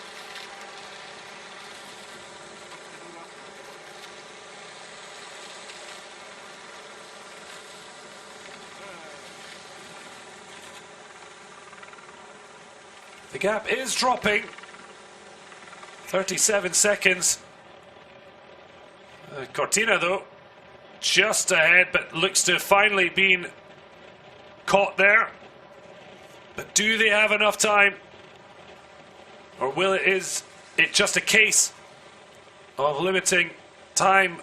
The gap is dropping. 37 seconds. Cortina, though, just ahead, but looks to have finally been caught there. But do they have enough time? Or is it just a case of limiting time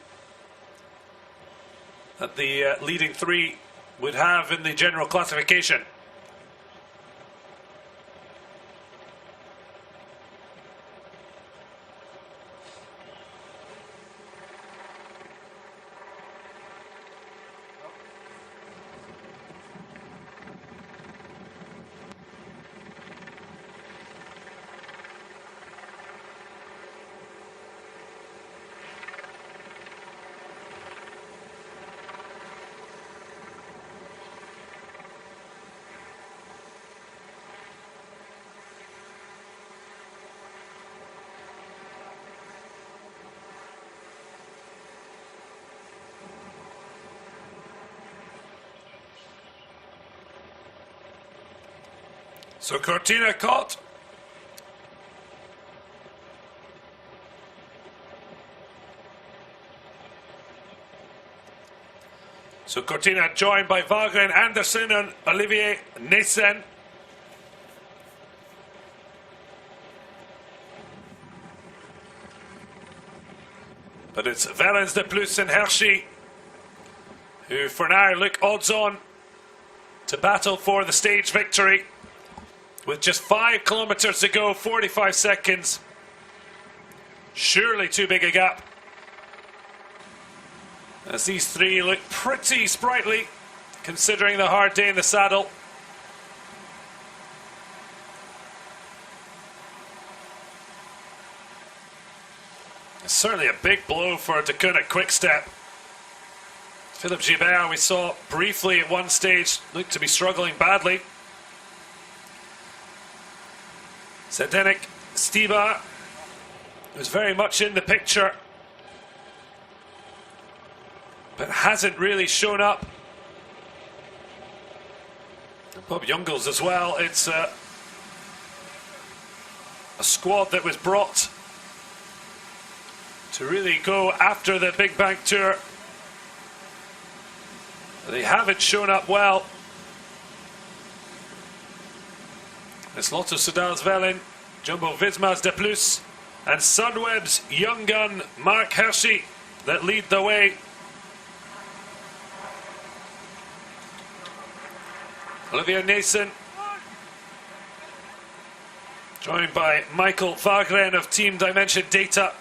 that the leading three would have in the general classification? So Cortina caught. So Cortina joined by Wagner, Andersen and Olivier Nissen. But it's Wellens, De Plus and Hershey who for now look odds on to battle for the stage victory. With just 5 kilometers to go, 45 seconds. Surely too big a gap. As these three look pretty sprightly, considering the hard day in the saddle. It's certainly a big blow for Dakota Quickstep. Philippe Gilbert, we saw briefly at one stage, looked to be struggling badly. Zdeněk Štibar was very much in the picture, but hasn't really shown up. And Bob Jungels as well. It's a squad that was brought to really go after the BinkBanck Tour. They haven't shown up well. It's Lotto Soudal's Wellens, Jumbo Visma's De Plus, and Sunweb's young gun, Mark Hirschi, that lead the way. Olivia Nason, joined by Michael Vagren of Team Dimension Data,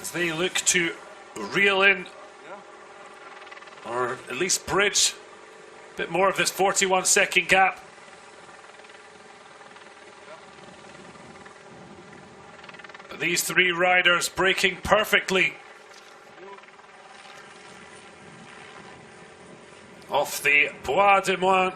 as they look to reel in, or at least bridge, a bit more of this 41-second gap. But these three riders braking perfectly off the Bois de Moine.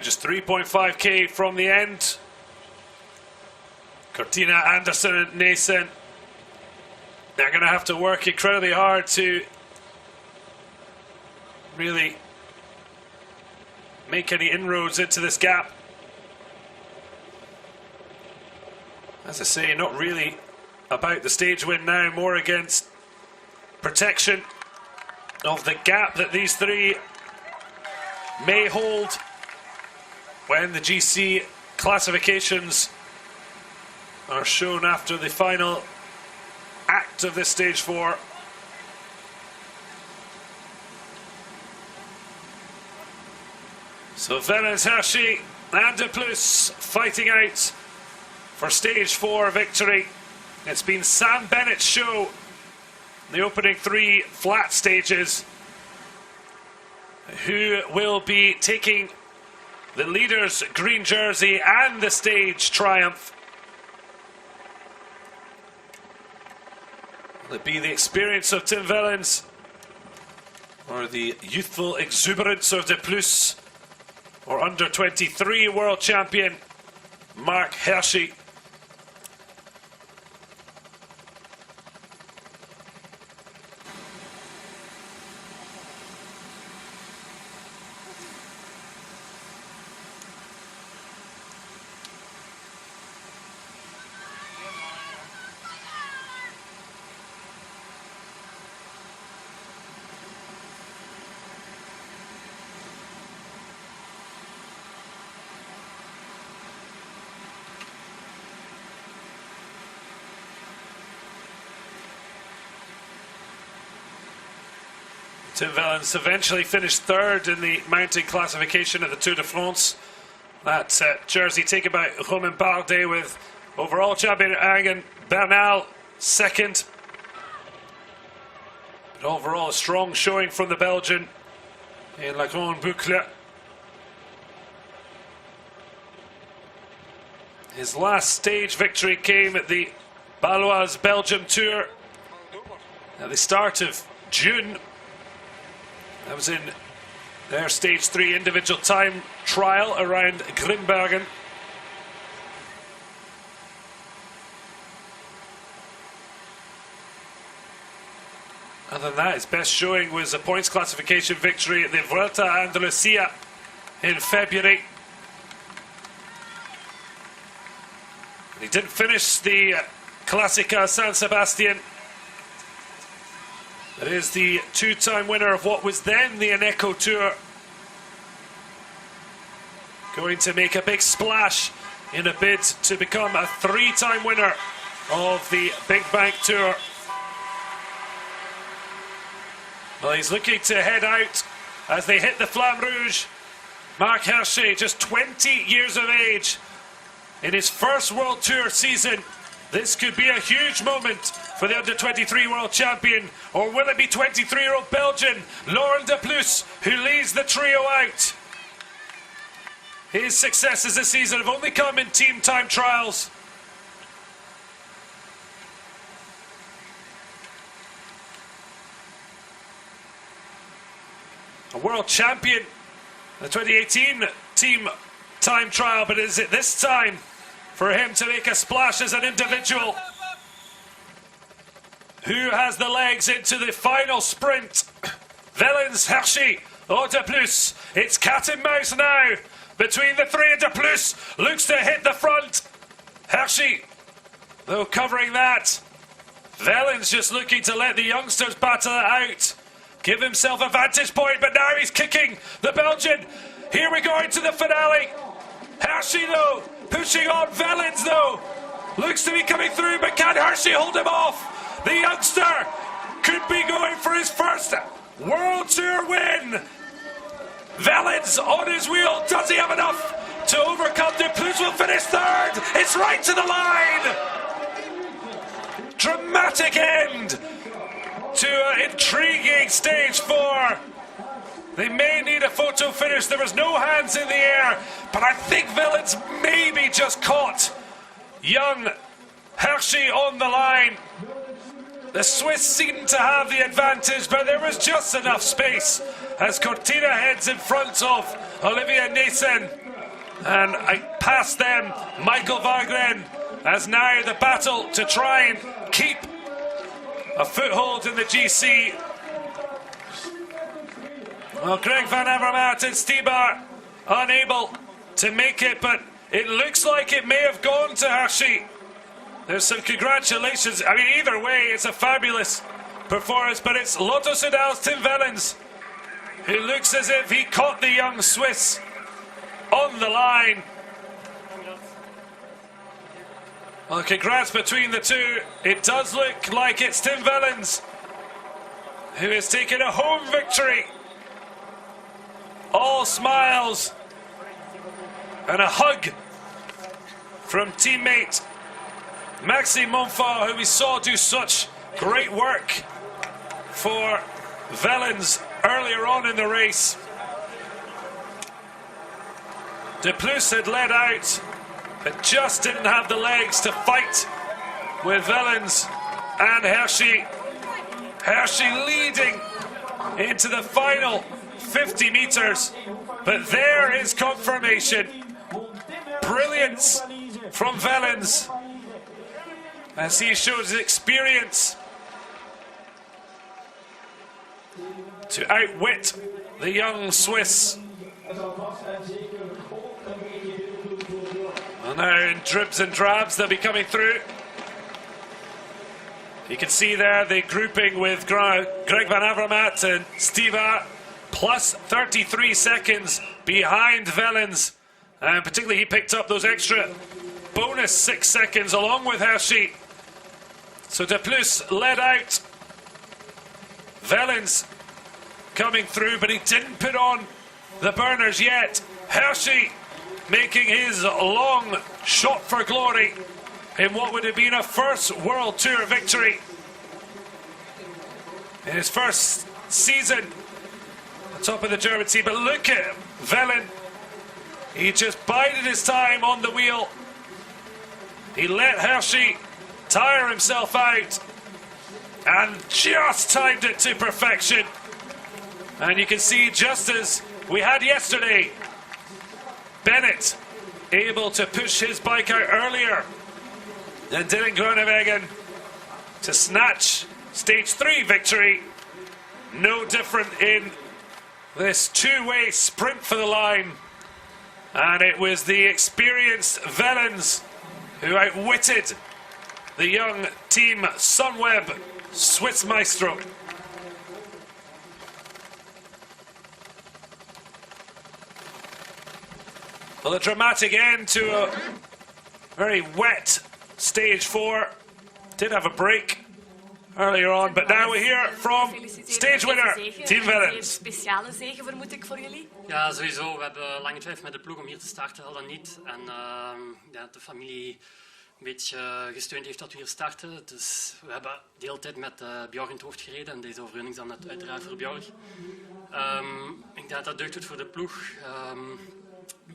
Just 3.5k from the end. Cortina, Anderson and Nason, they're going to have to work incredibly hard to really make any inroads into this gap. As I say, not really about the stage win now, more against protection of the gap that these three may hold when the GC classifications are shown after the final act of this stage 4. So Wellens, Hirschi and De Plus fighting out for stage 4 victory. It's been Sam Bennett's show in the opening 3 flat stages, who will be taking the leader's green jersey and the stage triumph. Will it be the experience of Tim Wellens or the youthful exuberance of De Plus, or under 23 world champion Mark Hirschi? Tim Wellens eventually finished 3rd in the mountain classification at the Tour de France. That jersey taken by Romain Bardet, with overall champion Argan Bernal 2nd. But overall a strong showing from the Belgian in La Grande Boucle. His last stage victory came at the Baloise Belgium Tour at the start of June. That was in their stage 3 individual time trial around Grimbergen. Other than that, his best showing was a points classification victory at the Vuelta a Andalucía in February. He didn't finish the Classica San Sebastian. That is the 2-time winner of what was then the Eneco Tour, going to make a big splash in a bid to become a 3-time winner of the BinkBanck Tour. Well, he's looking to head out as they hit the Flamme Rouge. Mark Hirschi, just 20 years of age, in his first World Tour season. This could be a huge moment for the under-23 world champion. Or will it be 23-year-old Belgian Laurent De Plus who leads the trio out? His successes this season have only come in team time trials. A world champion in the 2018 team time trial, but is it this time for him to make a splash as an individual? Who has the legs into the final sprint? Wellens, Hirschi, or De Plus? It's cat and mouse now between the three, and De Plus looks to hit the front. Hirschi Though covering that, Wellens just looking to let the youngsters battle it out. Give himself a vantage point, but now he's kicking the Belgian. Here we go into the finale. Hershey, though, pushing on. Wellens, though, looks to be coming through, but can Hershey hold him off? The youngster could be going for his first World Tour win. Wellens on his wheel. Does he have enough to overcome? Deplus will finish third. It's right to the line. Dramatic end to an intriguing stage 4. They may need a photo finish. There was no hands in the air, but I think Wellens maybe just caught young Hershey on the line. The Swiss seemed to have the advantage, but there was just enough space as Cortina heads in front of Olivia Nason. And past them, Michael Wagren, as now the battle to try and keep a foothold in the GC. Well, Greg Van Avermaet and Stibar unable to make it, but it looks like it may have gone to Hershey. There's some congratulations. I mean, either way, it's a fabulous performance, but it's Lotto Soudal's Tim Wellens who looks as if he caught the young Swiss on the line. Well, congrats between the two. It does look like it's Tim Wellens who has taken a home victory. All smiles and a hug from teammate Maxime Monfort, who we saw do such great work for Wellens earlier on in the race. Deplus had led out, but just didn't have the legs to fight with Wellens and Hershey. Hershey leading into the final 50 meters, but there is confirmation. Brilliance from Wellens as he shows his experience to outwit the young Swiss. Well, now in dribs and drabs they'll be coming through. You can see there the grouping with Greg Van Avermaet and Stibar, plus 33 seconds behind Wellens, and particularly he picked up those extra bonus 6 seconds along with Hershey. So Deplus led out. Wellens coming through, but he didn't put on the burners yet. Hershey making his long shot for glory in what would have been a first World Tour victory in his first season on top of the German team. But look at Wellens. He just bided his time on the wheel. He let Hershey tire himself out and just timed it to perfection. And you can see, just as we had yesterday, Bennett able to push his bike out earlier than Dylan Groenewegen to snatch stage 3 victory. No different in this two-way sprint for the line. And it was the experienced Wellens who outwitted the young Team Sunweb Swiss Maestro. Well, a dramatic end to a very wet stage 4. Did have a break earlier on, but now we hear from stage winner, Team Wellens. Speciale zege, vermoed ik, voor jullie? Ja, sowieso. We hebben lang getwijfeld met de ploeg om hier te starten, al dan niet. En ja, de familie een beetje gesteund heeft dat we hier starten. Dus we hebben de hele tijd met Bjorg in het hoofd gereden. En deze overwinning is dan uiteraard voor Bjorg. Ik denk dat dat deugd doet voor de ploeg.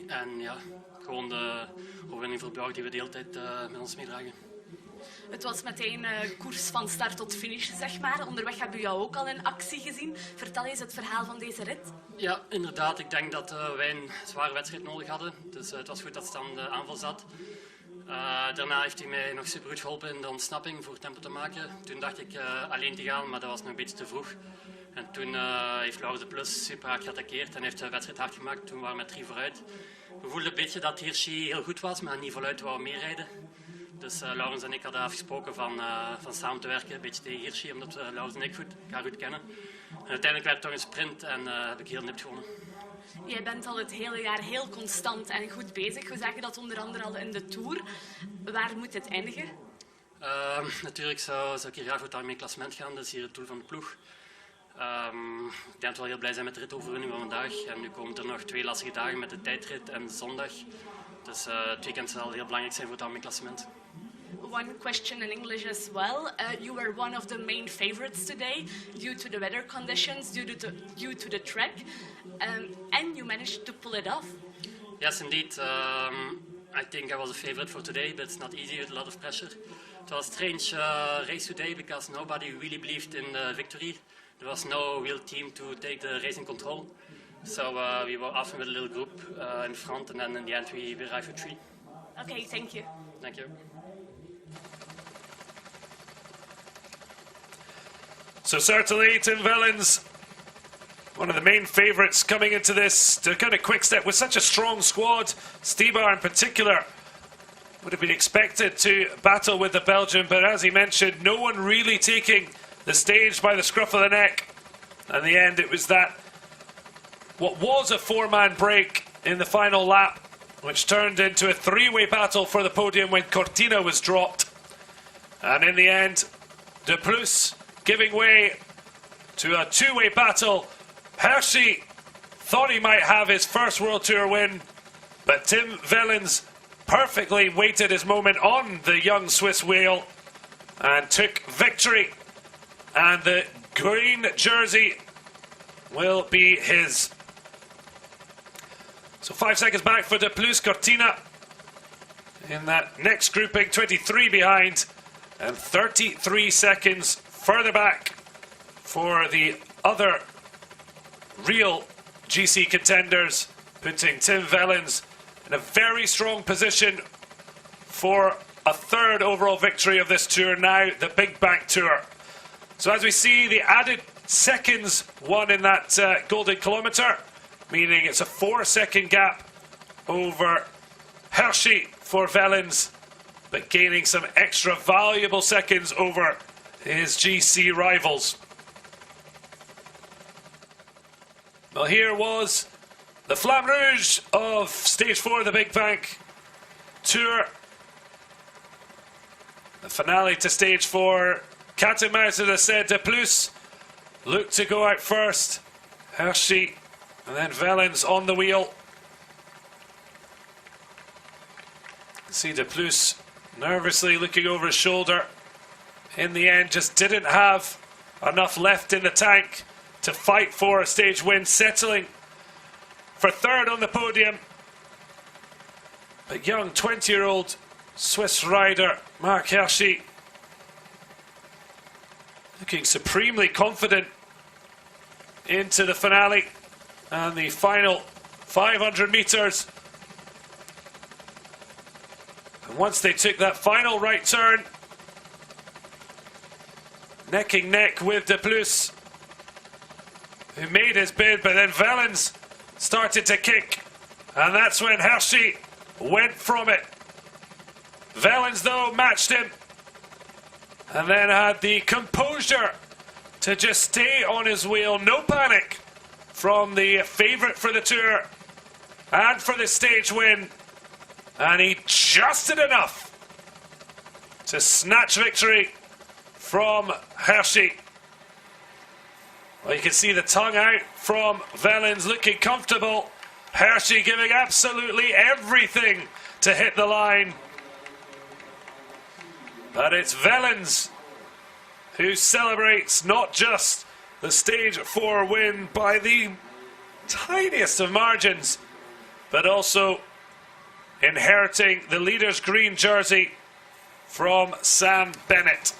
En ja, gewoon de overwinning voor Bjorg die we de hele tijd met ons meedragen. Het was meteen koers van start tot finish, zeg maar. Onderweg hebben we jou ook al in actie gezien. Vertel eens het verhaal van deze rit. Ja, inderdaad. Ik denk dat wij een zware wedstrijd nodig hadden. Dus het was goed dat Stan de aanval zat. Daarna heeft hij mij nog super goed geholpen in de ontsnapping voor tempo te maken. Toen dacht ik alleen te gaan, maar dat was nog een beetje te vroeg. En toen heeft Laurens Deplus super hard geattaqueerd en heeft de wedstrijd hard gemaakt. Toen waren we met 3 vooruit. We voelden een beetje dat Hirschi heel goed was, maar niet voluit wou meerijden. Dus Laurens en ik hadden afgesproken van samen te werken, een beetje tegen Hirschi, omdat we Laurens en ik elkaar goed kennen. En uiteindelijk werd het toch een sprint en heb ik heel nipt gewonnen. Jij bent al het hele jaar heel constant en goed bezig. We zagen dat onder andere al in de Tour. Waar moet het eindigen? Natuurlijk zou ik hier graag voor het algemeen klassement gaan. Dat is hier het doel van de ploeg. Ik denk dat we wel heel blij zijn met de ritoverwinning van vandaag. En nu komen er nog 2 lastige dagen met de tijdrit en zondag. Dus het weekend zal heel belangrijk zijn voor het algemeen klassement. One question in English as well. You were one of the main favorites today due to the weather conditions, due to the track, and you managed to pull it off. Yes, indeed. I think I was a favorite for today, but it's not easy with a lot of pressure. It was a strange race today because nobody really believed in the victory. There was no real team to take the race in control. So we were often with a little group in front, and then in the end we arrived with 3. Okay, thank you. Thank you. So certainly Tim Wellens, one of the main favourites coming into this to kind of quick step with such a strong squad. Stibar in particular would have been expected to battle with the Belgian, but as he mentioned, no one really taking the stage by the scruff of the neck. In the end, it was that what was a 4-man break in the final lap, which turned into a 3-way battle for the podium when Cortina was dropped. And in the end, De Plus giving way to a 2-way battle. Hirschi thought he might have his first World Tour win, but Tim Wellens perfectly waited his moment on the young Swiss whale and took victory. And the green jersey will be his. So 5 seconds back for De Plus. Cortina in that next grouping, 23 behind, and 33 seconds further back for the other real GC contenders, putting Tim Wellens in a very strong position for a 3rd overall victory of this tour now, the BinkBanck Tour. So as we see, the added seconds won in that golden kilometre, meaning it's a 4-second gap over Hirschi for Wellens, but gaining some extra valuable seconds over his GC rivals. Well, here was the Flamme Rouge of Stage 4 of the BinkBanck Tour. The finale to Stage 4. Cat and mouse, as I said. De Plus looked to go out first. Hirschi and then Wellens on the wheel. See De Plus nervously looking over his shoulder. In the end, just didn't have enough left in the tank to fight for a stage win, settling for 3rd on the podium. But young 20-year-old Swiss rider Marc Hirschi looking supremely confident into the finale and the final 500 metres. And once they took that final right turn, neck and neck with De Plus, who made his bid, but then Wellens started to kick, and that's when Hirschi went from it. Wellens, though, matched him, and then had the composure to just stay on his wheel. No panic from the favourite for the Tour and for the stage win, and he just did enough to snatch victory from Hirschi. Well, you can see the tongue out from Wellens, looking comfortable. Hirschi giving absolutely everything to hit the line. But it's Wellens who celebrates not just the Stage 4 win by the tiniest of margins, but also inheriting the leader's green jersey from Sam Bennett.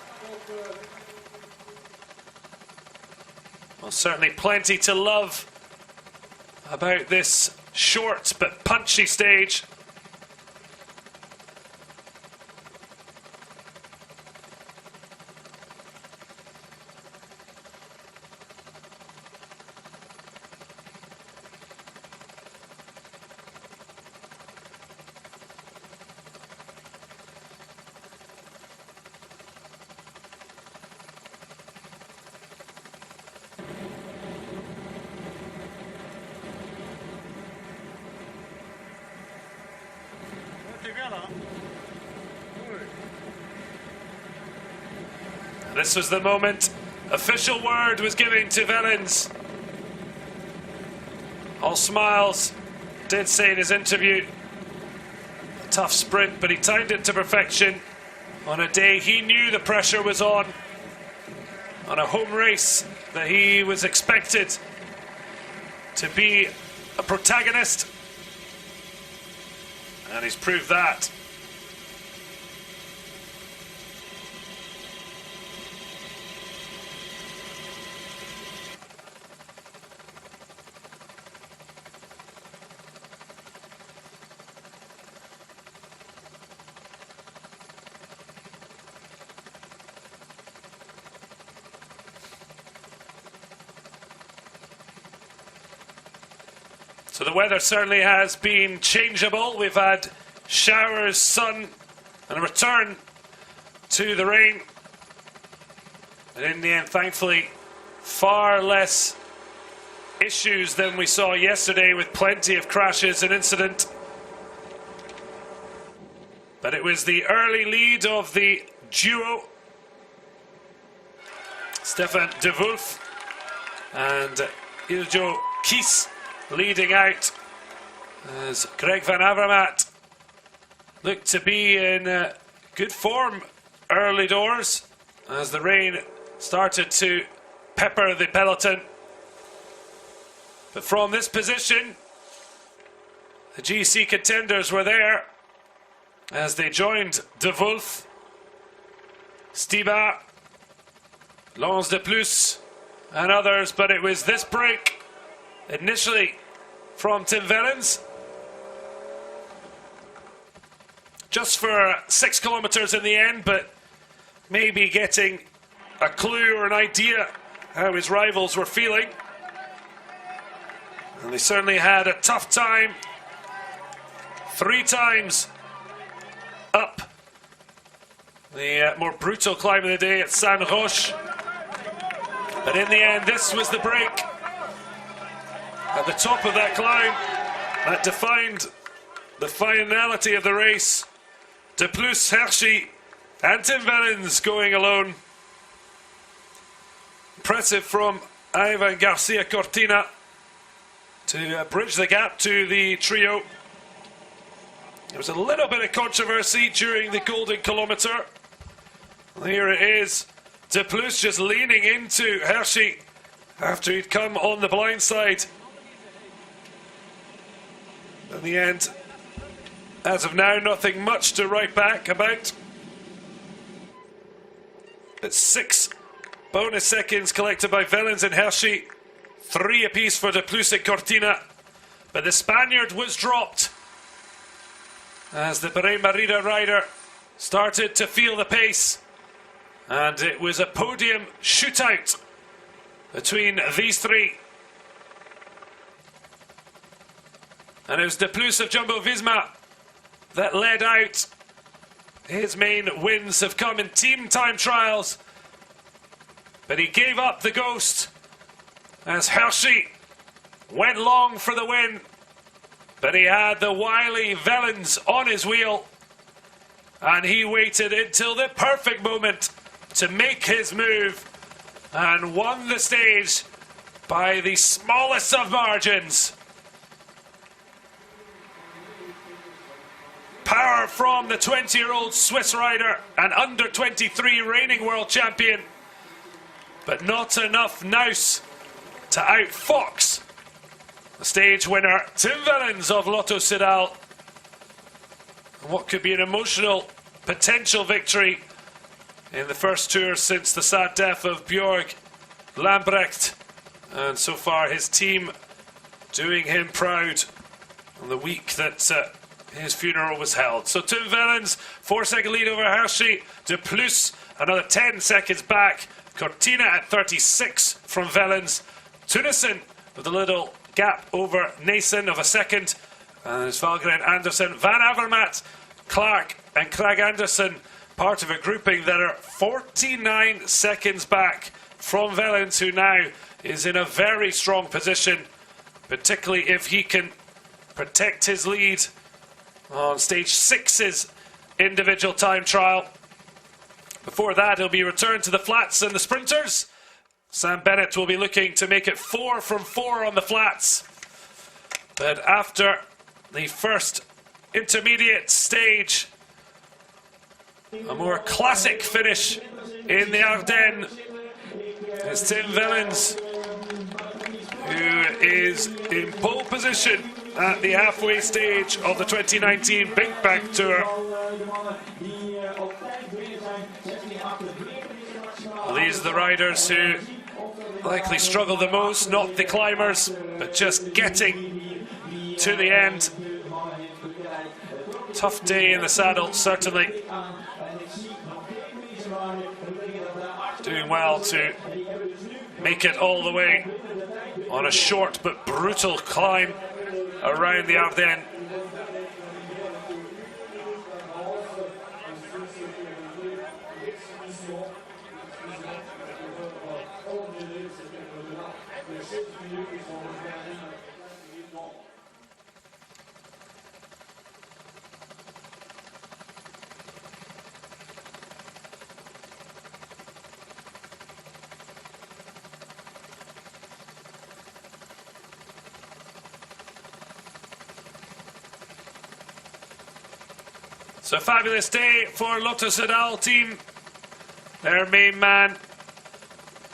Well, certainly plenty to love about this short but punchy stage. This was the moment official word was given to Wellens. All smiles, did say in his interview. A tough sprint, but he timed it to perfection on a day he knew the pressure was on a home race that he was expected to be a protagonist, and he's proved that. So the weather certainly has been changeable. We've had showers, sun, and a return to the rain. And in the end, thankfully, far less issues than we saw yesterday, with plenty of crashes and incident. But it was the early lead of the duo, Stefan de Wulf and Iljo Kies, leading out as Greg van Avermaet looked to be in good form early doors as the rain started to pepper the peloton. But from this position, the GC contenders were there as they joined de Wulf, Stibar, Lance de Plus and others, but it was this break initially from Tim Wellens, just for 6 kilometers in the end, but maybe getting a clue or an idea how his rivals were feeling. And they certainly had a tough time 3 times up the more brutal climb of the day at San Roche. But in the end, this was the break at the top of that climb that defined the finality of the race. De Plus, Hershey and Tim Wellens going alone. Impressive from Ivan Garcia Cortina to bridge the gap to the trio. There was a little bit of controversy during the golden kilometre. Here it is, De Plus just leaning into Hershey after he'd come on the blind side. In the end, as of now, nothing much to write back about. It's 6 bonus seconds collected by Wellens and Hershey, 3 apiece for De Plus and Cortina. But the Spaniard was dropped as the Bahrain Merida rider started to feel the pace. And it was a podium shootout between these 3. And it was De Plus of Jumbo-Visma that led out. His main wins have come in team time trials, but he gave up the ghost as Hershey went long for the win. But he had the wily Wellens on his wheel, and he waited until the perfect moment to make his move and won the stage by the smallest of margins. Power from the 20-year-old Swiss rider and under 23 reigning world champion, but not enough nous to outfox the stage winner Tim Wellens of Lotto Soudal. What could be an emotional potential victory in the first tour since the sad death of Björg Lambrecht, and so far his team doing him proud on the week that his funeral was held. So Tim Wellens, 4-second lead over Hershey. De Plus, another 10 seconds back. Cortina at 36 from Wellens. Tunison with a little gap over Nason of a second. And there's Valgren, Anderson, Van Avermaet, Clark and Craig Anderson, part of a grouping that are 49 seconds back from Wellens, who now is in a very strong position, particularly if he can protect his lead on stage 6's individual time trial. Before that, he'll be returned to the flats and the sprinters. Sam Bennett will be looking to make it 4 from 4 on the flats. But after the first intermediate stage, a more classic finish in the Ardennes is Tim Wellens, who is in pole position at the halfway stage of the 2019 BinkBanck Tour. Well, these are the riders who likely struggle the most, not the climbers, but just getting to the end. Tough day in the saddle, certainly. Doing well to make it all the way on a short but brutal climb around the Ardennes. So a fabulous day for Lotto Soudal team. Their main man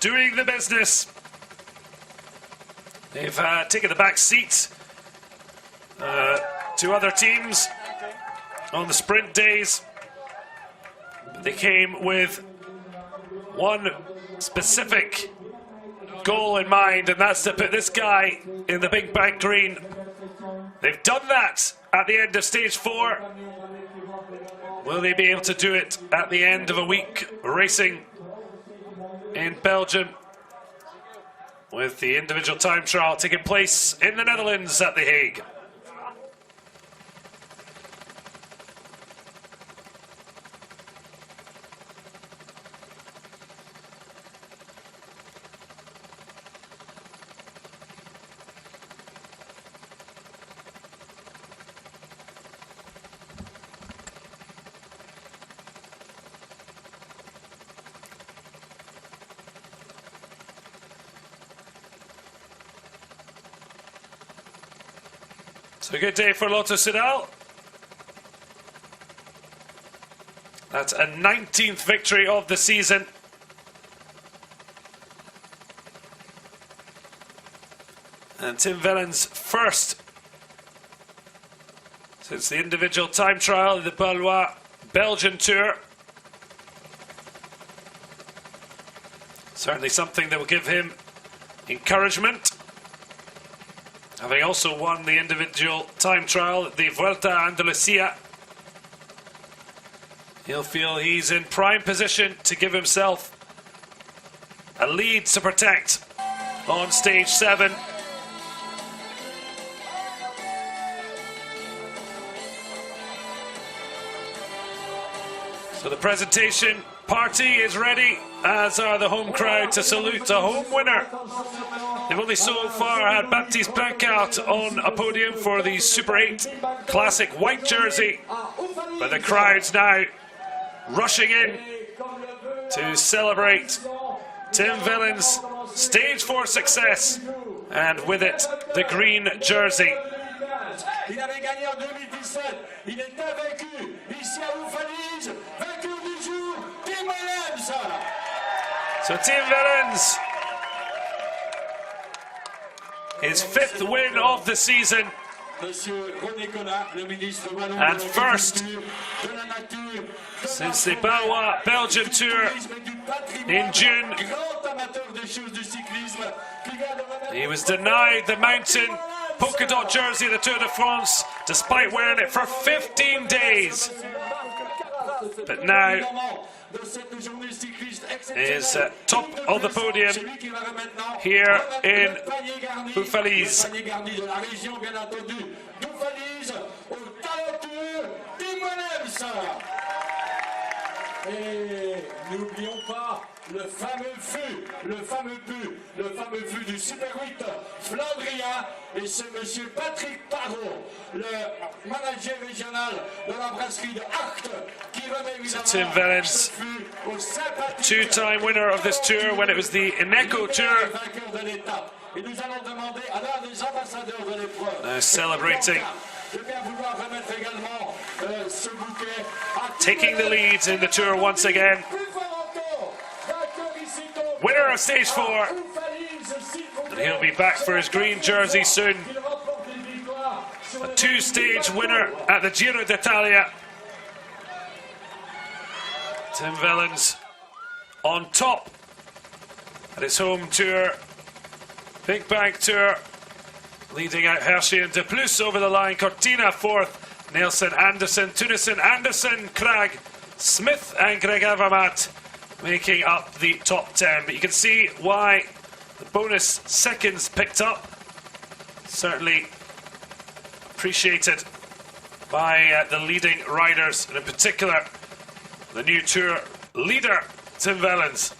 doing the business. They've taken the back seat to other teams on the sprint days. But they came with one specific goal in mind, and that's to put this guy in the BinkBanck green. They've done that at the end of stage 4. Will they be able to do it at the end of a week racing in Belgium, with the individual time trial taking place in the Netherlands at The Hague? So a good day for Lotto Soudal. That's a 19th victory of the season. And Tim Wellens first since the individual time trial of the Ballois Belgian Tour. Certainly something that will give him encouragement, having also won the individual time trial at the Vuelta a Andalucía. He'll feel he's in prime position to give himself a lead to protect on stage 7. So the presentation party is ready, as are the home crowd, to salute a home winner. They've only so far had Baptiste Brancart on a podium for the Super 8 Classic white jersey, but the crowd's now rushing in to celebrate Tim Wellens' stage 4 success, and with it, the green jersey. Il avait gagné en 2017. Il est invaincu ici à Wellens. Vainqueur du jour, Tim Wellens. So Tim Wellens, his 5th win of the season, and first since the Ballois Belgian Tour in June. He was denied the mountain polka dot jersey of the Tour de France despite wearing it for 15 days. But now is top of the podium here in Wellens. Et n'oublions pas le fameux fût du Super 8 flandrien. Et c'est monsieur Patrick Parot, le manager régional de la brasserie de Acht, qui remet évidemment Tim Wellens, ce fût au sympathique two-time winner of this tour when it was the Ineco Tour. vainqueur de l'étape. Et nous allons demander à l'un des ambassadeurs de l'épreuve Now celebrating, de bien vouloir remettre également ce bouquet à taking the lead in the tour once again. plus fort encore, vainqueur ici donc, Winner of stage 4, and he'll be back for his green jersey soon. il remporte une victoire sur A le two-stage winner at the Giro d'Italia. Tim Wellens on top at his home tour, BinkBanck Tour, leading out Hershey and De Plus over the line. Cortina fourth, Nelson, Anderson, Tunison, Anderson, Krag, Smith and Greg Avermaet making up the top 10. But you can see why the bonus seconds picked up. Certainly appreciated by the leading riders, and in particular the new tour leader, Tim Wellens.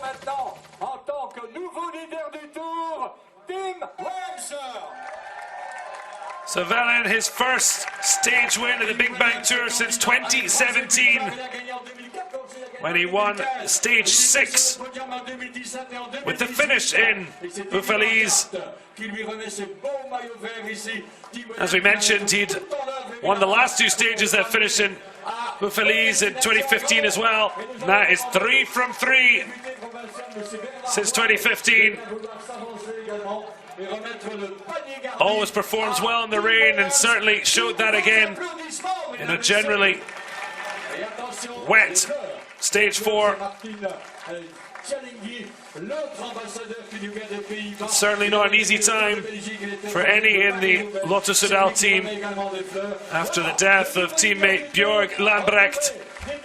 maintenant en tant que nouveau leader du tour, Tim Wellens. So Wellens, his first stage win of the BinkBanck Tour since 2017, when he won stage 6 with the finish in Wellens. As we mentioned, he'd won the last two stages that finished in Wellens in 2015 as well. And that is 3 from 3 since 2015. Always performs well in the rain, and certainly showed that again in a generally wet stage 4. Certainly not an easy time for any in the Lotto Soudal team after the death of teammate Björg Lambrecht.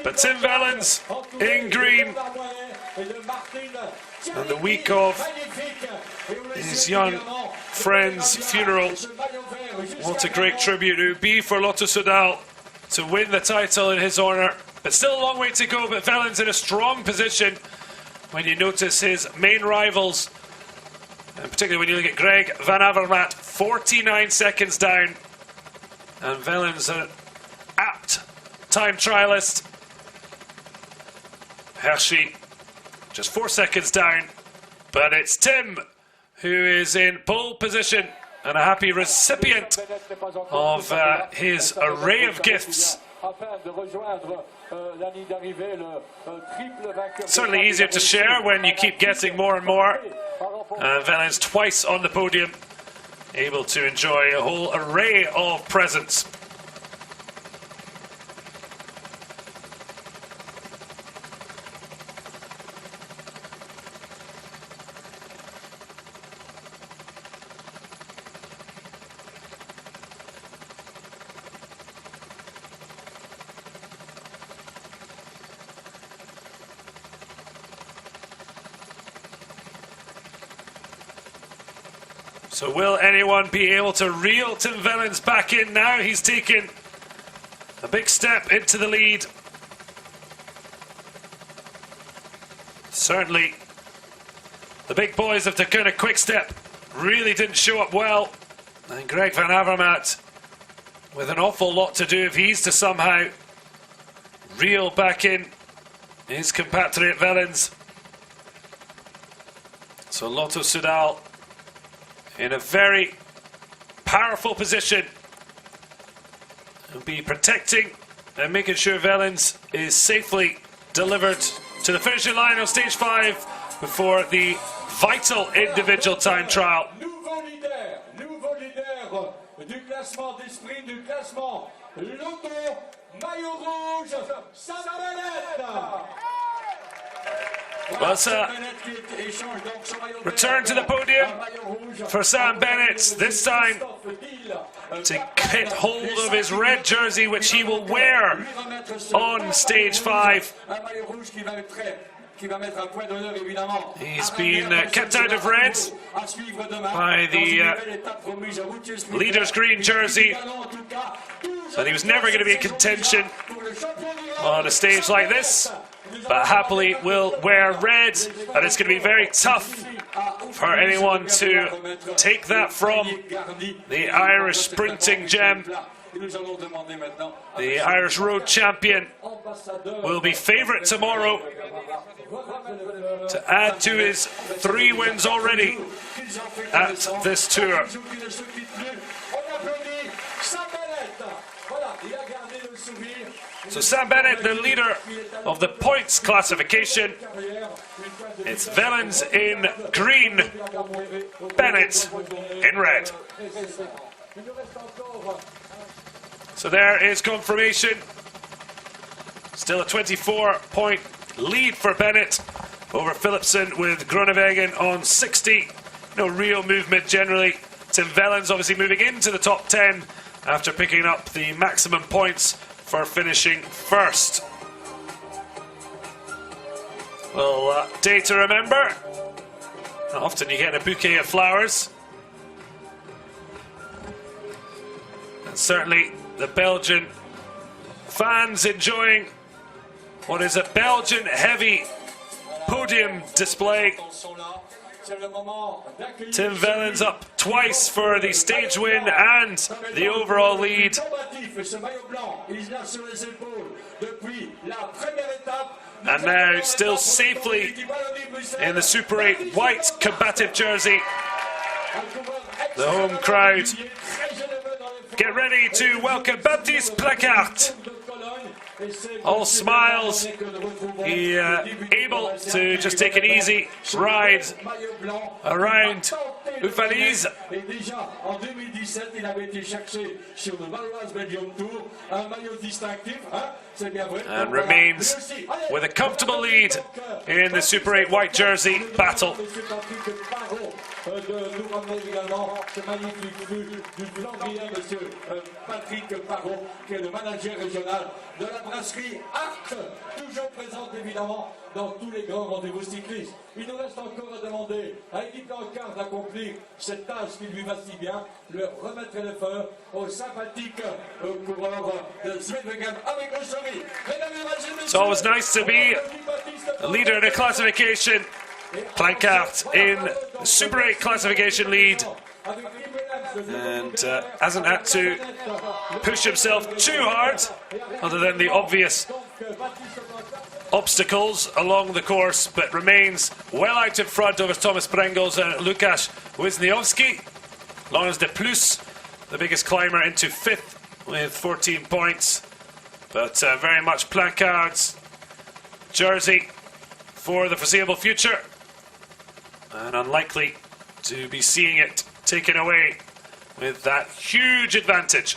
But Tim Wellens in green, and the week of his young friend's funeral. What a great tribute it would be for Lotto Soudal to win the title in his honour. But still a long way to go, but Wellens in a strong position when you notice his main rivals, and particularly when you look at Greg Van Avermaet, 49 seconds down, and Wellens an apt time trialist. Hershey just 4 seconds down, but it's Tim who is in pole position and a happy recipient of his array of gifts. Certainly easier to share when you keep getting more and more. Wellens twice on the podium, able to enjoy a whole array of presents. So will anyone be able to reel Tim Wellens back in now? He's taken a big step into the lead. Certainly the big boys of Takuna Quick-Step really didn't show up well. And Greg Van Avermaet with an awful lot to do if he's to somehow reel back in his compatriot Wellens. So Lotto Soudal in a very powerful position, and be protecting and making sure Wellens is safely delivered to the finishing line of stage 5 before the vital individual time trial. Nouveau leader du classement des sprints, du classement Lotto, maillot rouge, Sam Bennett. Well, it's a return to the podium for Sam Bennett, this time to get hold of his red jersey, which he will wear on stage 5. He's been kept out of red by the leader's green jersey, so he was never going to be in contention on a stage like this, but happily will wear red, and it's going to be very tough for anyone to take that from the Irish sprinting gem. The Irish road champion will be favourite tomorrow to add to his 3 wins already at this tour. So Sam Bennett, the leader of the points classification. It's Wellens in green, Bennett in red. So there is confirmation. Still a 24-point lead for Bennett over Philipsen, with Groenewegen on 60. No real movement generally. Tim Wellens obviously moving into the top 10 after picking up the maximum points for finishing first. Well, day to remember. Often you get a bouquet of flowers. And certainly the Belgian fans enjoying what is a Belgian heavy podium display. Tim Wellens up twice for the stage win and the overall lead. And now still safely in the Super 8 white combative jersey. The home crowd get ready to welcome Baptiste Placard. All smiles. He able to just take an easy ride around Wellens. And remains with a comfortable lead in the Super 8 white jersey battle. De la brasserie Art, toujours présente évidemment dans tous les grands rendez-vous cyclistes. Il nous reste encore à demander à BinkBanck d'accomplir cette tâche qui lui va si bien, le remettre les fleurs au sympathique coureur de Wellens avec le sourire. It's always nice to be a leader in a classification. Placard in the Super 8 classification lead. And hasn't had to push himself too hard, other than the obvious obstacles along the course, but remains well out in front over Thomas Brengels and Łukasz Wisniewski. Laurens de Plus, the biggest climber, into 5th with 14 points, but very much Placard's jersey for the foreseeable future, and unlikely to be seeing it taken away with that huge advantage.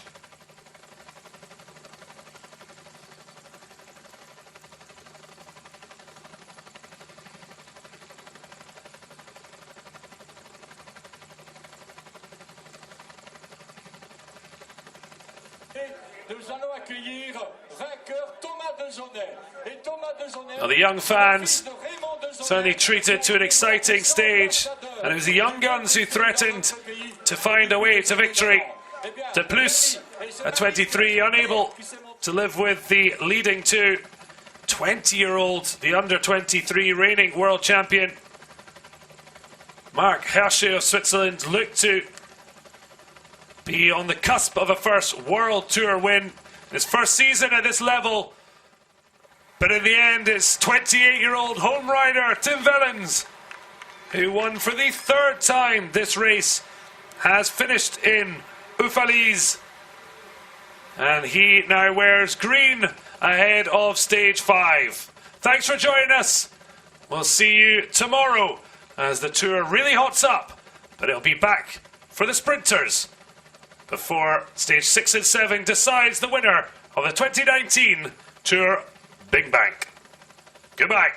Now the young fans certainly treated to an exciting stage, and it was the young guns who threatened to find a way to victory. De Plus, at 23, unable to live with the leading two. 20-year-old, the under-23 reigning world champion. Mark Hirschi of Switzerland looked to be on the cusp of a first World Tour win. His first season at this level. But in the end, it's 28-year-old home rider Tim Wellens, who won for the 3rd time this race, has finished in Wellens. And he now wears green ahead of stage 5. Thanks for joining us. We'll see you tomorrow as the tour really hots up, but it'll be back for the sprinters before stage 6 and 7 decides the winner of the 2019 Tour BinkBanck. Goodbye.